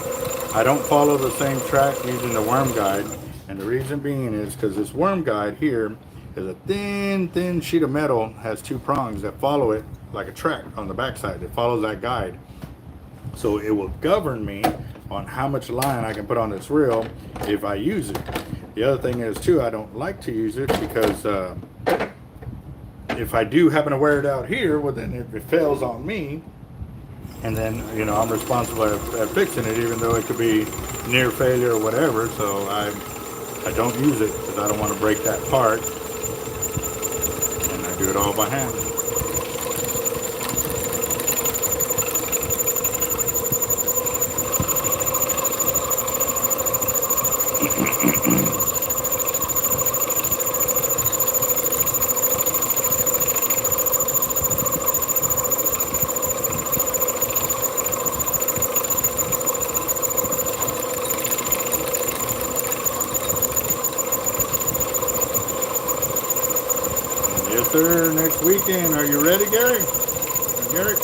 I don't follow the same track using the worm guide. And the reason being is because this worm guide here is a thin sheet of metal, has two prongs that follow it like a track on the backside. It follows that guide. So it will govern me on how much line I can put on this reel if I use it. The other thing is too, I don't like to use it because if I do happen to wear it out here, well then it fails on me, and then you know I'm responsible at fixing it, even though it could be near failure or whatever. So I don't use it because I don't want to break that part, and I do it all by hand. Yes, sir. Next weekend. Are you ready, Gary? Gary?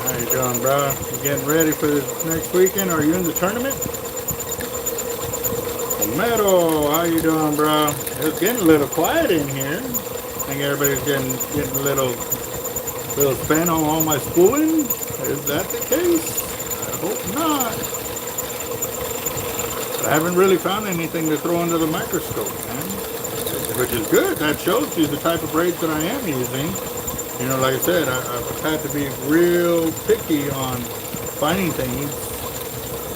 How you doing, bro? You getting ready for this next weekend? Are you in the tournament? Meadow, how you doing, bro? It's getting a little quiet in here. I think everybody's getting a little spent on all my spooling. Is that the case? I hope not. But I haven't really found anything to throw under the microscope, man. Which is good. That shows you the type of braids that I am using. You know, like I said, I've had to be real picky on finding things,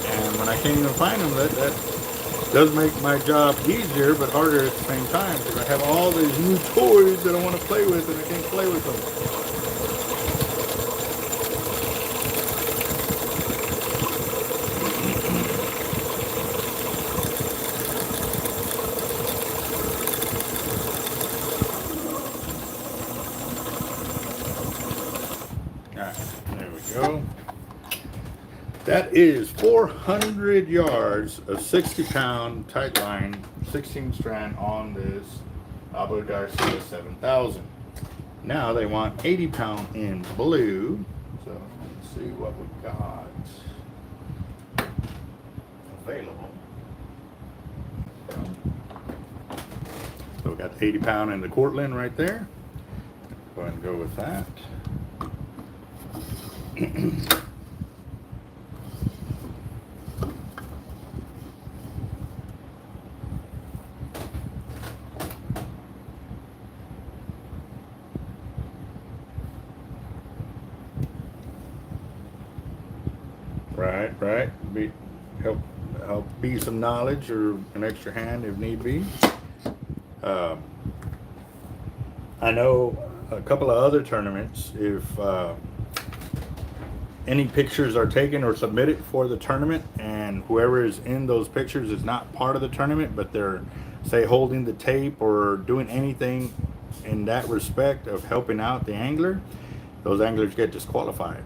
and when I can't even find them, that does make my job easier, but harder at the same time, because I have all these new toys that I want to play with, and I can't play with them. There we go. That is 400 yards of 60-pound tight line, 16 strand on this Abu Garcia 7000. Now they want 80 pound in blue. So let's see what we got available. So we got the 80 pound in the Cortland right there. Go ahead and go with that. Right. Help be some knowledge or an extra hand if need be. I know a couple of other tournaments, if any pictures are taken or submitted for the tournament and whoever is in those pictures is not part of the tournament, but they're, say, holding the tape or doing anything in that respect of helping out the angler, those anglers get disqualified.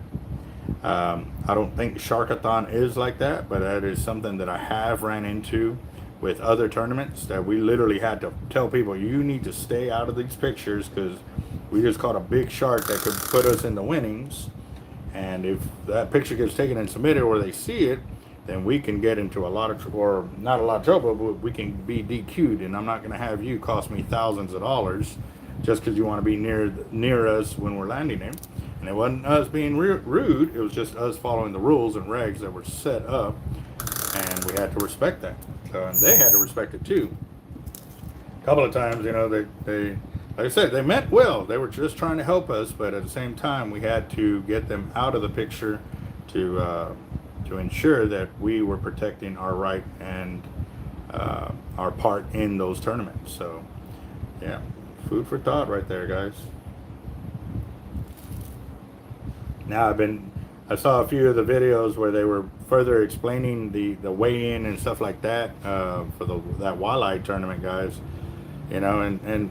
I don't think Sharkathon is like that, but that is something that I have ran into with other tournaments, that we literally had to tell people, you need to stay out of these pictures because we just caught a big shark that could put us in the winnings. And if that picture gets taken and submitted or they see it, then we can get into a lot of, or not a lot of trouble, but we can be DQ'd. And I'm not going to have you cost me thousands of dollars just because you want to be near us when we're landing there. And it wasn't us being rude, it was just us following the rules and regs that were set up, and we had to respect that. And they had to respect it too. A couple of times, you know, they like I said, they meant well. They were just trying to help us, but at the same time, we had to get them out of the picture to ensure that we were protecting our right and our part in those tournaments. So, yeah, food for thought right there, guys. Now I saw a few of the videos where they were further explaining the weigh-in and stuff like that for that walleye tournament, guys. You know, and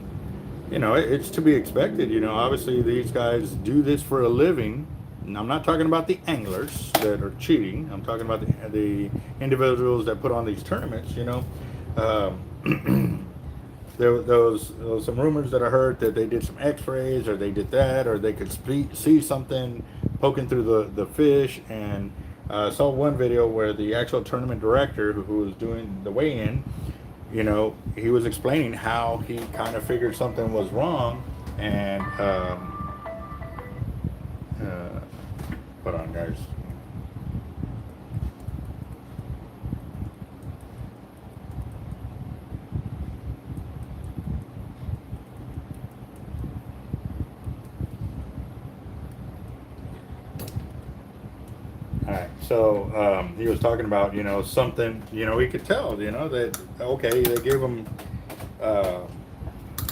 you know, it's to be expected. You know, obviously these guys do this for a living, And I'm not talking about the anglers that are cheating. I'm talking about the individuals that put on these tournaments. There was some rumors that I heard that they did some X-rays, or they did that, or they could see something poking through the fish. And I saw one video where the actual tournament director who was doing the weigh-in, he was explaining how he kind of figured something was wrong. And hold on, guys. Alright, so he was talking about, something, he could tell, that, okay, they gave him a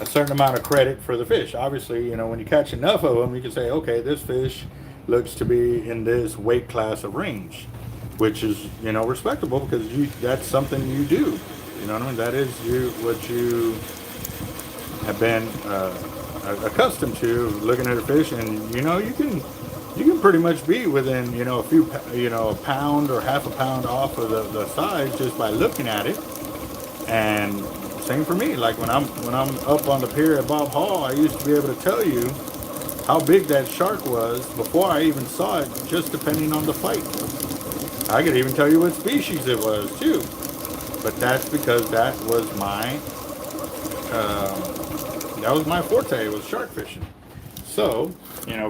certain amount of credit for the fish. Obviously, when you catch enough of them, you can say, okay, this fish looks to be in this weight class of range, which is, respectable, because that's something you do. You know what I mean? That is what you have been accustomed to, looking at a fish, and, you can pretty much be within, a pound or half a pound off of the size just by looking at it. And same for me. Like when I'm up on the pier at Bob Hall, I used to be able to tell you how big that shark was before I even saw it, just depending on the fight. I could even tell you what species it was too. But that's because that was my forte, was shark fishing. So,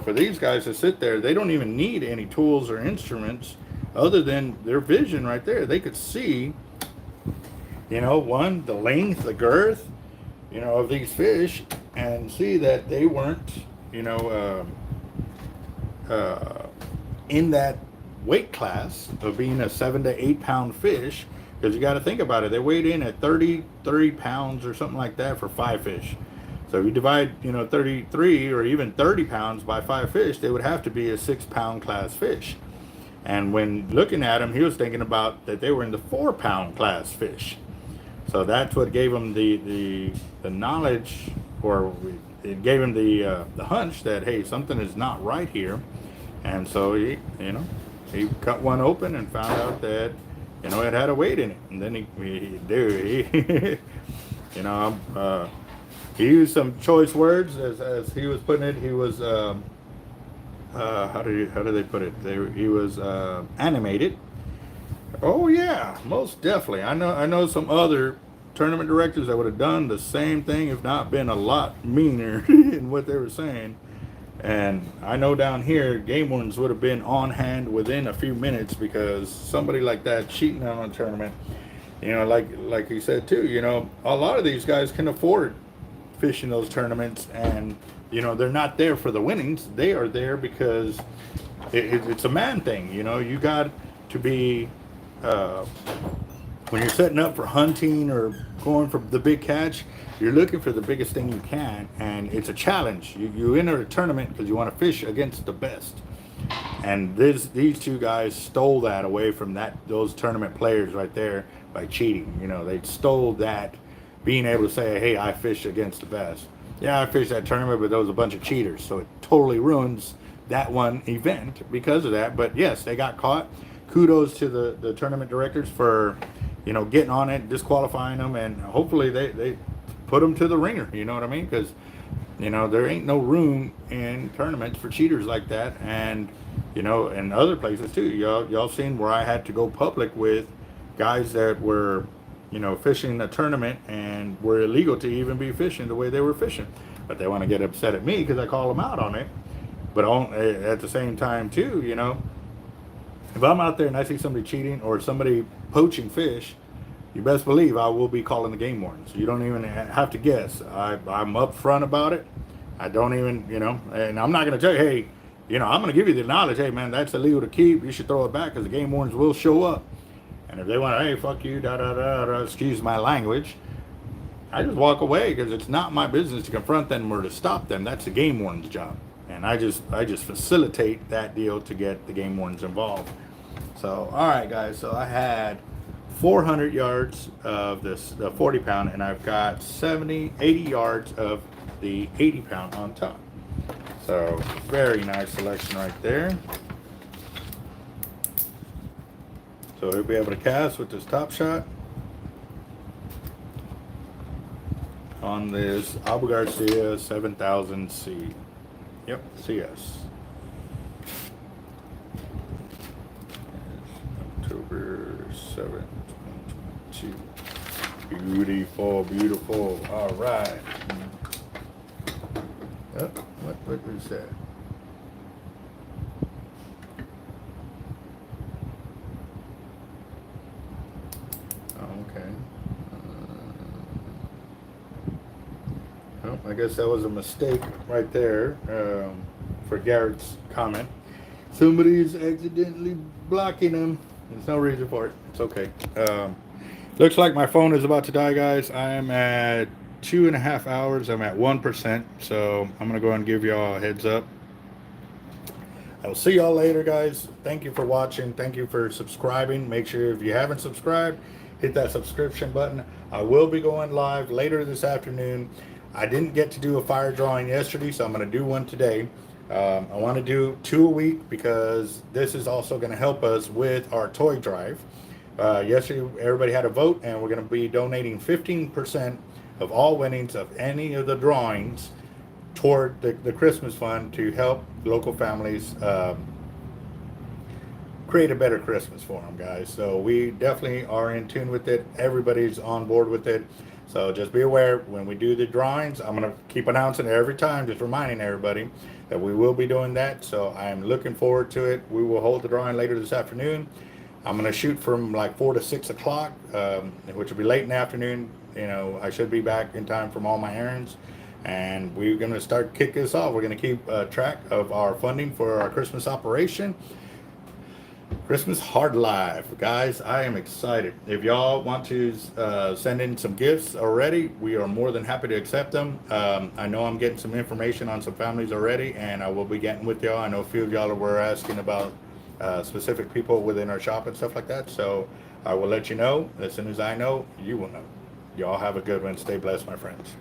for these guys to sit there, they don't even need any tools or instruments other than their vision right there. They could see, the length, the girth, of these fish, and see that they weren't, in that weight class of being a 7 to 8 pound fish. Because you got to think about it. They weighed in at 33 pounds or something like that for 5 fish. So if you divide, 33 or even 30 pounds by 5 fish, they would have to be a 6 pound class fish. And when looking at him, he was thinking about that they were in the 4 pound class fish. So that's what gave him the knowledge, or it gave him the hunch that, hey, something is not right here. And so he cut one open and found out that, it had a weight in it. And then he used some choice words as he was putting it. He was how do they put it? He was animated. Oh yeah, most definitely. I know some other tournament directors that would have done the same thing, if not been a lot meaner in what they were saying. And I know down here, game wardens would have been on hand within a few minutes, because somebody like that cheating on a tournament, like he said too, a lot of these guys can afford fishing those tournaments, and they're not there for the winnings. They are there because it's a man thing. You got to be when you're setting up for hunting or going for the big catch, you're looking for the biggest thing you can, and it's a challenge. You enter a tournament because you want to fish against the best. And these two guys stole that away from those tournament players right there by cheating. They stole that, being able to say, hey, I fished against the best. Yeah, I fished that tournament, but there was a bunch of cheaters. So it totally ruins that one event because of that. But yes, they got caught. Kudos to the tournament directors for, getting on it, disqualifying them, and hopefully they put them to the ringer. You know what I mean? Because, there ain't no room in tournaments for cheaters like that. And, and other places too. Y'all seen where I had to go public with guys that were, fishing a tournament and were illegal to even be fishing the way they were fishing. But they want to get upset at me because I call them out on it. But at the same time too, if I'm out there and I see somebody cheating or somebody poaching fish, you best believe I will be calling the game wardens. You don't even have to guess. I'm upfront about it. I don't even, and I'm not going to tell you, hey, I'm going to give you the knowledge, hey man, that's illegal to keep. You should throw it back, because the game wardens will show up. And if they want to, hey, fuck you, excuse my language, I just walk away, because it's not my business to confront them or to stop them. That's the game warden's job. And I just facilitate that deal to get the game wardens involved. So, all right, guys. So I had 400 yards of the 40 pound, and I've got 80 yards of the 80 pound on top. So very nice selection right there. So he'll be able to cast with this Top Shot on this Abu Garcia 7000C. Yep, CS. October 7th, 2022. Beautiful, beautiful. All right. Oh, what was that? Okay. Well, I guess that was a mistake right there for Garrett's comment. Somebody's accidentally blocking him. There's no reason for it. It's okay. Looks like my phone is about to die, guys. I am at 2.5 hours. I'm at 1%. So I'm going to go ahead and give y'all a heads up. I will see y'all later, guys. Thank you for watching. Thank you for subscribing. Make sure if you haven't subscribed, hit that subscription button. I will be going live later this afternoon. I didn't get to do a fire drawing yesterday, so I'm going to do one today. I want to do 2 a week because this is also going to help us with our toy drive. Yesterday, everybody had a vote, and we're going to be donating 15% of all winnings of any of the drawings toward the Christmas fund to help local families create a better Christmas for them, guys. So we definitely are in tune with it. Everybody's on board with it. So just be aware when we do the drawings, I'm going to keep announcing it every time, just reminding everybody that we will be doing that. So I'm looking forward to it. We will hold the drawing later this afternoon. I'm going to shoot from like 4 to 6 o'clock, which will be late in the afternoon. You know, I should be back in time from all my errands. And we're going to start kick this off. We're going to keep track of our funding for our Christmas operation. Christmas Hard Live. Guys, I am excited. If y'all want to send in some gifts already, we are more than happy to accept them. I know I'm getting some information on some families already, and I will be getting with y'all. I know a few of y'all were asking about specific people within our shop and stuff like that. So I will let you know. As soon as I know, you will know. Y'all have a good one. Stay blessed, my friends.